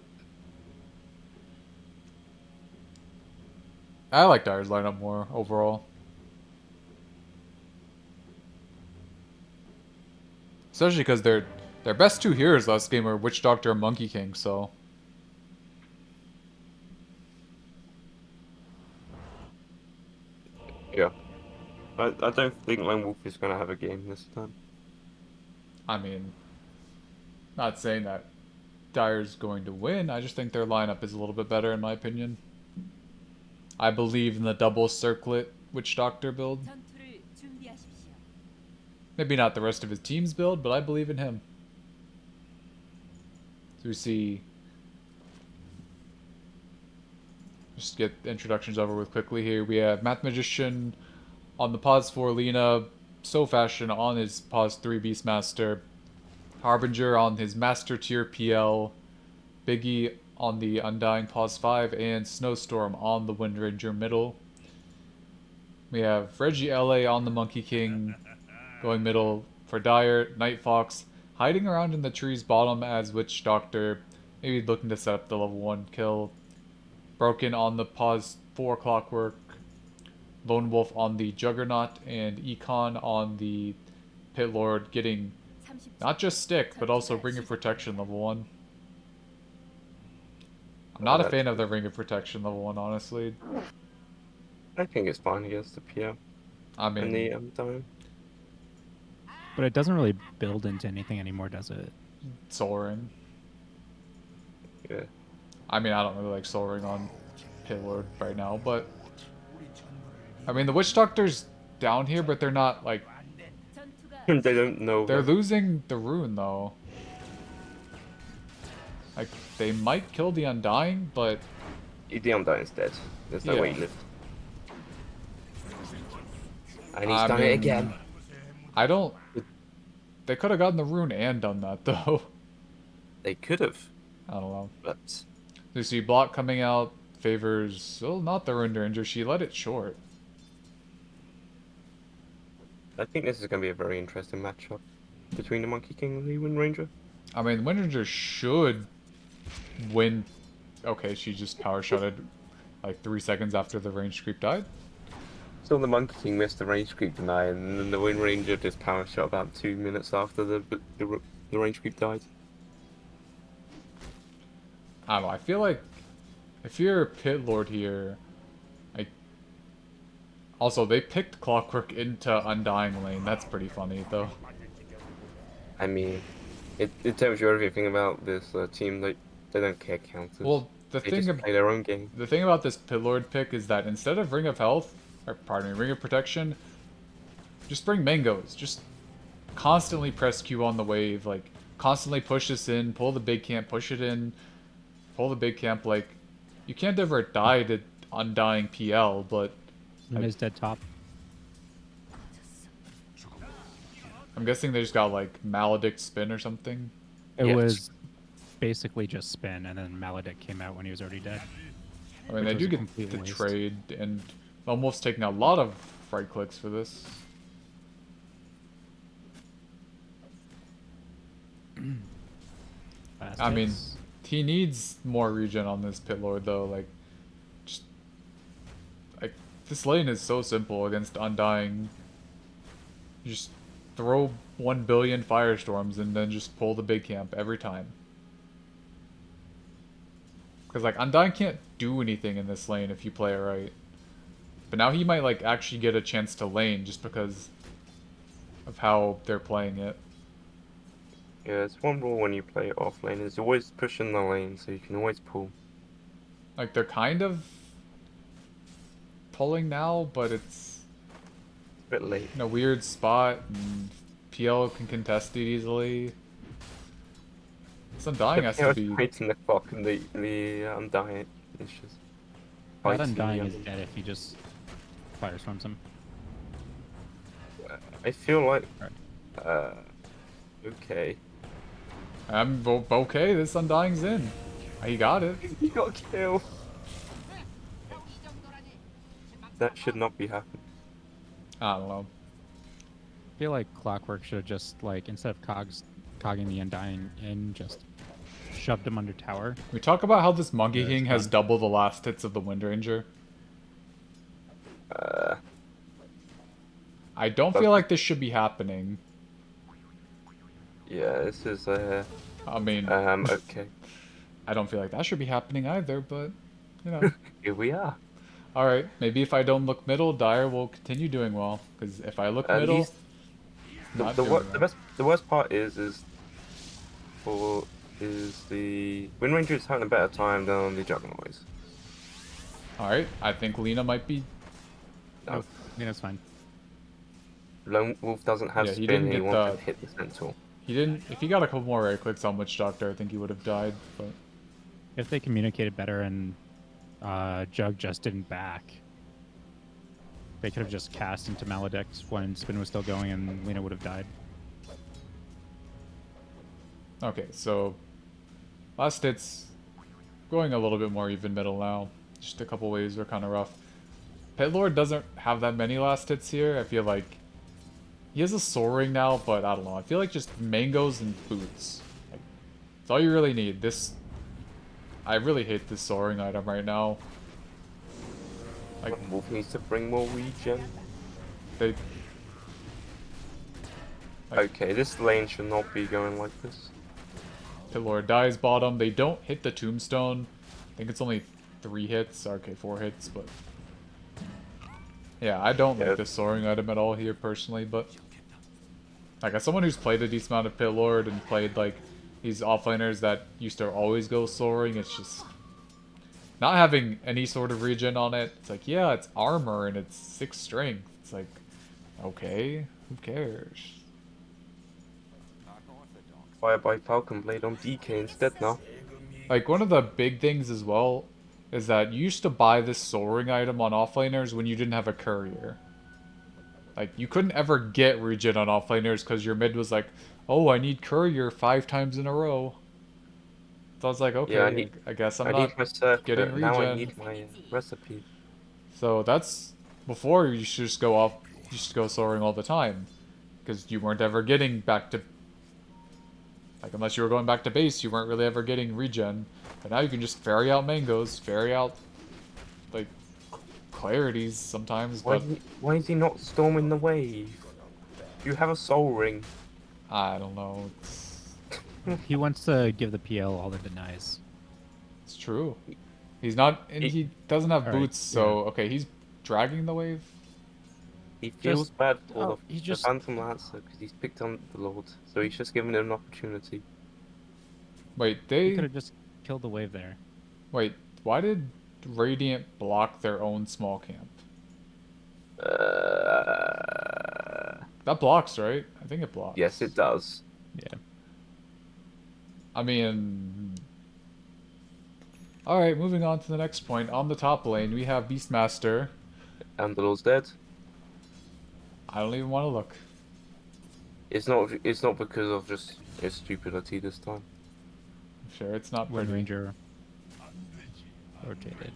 I like Dire's lineup more overall. Especially because their best 2 heroes last game are Witch Doctor and Monkey King, so... Yeah. I don't think Lone Wolf is gonna have a game this time. I mean, not saying that Dire's going to win, I just think their lineup is a little bit better in my opinion. I believe in the double circlet Witch Doctor build. Maybe not the rest of his team's build, but I believe in him. So we see... Just get introductions over with quickly here. We have Math Magician on the pause 4 Lena, So Fashion on his pause 3 Beastmaster, Harbinger on his Master Tier PL, Biggie on the Undying pause 5, and Snowstorm on the Wind Ranger middle. We have Reggie LA on the Monkey King, going middle for Dire, Night Fox, hiding around in the tree's bottom as Witch Doctor, maybe looking to set up the level 1 kill. Broken on the pause 4 Clockwork, Lone Wolf on the Juggernaut, and Econ on the Pit Lord, getting not just stick, but also Ring of Protection level 1. I'm not a fan of the Ring of Protection level 1, honestly. I think it's fine against the PM I and mean, the time. But it doesn't really build into anything anymore, does it? Soul Ring. Yeah. I mean, I don't really like Soul Ring on Pit Lord right now, but... I mean, the Witch Doctor's down here, but they're not, like... They don't know. They're losing the rune, though. Like, they might kill the Undying, but... The Undying's dead. There's no way he lived. And he's done it again. I don't... They could have gotten the rune and done that, though. They could have, I don't know. but You see block coming out favors, well, not the Wind Ranger. She let it short. I think this is going to be a very interesting matchup between the Monkey King and the Wind Ranger. I mean, Wind Ranger should win. Okay, she just power shotted like 3 seconds after the range creep died. So the Monkey King missed the range creep deny, and then the Wind Ranger just power shot about 2 minutes after the range creep died. I don't know. I feel like if you're a pit lord here, like, also they picked Clockwork into Undying lane. That's pretty funny though. I mean, it tells you everything about this team. They don't care counters. Well, they just play their own game. The thing about this pit lord pick is that instead of Ring of Health, or pardon me, Ring of Protection, just bring mangoes. Just constantly press Q on the wave, like constantly push this in, pull the big camp, push it in, pull the big camp. Like, you can't ever die to Undying PL, but Is dead top. I'm guessing they just got like Maledict spin or something. It Yes. was basically just spin, and then Maledict came out when he was already dead. I mean, Which they was do a get complete the waste. trade and almost taking a lot of right clicks for this. Fast I mean, hits. he needs more regen on this pit lord though. Like this lane is so simple against Undying. You just throw 1 billion firestorms and then just pull the big camp every time. Because like Undying can't do anything in this lane if you play it right. But now he might like actually get a chance to lane just because of how they're playing it. Yeah, it's one rule when you play off lane is always push in the lane, so you can always pull. Like they're kind of pulling now, but it's A bit late. in a weird spot, and PL can contest it easily. This Undying has to be. Fighting the clock and the Undying. It's just That fighting Undying the is dead if he just firestorms him. I feel like. Right. Okay. I'm okay. This Undying's in. He got it. You got killed. That should not be happening. I don't know. I feel like Clockwork should have just, like, instead of cogging the Undying in, just shoved him under tower. We talk about how this Monkey Yeah, King it's has fun. double the last hits of the Wind Ranger. I don't feel like this should be happening. Yeah, this is I mean, okay. I don't feel like that should be happening either, but, you know. Here we are. Alright, maybe if I don't look middle, Dire will continue doing well. Because if I look At middle, least not the doing well. the worst part is the Wind Ranger is having a better time than the Juggernaut. Alright, I think Lena might be... No, I mean, that's fine. Lone Wolf doesn't have Yeah, he spin didn't and he get wants the- to hit the Centaur. He didn't... If he got a couple more right clicks on Witch Doctor, I think he would have died, but... If they communicated better and Jug just didn't back, they could have just cast into Maledict when Spin was still going and Lena would have died. Okay, so... Last hits... Going a little bit more even middle now. Just a couple waves are kind of rough. Pit Lord doesn't have that many last hits here. I feel like... He has a soaring now, but I don't know. I feel like just mangoes and boots. Like, that's all you really need. This... I really hate this soaring item right now. Like, Lone Wolf needs to bring more regen. they... Okay, this lane should not be going like this. Pit Lord dies bottom. They don't hit the tombstone. I think it's only 3 hits. Okay, 4 hits, but... Yeah, I don't Yeah. like this soaring item at all here personally, but... Like, as someone who's played a decent amount of Pit Lord and played, like, these offlaners that used to always go soaring, it's just... Not having any sort of regen on it, it's like, yeah, it's armor and it's 6 strength. It's like, okay, who cares? Fire by Falcon Blade on DK instead now. Like, one of the big things as well is that you used to buy this soaring item on offlaners when you didn't have a courier. Like, you couldn't ever get regen on offlaners because your mid was like, oh, I need courier 5 times in a row. So I was like, okay, Yeah, I guess I'm I not need my circuit. getting Now I regen. need my recipe. So that's before you should just go off. You should go soaring all the time, because you weren't ever getting back to like unless you were going back to base, you weren't really ever getting regen. But now you can just ferry out mangoes, ferry out like clarities sometimes. But Why is he not storming the wave? You have a soul ring. I don't know. He wants to give the PL all the denies. It's true. He's not, and he doesn't have All right, boots. So okay, he's dragging the wave. He feels bad for he the just Phantom Lancer because he's picked on the Lord, so he's just giving him an opportunity. Wait, he could have just killed the wave there. Wait, why did Radiant block their own small camp? That blocks, right? I think it blocks. Yes, it does. Yeah. I mean... Alright, moving on to the next point. On the top lane, we have Beastmaster. And the Lord's dead. I don't even want to look. It's not because of just his stupidity this time. I'm sure it's not Wind pretty. Ranger rotated.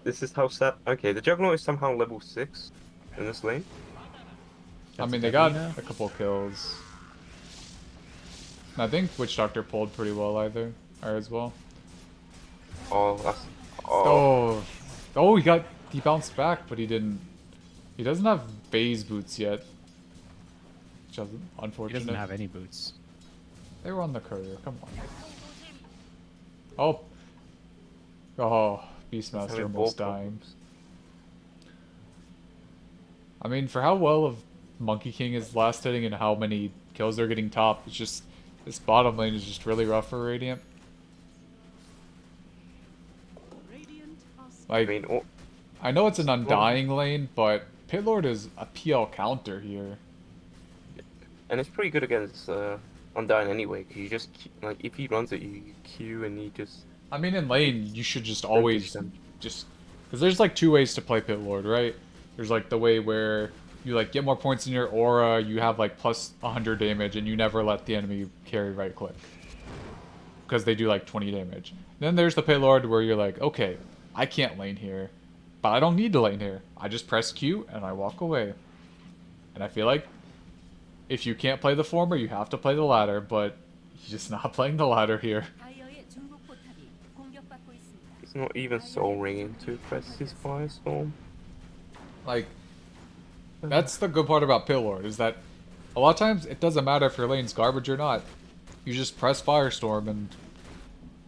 This is how sad. Okay, the Juggernaut is somehow level 6 in this lane. I mean, they got a couple kills. And I think Witch Doctor pulled pretty well either, or as well. Oh, that's. Oh, he bounced back, but he didn't. He doesn't have phase boots yet. Which is He unfortunate. doesn't have any boots. They were on the courier, come on. Oh. Oh, Beastmaster having almost ball dying. problems. I mean, for how well of Monkey King is last hitting and how many kills they're getting top, it's just this bottom lane is just really rough for Radiant. Like, I know it's an undying lane, but Pitlord is a PL counter here. And it's pretty good against Undying anyway, because you just like if he runs it, you Q and he just. I mean, in lane, you should just always them. just because there's like two ways to play Pitlord, right? There's like the way where you like get more points in your aura, you have like plus 100 damage, and you never let the enemy carry right click because they do like 20 damage. Then there's the Pitlord where you're like, okay, I can't lane here, but I don't need to lane here. I just press Q and I walk away. And I feel like if you can't play the former, you have to play the latter, but he's just not playing the latter here. He's not even soul ringing to press his Firestorm. Like, that's the good part about Pitlord, is that a lot of times it doesn't matter if your lane's garbage or not. You just press Firestorm and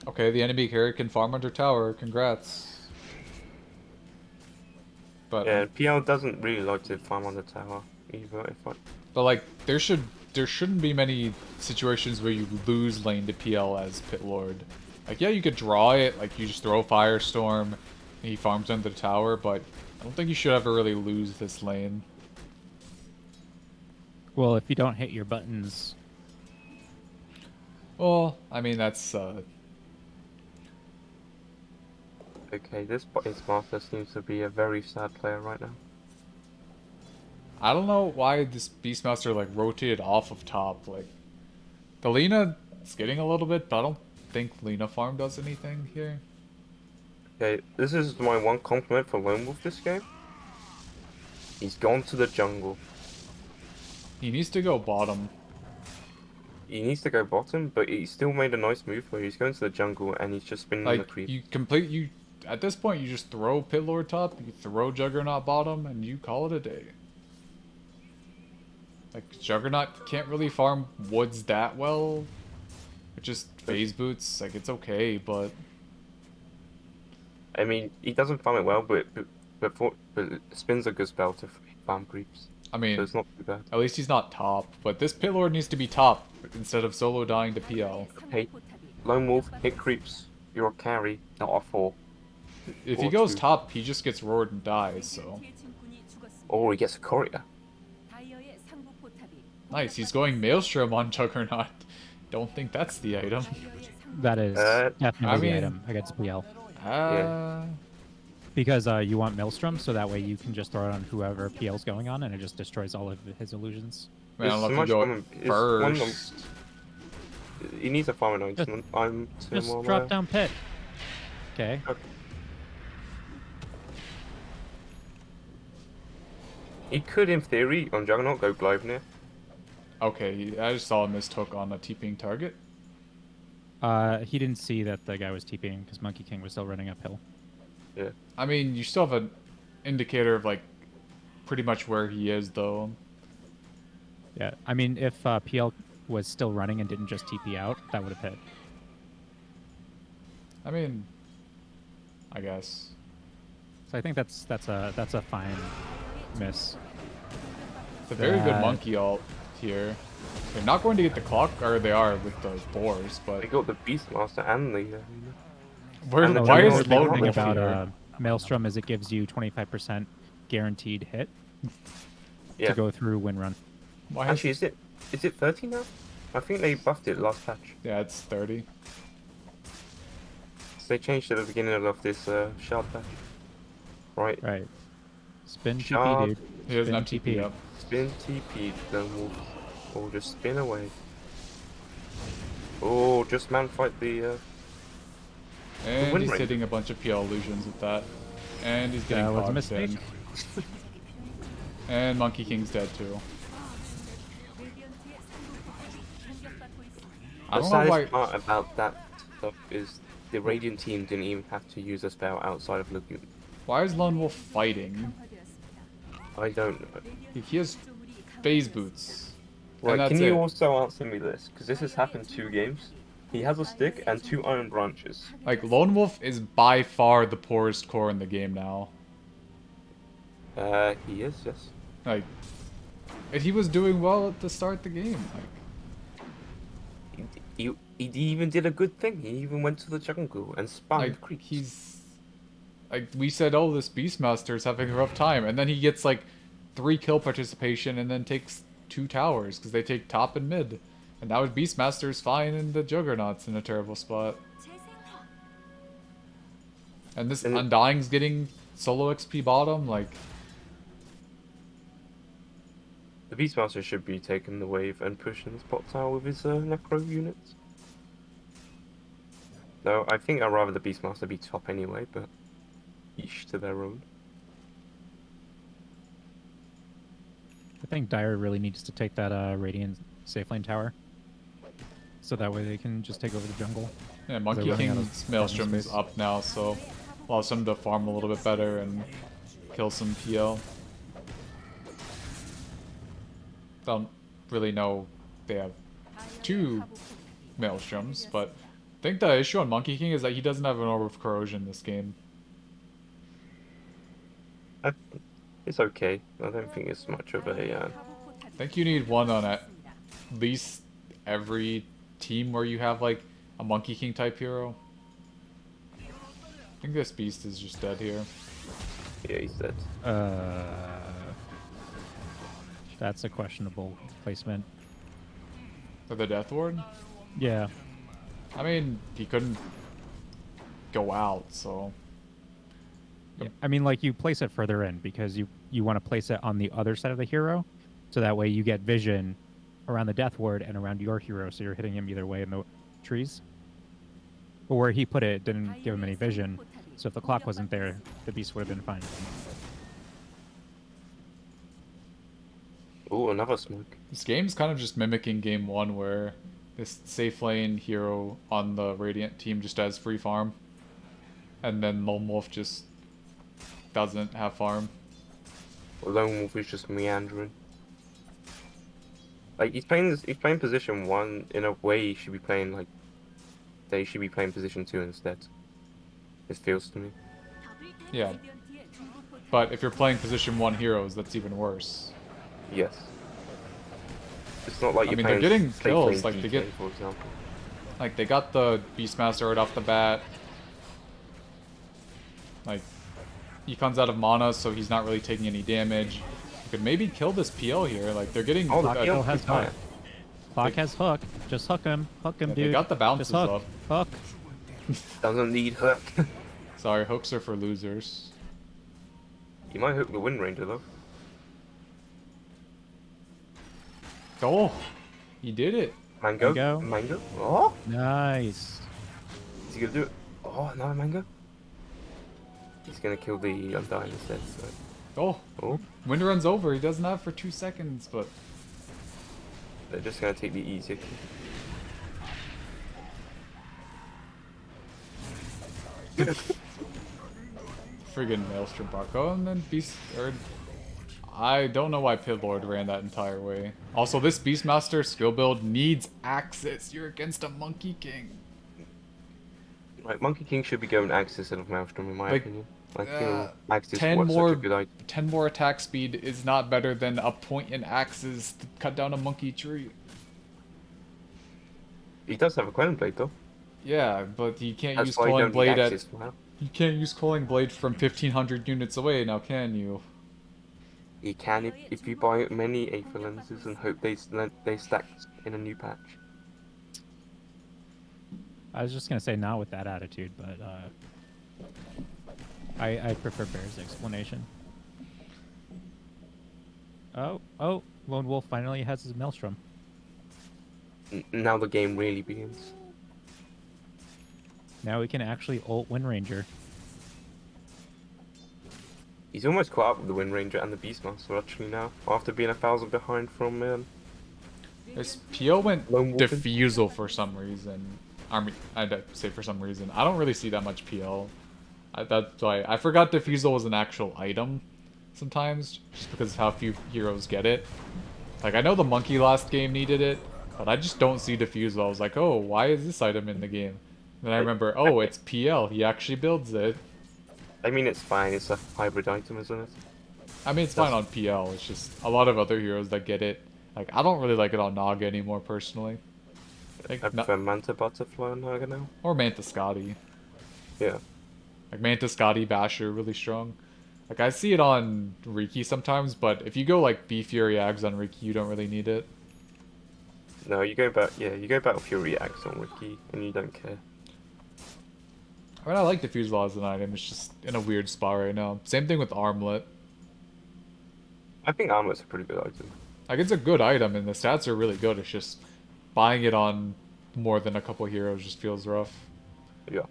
okay, the enemy carry can farm under tower, congrats. But Yeah, PL doesn't really like to farm on the tower either. But like there shouldn't be many situations where you lose lane to PL as Pitlord. Like yeah, you could draw it, like you just throw Firestorm and he farms under the tower, but I don't think you should ever really lose this lane. Well, if you don't hit your buttons. Well, I mean that's Okay, this master seems to be a very sad player right now. I don't know why this Beastmaster like rotated off of top. Like the Lina is getting a little bit, but I don't think Lina farm does anything here. Okay, this is my one compliment for Lone Wolf this game. He's gone to the jungle. He needs to go bottom. He needs to go bottom, but he still made a nice move where he's going to the jungle and he's just spinning the Like creep. you at this point you just throw Pitlord top, you throw Juggernaut bottom, and you call it a day. Like Juggernaut can't really farm woods that well. With just phase boots, like it's okay, but I mean, he doesn't farm it well, but spins a good spell to farm creeps. I mean, So it's not too bad. at least he's not top. But this Pitlord needs to be top instead of solo dying to PL. Hey, Lone Wolf, hit creeps. You're a carry, not a 4. If he goes top, he just gets roared and dies, so. Or he gets a courier. Nice, he's going Maelstrom on Juggernaut. Don't think that's the item. That is definitely I the mean- item against PL. Yeah. Because you want Maelstrom, so that way you can just throw it on whoever PL's going on, and it just destroys all of his illusions. Man, I don't know if It's you go much first. He needs a farm announcement. I'm Just Tim drop down pit. Okay. He could, in theory, on Juggernaut go Gleipnir. Okay, I just saw a missed hook on a TPing target. He didn't see that the guy was TPing because Monkey King was still running uphill. Yeah. I mean, you still have an indicator of like pretty much where he is though. Yeah, I mean, if PL was still running and didn't just TP out, that would have hit. I mean, I guess. So I think that's a fine miss. It's a very good That- monkey ult here. They're not going to get the clock, or they are with the boars, but They got the Beastmaster and the. where, and the why Juggernaut is they Lone got thing Wolf about here? Maelstrom is it gives you 25% guaranteed hit Yeah. to go through win run. Why is, Actually, is it 30 now? I think they buffed it last patch. yeah, it's 30. So they changed it at the beginning of this shard patch. Right. Right. Spin TP, Shard. dude. He doesn't have Spin TP up. Spin TP, Lone Wolf. Or just spin away. Oh, just man fight the. And win he's rate. hitting a bunch of PL illusions with that. And he's getting That was a cogged mistake. in. And Monkey King's dead too. I The don't know why. saddest part about that stuff is the Radiant team didn't even have to use a spell outside of Lagoon. Why is Lone Wolf fighting? I don't know. He has phase boots. Right, and that's can you it. also answer me this? Because this has happened 2 games. He has a stick and 2 iron branches. Like, Lone Wolf is by far the poorest core in the game now. He is, yes. Like, and he was doing well at the start of the game. Like, He even did a good thing. He even went to the jungle and spammed creeps. he's like we said, oh, this Beastmaster's having a rough time, and then he gets like 3 kill participation and then takes 2 towers because they take top and mid, and now Beastmaster's fine and the Juggernaut's in a terrible spot. And this And Undying's getting solo XP bottom, like the Beastmaster should be taking the wave and pushing the spot tower with his Necro units. Though I think I'd rather the Beastmaster be top anyway, but each to their own. I think Dire really needs to take that Radiant safe lane tower. So that way they can just take over the jungle. yeah, Monkey running out of King's Maelstrom is space. up now, so allows him to farm a little bit better and kill some PL. Don't really know they have 2 Maelstroms, but I think the issue on Monkey King is that he doesn't have an Orb of Corrosion this game. It's okay. I don't think it's much of a. I think you need one on at least every team where you have like a Monkey King type hero. I think this beast is just dead here. Yeah, he's dead. That's a questionable placement. For the Death Ward? Yeah. I mean, he couldn't go out, so Yeah, I mean, like, you place it further in because you want to place it on the other side of the hero, so that way you get vision around the Death Ward and around your hero, so you're hitting him either way in the trees. But where he put it didn't give him any vision, so if the clock wasn't there, the beast would have been fine. Oh, another smoke. this game's kind of just mimicking game 1 where this safe lane hero on the Radiant team just has free farm. And then Lone Wolf just doesn't have farm. Lone Wolf is just meandering. Like he's playing position 1 in a way. He should be playing like they should be playing position 2 instead. It feels to me. Yeah. But if you're playing position 1 heroes, that's even worse. Yes. It's not like I you're mean, they're playing getting safe kills, lane like, they DK, get- for example. Like, they got the Beastmaster right off the bat. Like, Econ's out of mana, so he's not really taking any damage. You could maybe kill this PL here. Like, they're getting... Oh, the Clock PL still has is higher. hook. Clock has hook. Just hook him. Hook him, Yeah, dude. they got the bounces Just hook. up. Hook. Doesn't need hook. Sorry, hooks are for losers. You might hook the Wind Ranger though. Oh! He did it. Mango. Mango. Oh, Nice. is he gonna do it? Oh, another mango. He's gonna kill the Undying instead. So. Oh, Oh, wind runs over. He doesn't have for 2 seconds, but they're just gonna take the easy. friggin' Maelstrom Barco and then Beast. Or I don't know why Pit Lord ran that entire way. Also, this Beastmaster skill build needs Axis. You're against a Monkey King. Right, Monkey King should be going Axis instead of Maelstrom, in my Like, opinion. I feel Axis 10 was more, such a good idea. 10 more attack speed is not better than a point in Axis to cut down a monkey tree. He does have a Quelling Blade though. Yeah, but you can't That's use why you Culling don't need Blade at. Axis for now. You can't use Culling Blade from 1500 units away now, can you? You can if you buy many Aether lenses and hope they stack in a new patch. I was just gonna say not with that attitude, but I prefer Bear's explanation. Oh, Lone Wolf finally has his Maelstrom. Now the game really begins. Now we can actually ult Wind Ranger. He's almost caught up with the Wind Ranger and the Beastmaster actually now, after being 1,000 behind from This PO went Lone Wolf. Diffusal for some reason. I mean, I'd say for some reason. I don't really see that much PL. That's why I forgot Diffusal was an actual item sometimes, just because of how few heroes get it. Like, I know the monkey last game needed it, but I just don't see Diffusal. I was like, oh, why is this item in the game? Then I remember, oh, it's PL. He actually builds it. I mean, it's fine. It's a hybrid item, isn't it? I mean, it's fine on PL. It's just a lot of other heroes that get it. Like, I don't really like it on Naga anymore, personally. I prefer Manta Butterfly on Naga now. Or Manta Scotty. Yeah. Like, Manta Scotty, Basher, really strong. Like, I see it on Riki sometimes, but if you go, like, B Fury Ags on Riki, you don't really need it. No, you go back. Yeah, you go Battle Fury Axe on Wiki, and you don't care. I mean, I like Diffusal as an item. It's just in a weird spot right now. Same thing with Armlet. I think Armlet's a pretty good item. Like, it's a good item, and the stats are really good. It's just buying it on more than a couple heroes just feels rough. Yeah.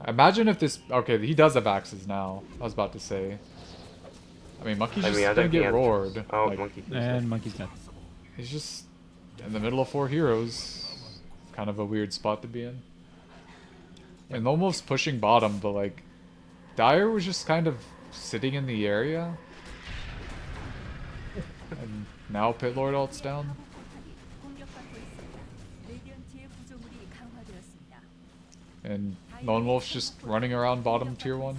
Imagine if this... Okay, he does have axes now. I was about to say. I mean, Monkey's just I gonna don't think get roared. Oh, Like, Monkey. And Monkey's dead. he's just in the middle of 4 heroes. Kind of a weird spot to be in. And almost pushing bottom, but like... Dyer was just kind of sitting in the area. And now Pit Lord ult's down. And Lone Wolf's just running around bottom tier 1.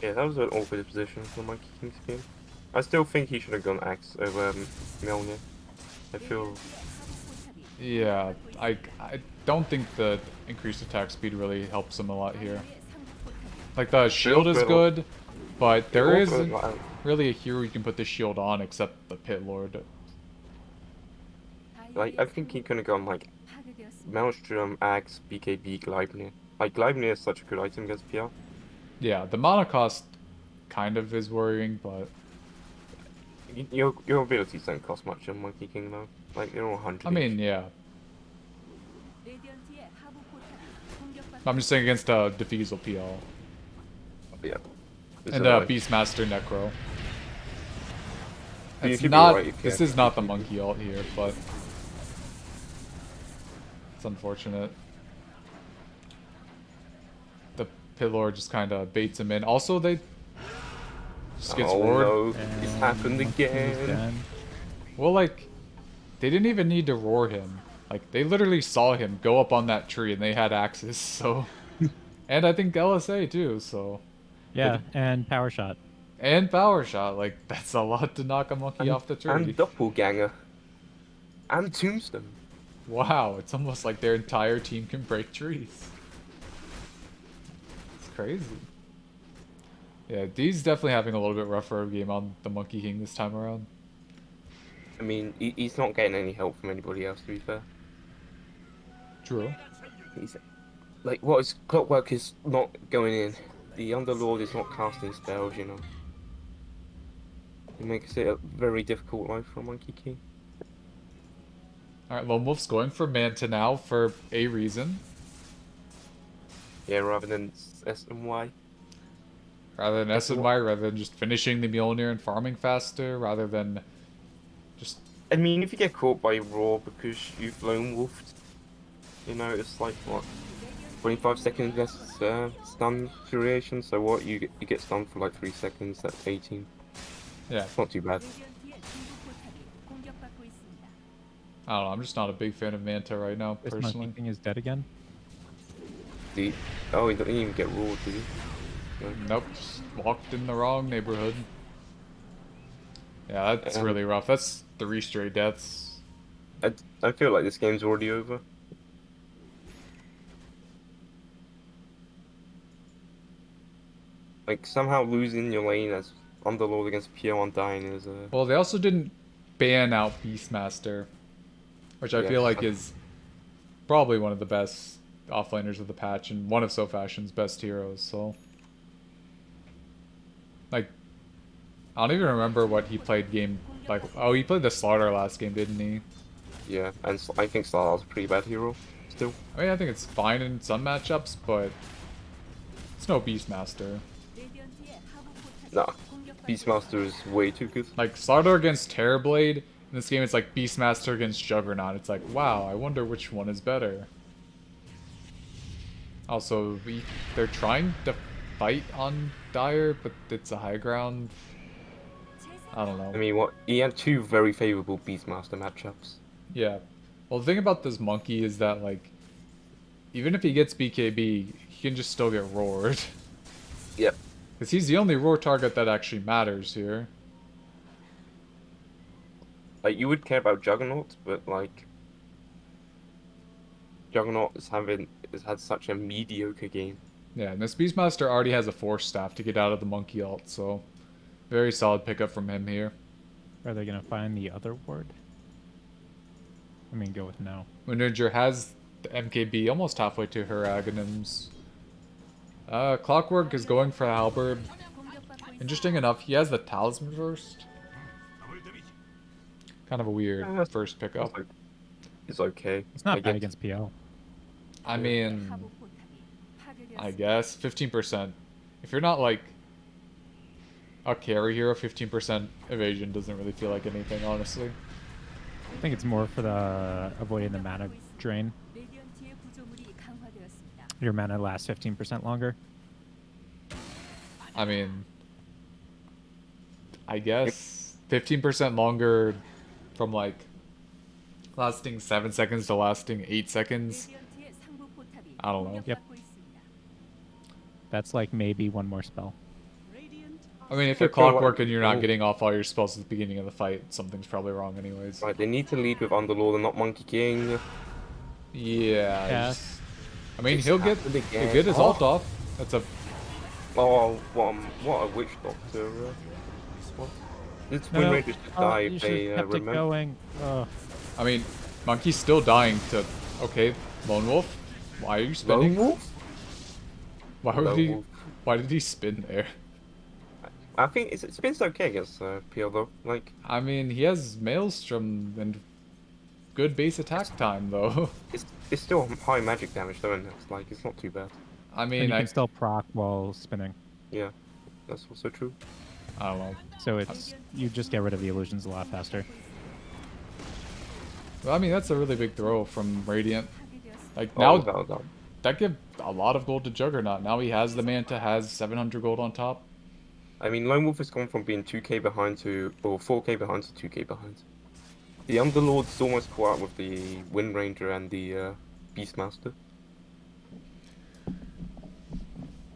Yeah, that was an awkward position for Monkey King's game. I still think he should have gone Axe over Mjolnir. I feel... Yeah, I don't think the increased attack speed really helps him a lot here. Like, the shield is good, but there isn't really a hero you can put the shield on except the Pit Lord. Like, I think he could have gone, like, Maelstrom, Axe, BKB, Gleipnir. Like, Gleipnir is such a good item against PR. Yeah, the mana cost kind of is worrying, but... Your abilities don't cost much on Monkey King, though. Like, they're all 100 I mean, each. yeah. I'm just saying against Diffusal PL. Yeah. And like, Beastmaster Necro. You It's should be not... right if you This have is not the BKB. monkey ult here, but... It's unfortunate. The Pit Lord just kind of baits him in. Also, they... Just gets roared. no, it's happened Monkey's again. dead. Well, like... They didn't even need to roar him. Like, they literally saw him go up on that tree and they had axes, so... And I think LSA too, so... Yeah, and Power Shot. And Power Shot, like, that's a lot to knock a monkey off the tree. And Doppelganger. And Tombstone. Wow, it's almost like their entire team can break trees. It's crazy. Yeah, D's definitely having a little bit rougher game on the Monkey King this time around. I mean, he's not getting any help from anybody else, to be fair. True. He's... Like, what is... Clockwork is not going in. The Underlord is not casting spells, you know. It makes it a very difficult life for Monkey King. Alright, Lone Wolf's going for Manta now for a reason. Yeah, rather than S and Y. Rather than S and Y, rather than just finishing the Mjolnir and farming faster, rather than just... I mean, if you get caught by Raw because you've Lone Wolfed, you know, it's like, what, 25 seconds less stun duration, so what, you get stunned for like 3 seconds, that's 18. Yeah. It's not too bad. I don't know, I'm just not a big fan of Manta right now, This personally. monkey thing is dead again. Oh, he didn't even get Raw, did he? No. Nope, just walked in the wrong neighborhood. Yeah, that's really rough. That's 3 straight deaths. I feel like this game's already over. Like, somehow losing your lane as Underlord against PO Undying is Well, they also didn't ban out Beastmaster, which I feel like is probably one of the best offlaners of the patch and one of SoFashion's best heroes, so... Like, I don't even remember what he played game... Like, oh, he played the Slaughter last game, didn't he? Yeah, and I think Slar's a pretty bad hero, still. I mean, I think it's fine in some matchups, but... It's no Beastmaster. Nah, Beastmaster is way too good. Like, Slaughter against Terrorblade, in this game it's like Beastmaster against Juggernaut. It's like, wow, I wonder which one is better. Also, they're trying to fight on Dire, but it's a high ground. I don't know. I mean, he had 2 very favorable Beastmaster matchups. Yeah. Well, the thing about this monkey is that, like, even if he gets BKB, he can just still get roared. Yep. Because he's the only roar target that actually matters here. Like, you would care about Juggernaut, but, like... Juggernaut has had such a mediocre game. Yeah, and this Beastmaster already has a Force Staff to get out of the monkey ult, so... Very solid pickup from him here. Are they gonna find the other ward? I mean, go with no. Wininja has the MKB almost halfway to her Aghanims. Clockwork is going for Halberd. Interesting enough, he has the Talisman first. Kind of a weird first pickup. It's okay. It's not bad against PL. I mean, I guess 15%. If you're not like a carry hero, 15% evasion doesn't really feel like anything, honestly. I think it's more for the avoiding the mana drain. Your mana lasts 15% longer. I mean, I guess 15% longer from like lasting 7 seconds to lasting 8 seconds. I don't know. Yep. That's like maybe one more spell. I mean, if you're Clockwork and you're not getting off all your spells at the beginning of the fight, something's probably wrong anyways. Right, they need to lead with Underlord and not Monkey King. Yeah. I mean, he'll get his ult off. That's a... Oh, what a witch doctor. What? This Wind Ranger should die if they kept it going. I mean, Monkey's still dying to... Okay, Lone Wolf? Why are you spinning? Lone Wolf? Why did he spin there? I think it's been okay against PL though. Like, I mean, he has Maelstrom and good base attack time though. It's still high magic damage though, and it's like it's not too bad. I mean, and you can still proc while spinning. Yeah, that's also true. I don't know. So it's you just get rid of the illusions a lot faster. Well, I mean, that's a really big throw from Radiant. Like now, Oh, that gives a lot of gold to Juggernaut. Now he has the Manta, has 700 gold on top. I mean, Lone Wolf has gone from being 2k behind to, or 4k behind to 2k behind. The Underlord's almost caught up with the Wind Ranger and the Beastmaster.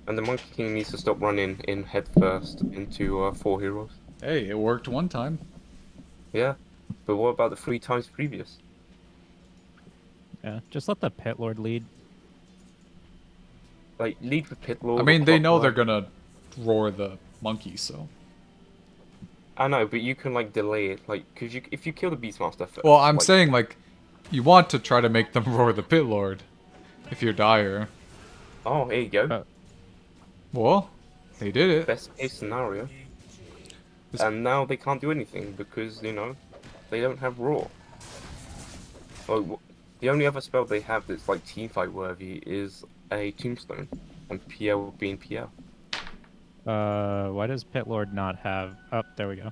And the Monkey King needs to stop running in head first into 4 heroes. Hey, it worked one time. Yeah, but what about the 3 times previous? Yeah, just let the Pit Lord lead. Like, lead with Pit Lord. I mean, they know they're gonna roar the monkey, so... I know, but you can, like, delay it. Like, because if you kill the Beastmaster first... Well, I'm saying, like, you want to try to make them roar the Pit Lord. If you're Dire. Oh, here you go. Well, they did it. Best case scenario. And now they can't do anything because, you know, they don't have Raw. Oh, the only other spell they have that's like teamfight worthy is a Tombstone, and PL being PL. Why does Pit Lord not have... Oh, there we go.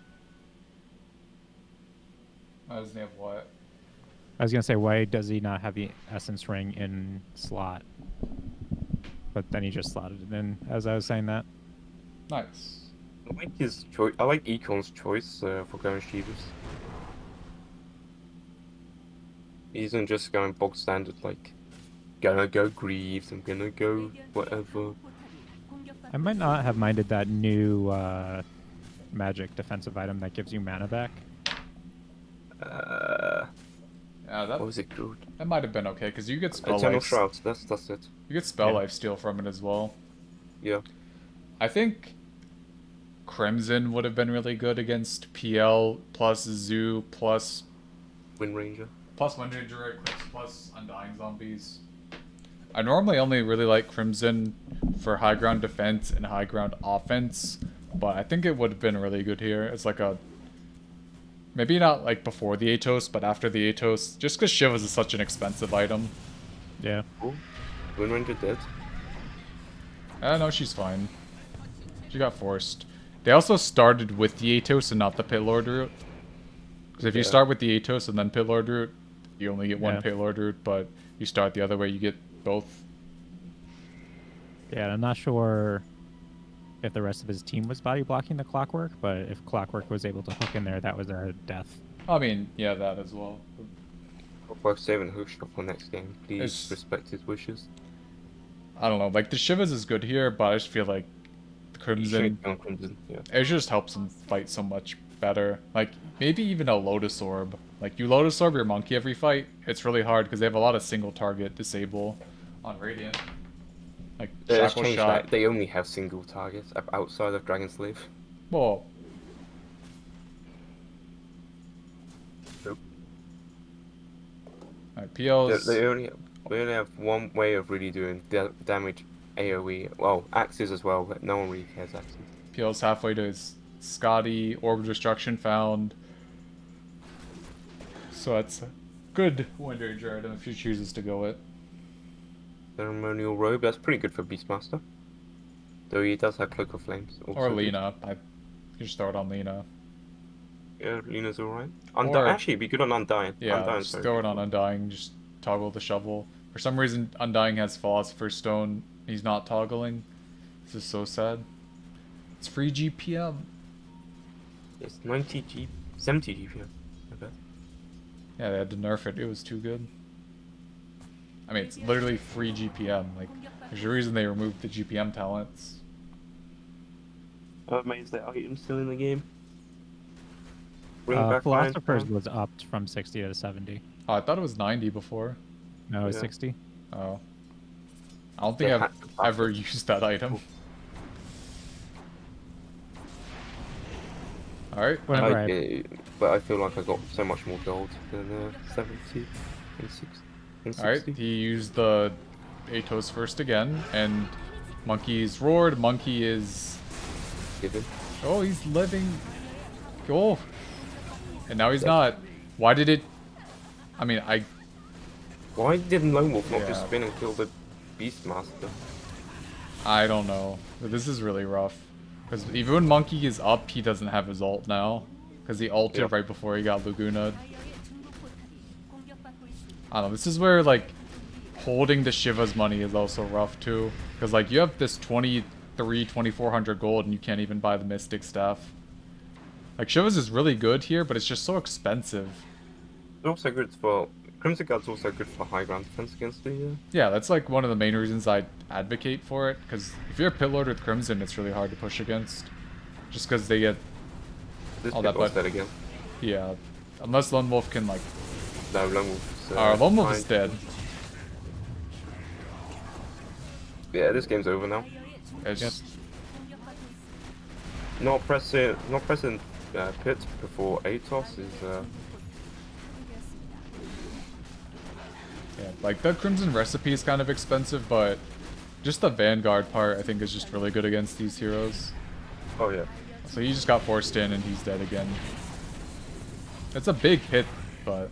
Doesn't he have what? I was going to say, why does he not have the Essence Ring in slot? But then he just slotted it in as I was saying that. Nice. I like his choice. I like Econ's choice for going Shivas. He isn't just going bog standard like, gonna go Greaves, I'm gonna go whatever. I might not have minded that new magic defensive item that gives you mana back. Yeah, What was it called? that might have been okay because you get spell Eternal life. Shrouds. That's it. You get spell Yeah. life steal from it as well. Yeah. I think Crimson would have been really good against PL plus Zoo plus Wind Ranger. Wind Ranger Eclipse plus Undying Zombies. I normally only really like Crimson for high ground defense and high ground offense, but I think it would have been really good here. It's like a... Maybe not like before the Atos, but after the Atos, just because Shivas is such an expensive item. Yeah. Oh, Wind Ranger dead. No, she's fine. She got forced. They also started with the Atos and not the Pit Lord route. Because if you Yeah. start with the Atos and then Pit Lord route, you only get one Yeah. Pit Lord route, but you start the other way, you get both. Yeah, I'm not sure if the rest of his team was body blocking the Clockwork, but if Clockwork was able to hook in there, that was a death. I mean, yeah, that as well. Worth saving Hookshot for next game. Please It's- respect his wishes. I don't know, like the Shivas is good here, but I just feel like the Crimson, Crimson. Yeah. it just helps him fight so much better. Like, maybe even a Lotus Orb. Like, you Lotus Orb your Monkey every fight, it's really hard because they have a lot of single target disable on Radiant. Like, Let's Shackle change Shot. that. They only have single targets outside of Dragon Slave. Well, Nope. alright, PL's... They only have one way of really doing damage AoE. Well, axes as well, but no one really cares axes. PL's halfway to his Scotty, Orb of Destruction found. So that's a good Wind Ranger item if he chooses to go it. Ceremonial Robe, that's pretty good for Beastmaster. Though he does have Cloak of Flames. Also Or good. Lena. I just throw it on Lena. Yeah, Lena's alright. Or- Actually, it'd be good on Undying. Yeah, Undying's just very throw it good. on Undying, just toggle the shovel. For some reason, Undying has Philosopher's Stone. He's not toggling. This is so sad. It's free GPM. It's 70 GPM. Okay. Yeah, they had to nerf it. It was too good. I mean, it's literally free GPM. Like, there's a reason they removed the GPM talents. I'm amazed that item's still in the game. Bring back Philosopher's Iron was upped from 60 to 70. Oh, I thought it was 90 before. No, it's Yeah. 60. Oh. I don't think They I've had to buff ever it. used that item. Alright. Whatever. But I feel like I got so much more gold than 70 and 60. And 60. Alright, he used the Atos first again, and Monkey's roared. Monkey is... Given. Oh, he's living. Oh. And now he's not. Why did it... I mean, Why did Lone Wolf not just Yeah. spin and kill the Beastmaster? I don't know. But this is really rough. Because even when Monkey is up, he doesn't have his ult now. Because he ulted Yeah. right before he got Laguna. I don't know. This is where, like, holding the Shiva's money is also rough, too. Because, like, you have this 2400 gold and you can't even buy the Mystic Staff. Like, Shiva's is really good here, but it's just so expensive. It's also good for... Crimson Guard's also good for high ground defense against the... Yeah, that's like one of the main reasons I advocate for it, because if you're a Pit Lord with Crimson, it's really hard to push against. Just because they get, This all kid that, was but- dead again. yeah, unless Lone Wolf can like, No, Lone Wolf's... Lone Wolf is fine. dead. Yeah, this game's over now. It's just, Not pressing Pit before Atos is... yeah, like the Crimson recipe is kind of expensive, but just the Vanguard part I think is just really good against these heroes. Oh yeah. So he just got forced in and he's dead again. It's a big hit, but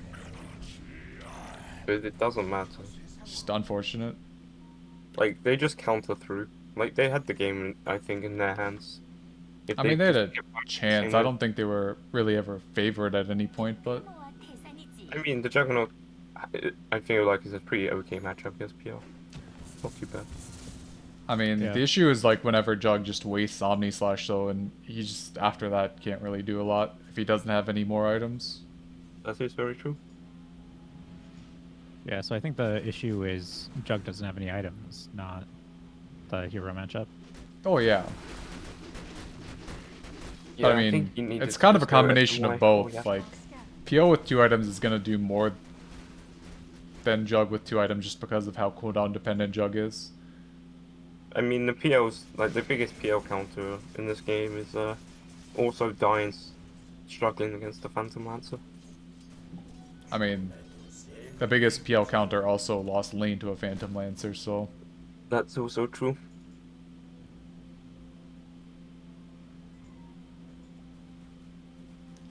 but it doesn't matter. Just unfortunate. Like, they just counter through. Like, they had the game, I think, in their hands. If I mean, they had just a kept chance. practicing I it- don't think they were really ever favored at any point, but I mean, the Juggernaut, I feel like, is a pretty okay matchup against PL. Not too bad. I mean, Yeah. the issue is like whenever Jug just wastes Omni Slash though, and he just after that can't really do a lot if he doesn't have any more items. That is very true. Yeah, so I think the issue is Jug doesn't have any items, not the hero matchup. Oh yeah, Yeah, but I mean, think you need it's to kind of a just go combination SY. of both. Oh, yeah. Like, PO with 2 items is gonna do more than Jug with 2 items just because of how cooldown dependent Jug is. I mean, the PL's, like, the biggest PL counter in this game is also Dying's struggling against the Phantom Lancer. I mean, the biggest PL counter also lost lane to a Phantom Lancer, so That's also true.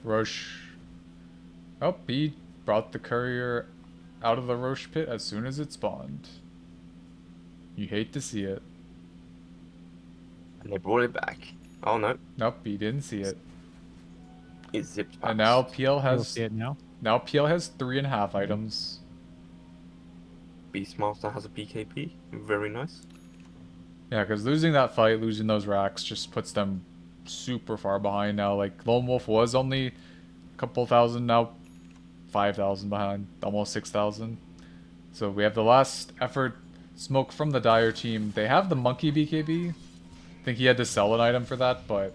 Roche. Oh, he brought the courier out of the Roche pit as soon as it spawned. You hate to see it. And they brought it back. Oh no, Nope, he didn't see it. it zipped past. And now PL You'll has see it now. 3.5 items. Beastmaster has a BKB. Very nice. Yeah, because losing that fight, losing those racks, just puts them super far behind now. Like, Lone Wolf was only a couple thousand, now 5,000 behind, almost 6,000. So we have the last effort smoke from the Dire team. They have the Monkey BKB. I think he had to sell an item for that, but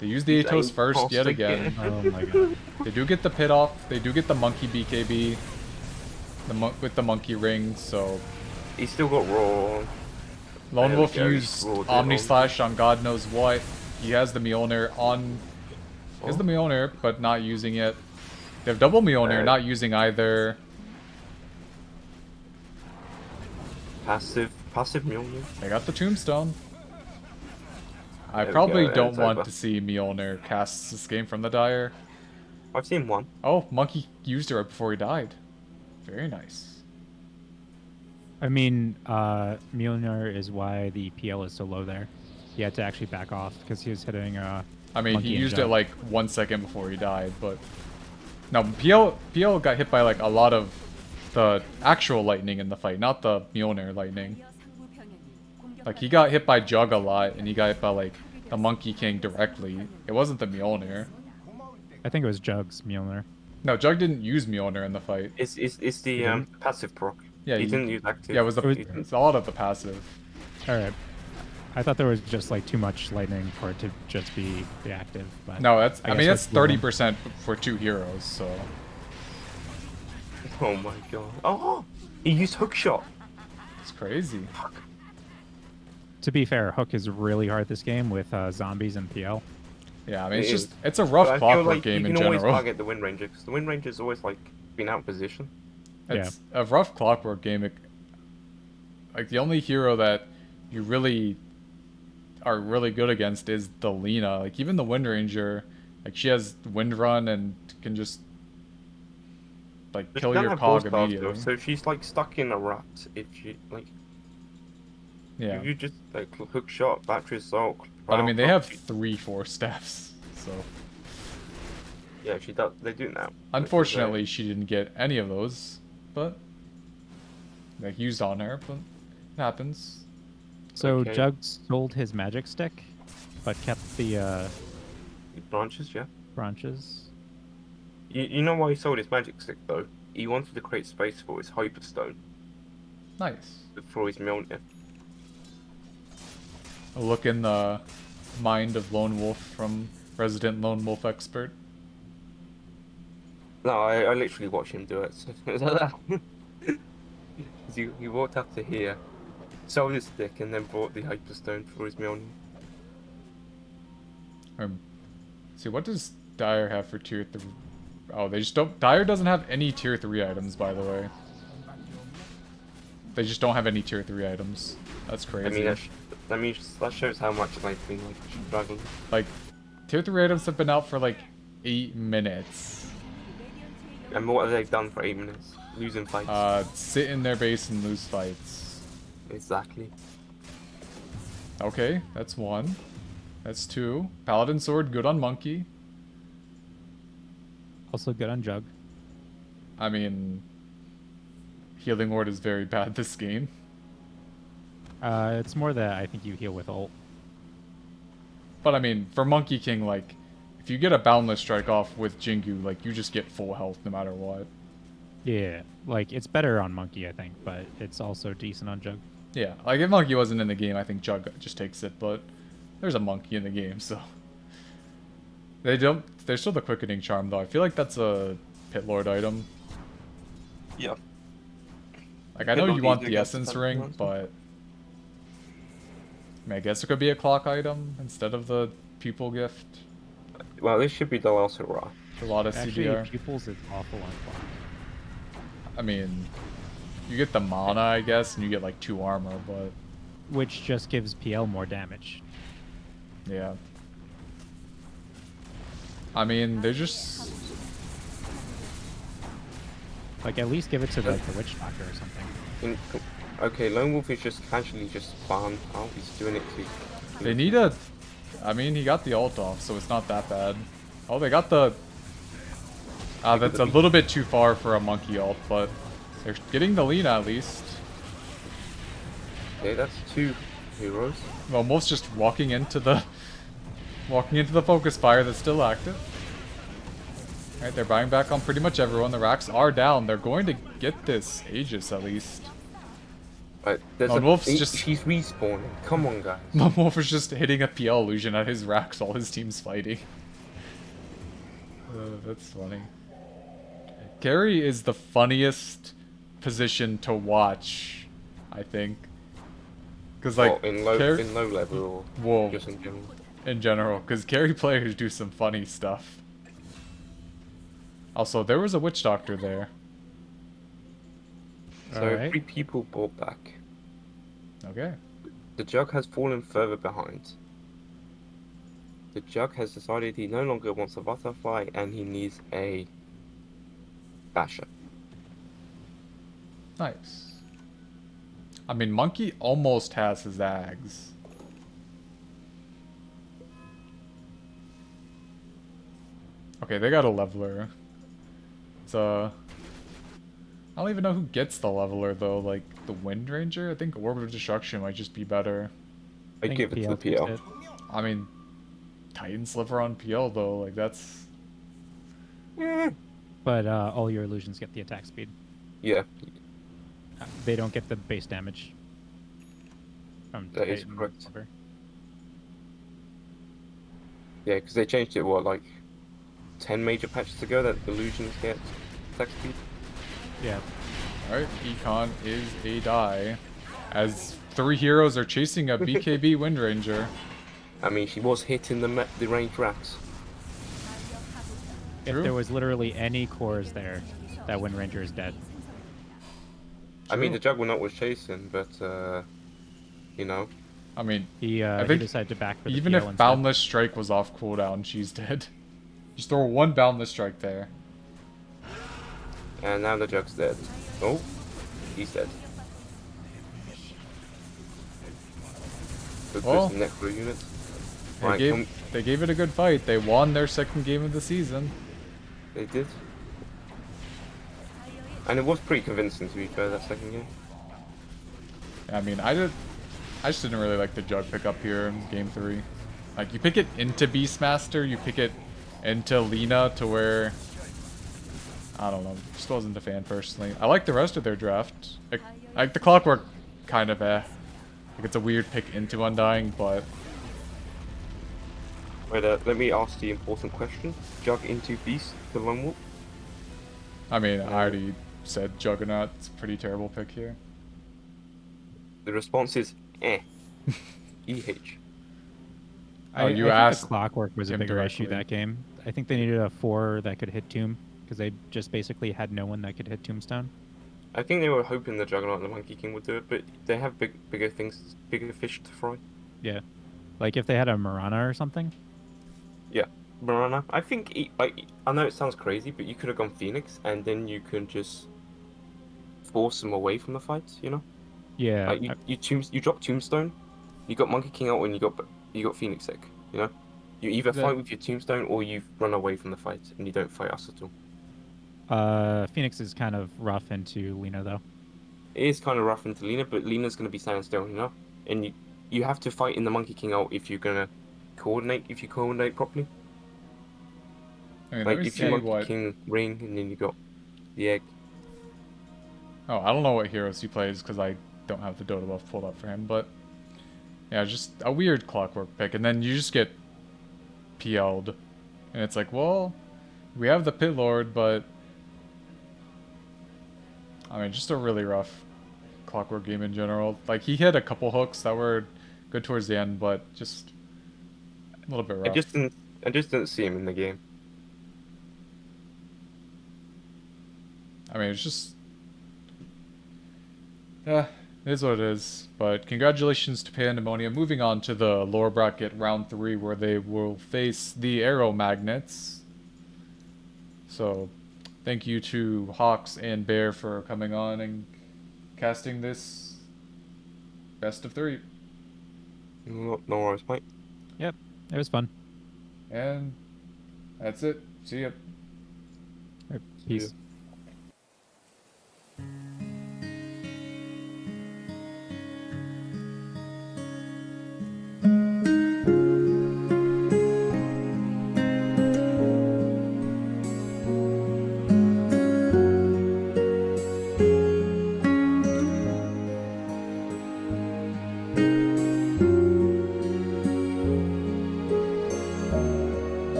they use the Atos first yet again. Oh my god. They do get the pit off. They do get the Monkey BKB. With the Monkey ring, so He's still got Raw. Lone There Wolf we go, used rolled it Omni on. Slash on God knows what. He has the Mjolnir on. He has the Oh. Mjolnir, but not using it. They have double Mjolnir, not using either. Passive Mjolnir. They got the Tombstone. I There we probably go, don't it's want over. to see Mjolnir cast this game from the Dire. I've seen one. Oh, Monkey used it right before he died. Very nice. I mean, Mjolnir is why the PL is so low there. He had to actually back off because he was hitting I mean, Monkey he and used it Jug. like 1 second before he died, but no, PL got hit by like a lot of the actual lightning in the fight, not the Mjolnir lightning. Like, he got hit by Jug a lot, and he got hit by like the Monkey King directly. It wasn't the Mjolnir. I think it was Jug's Mjolnir. No, Jug didn't use Mjolnir in the fight. It's the didn't? passive proc. Yeah, he he- didn't use active. Yeah, it was It was- it's a lot of the passive. Alright. I thought there was just like too much lightning for it to just be the active. But No, that's I guess mean that's with Blue- 30% for 2 heroes, so Oh my god. Oh, he used hook shot. it's crazy. To be fair, Hook is really hard this game with zombies and PL. Yeah, I mean It it's is. just it's a rough But I feel clockwork like game you in can always general. target the Wind Ranger because the Wind Ranger's always like been out of position. It's a rough clockwork game. Like, the only hero that you really are really good against is the Lena. Like, even the Wind Ranger, like, she has Wind Run and can just like But kill she doesn't your have cog Force Staff, though, immediately. so she's like stuck in a rut if she like. Yeah, If you just like hook shot, battery assault. but I mean they Cloud have Clock, 3 Force Staffs, so Yeah, she does. They do now. unfortunately she didn't get any of those, but like used on her, but it happens. So Okay. Jug sold his magic stick, but kept the Branches, yeah. branches. You know why he sold his magic stick though? He wanted to create space for his Hyperstone, Nice. for his Mjolnir. A look in the mind of Lone Wolf from resident Lone Wolf expert. No, I literally watched him do it. So he walked up to here, sold his stick, and then bought the Hyperstone for his Mjolnir. See, what does Dire have for tier 3? Oh, they just don't. Dire doesn't have any tier 3 items, by the way. They just don't have any tier 3 items. That's crazy. I mean, that shows how much they've been like struggling. Like, tier 3 items have been out for like 8 minutes. And what have they done for 8 minutes? Losing fights. Sit in their base and lose fights. Exactly. Okay, that's 1. That's 2. Paladin Sword, good on Monkey. Also good on Jug. I mean, Healing Ward is very bad this game. It's more that I think you heal with ult. But I mean, for Monkey King, like, if you get a Boundless Strike off with Jingu, like, you just get full health no matter what. Yeah, like it's better on Monkey, I think, but it's also decent on Jug. Yeah, like, if Monkey wasn't in the game, I think Jug just takes it, but there's a Monkey in the game, so... There's still the Quickening Charm, though. I feel like that's a Pit Lord item. Yeah. Like, I know you want the Essence Ring, but... I mean, I guess it could be a clock item instead of the Pupil Gift. Well, this should be the last hurrah. A lot of Actually, CDR. Pupils is awful on clock. I mean, you get the mana, I guess, and you get like 2 armor, but Which just gives PL more damage. yeah. I mean, they're just... Like, at least give it to like the Witch Doctor or something. Okay, Lone Wolf is just casually just farm. Oh, he's doing it too. They need a... I mean, he got the ult off, so it's not that bad. Oh, they got the... that's a little bit too far for a Monkey ult, but they're getting the Lina at least. Okay, that's 2 heroes. Almost just walking into the focus fire that's still active. Alright, they're buying back on pretty much everyone. The racks are down. They're going to get this Aegis at least. Right, there's Lone Wolf's just... She's respawning. Come on, guys. Lone Wolf is just hitting a PL illusion at his racks while his team's fighting. That's funny. Carry is the funniest position to watch, I think. Because, like, Well, in low level or Whoa. just in general. In general, because carry players do some funny stuff. Also, there was a Witch Doctor there. So Alright. 3 people brought back. Okay. The Jug has fallen further behind. The Jug has decided he no longer wants a butterfly and he needs a basher. Nice. I mean, Monkey almost has his Ags. Okay, they got a leveler. It's I don't even know who gets the leveler though. Like the Wind Ranger. I think Orb of Destruction might just be better. I give it to the takes PL. it. I mean, Titan Sliver on PL though. Like that's But all your illusions get the attack speed. Yeah, They don't get the base damage. From that is Titan correct. Sliver. Yeah, because they changed it, what, like 10 major patches ago that illusions get attack speed? Yeah. alright. Econ is a die, as 3 heroes are chasing a BKB Wind Ranger. I mean, she was hitting the ranged racks. If True. there was literally any cores there, that Wind Ranger is dead. I mean, True. the Juggernaut was chasing, but, you know. I mean, He think decided to back for the even PL if instead. Boundless Strike was off cooldown, she's dead. Just throw 1 Boundless Strike there. And now the Jug's dead. Oh, he's dead. Look, Well, there's the necro unit. They Right, they gave it a good fight. They won their 2nd game of the season. they did. And it was pretty convincing, to be fair, that 2nd game. I mean, I just didn't really like the Jug pickup here in game 3. Like, you pick it into Beastmaster, you pick it into Lina to where... I don't know, just wasn't a fan personally. I like the rest of their draft. Like the Clockwork, kind of like it's a weird pick into Undying, but... Wait, let me ask the important question. Jug into Beast, the Lone Wolf? I mean, I already said Juggernaut. It's a pretty terrible pick here. The response is, eh. EH. Oh, you I asked think the Clockwork was a him bigger issue directly. that game. I think they needed a 4 that could hit Tomb, because they just basically had no one that could hit Tombstone. I think they were hoping the Juggernaut and the Monkey King would do it, but they have bigger things, bigger fish to fry. Yeah. Like if they had a Marana or something. Yeah. Mirana. I think I know it sounds crazy, but you could have gone Phoenix, and then you can just force him away from the fight. You know, Yeah, like you drop Tombstone, you got Monkey King out, and you got Phoenix Sick. You know, you either The fight with your Tombstone or you run away from the fight, and you don't fight us at all. Phoenix is kind of rough into Lena though. It is kind of rough into Lena, but Lena's gonna be standing still. You know, and you have to fight in the Monkey King out if you're gonna coordinate. If you coordinate properly, I mean, let like me if you see Monkey what. King ring, and then you got the egg. Oh, I don't know what heroes he plays because I don't have the Dota buff pulled up for him, but yeah, just a weird clockwork pick, and then you just get PL'd, and it's like, well, we have the Pit Lord, but I mean, just a really rough clockwork game in general. Like he hit a couple hooks that were good towards the end, but just a little bit I rough. just didn't I just didn't see him in the game. I mean, it's just yeah, it is what it is. But congratulations to Pandemonium. Moving on to the lower bracket round 3, where they will face the Arrow Magnets. So, thank you to Hawks and Bear for coming on and casting this best of 3. No worries, mate. Yep, it was fun. And that's it. See ya. All right, Yeah. peace.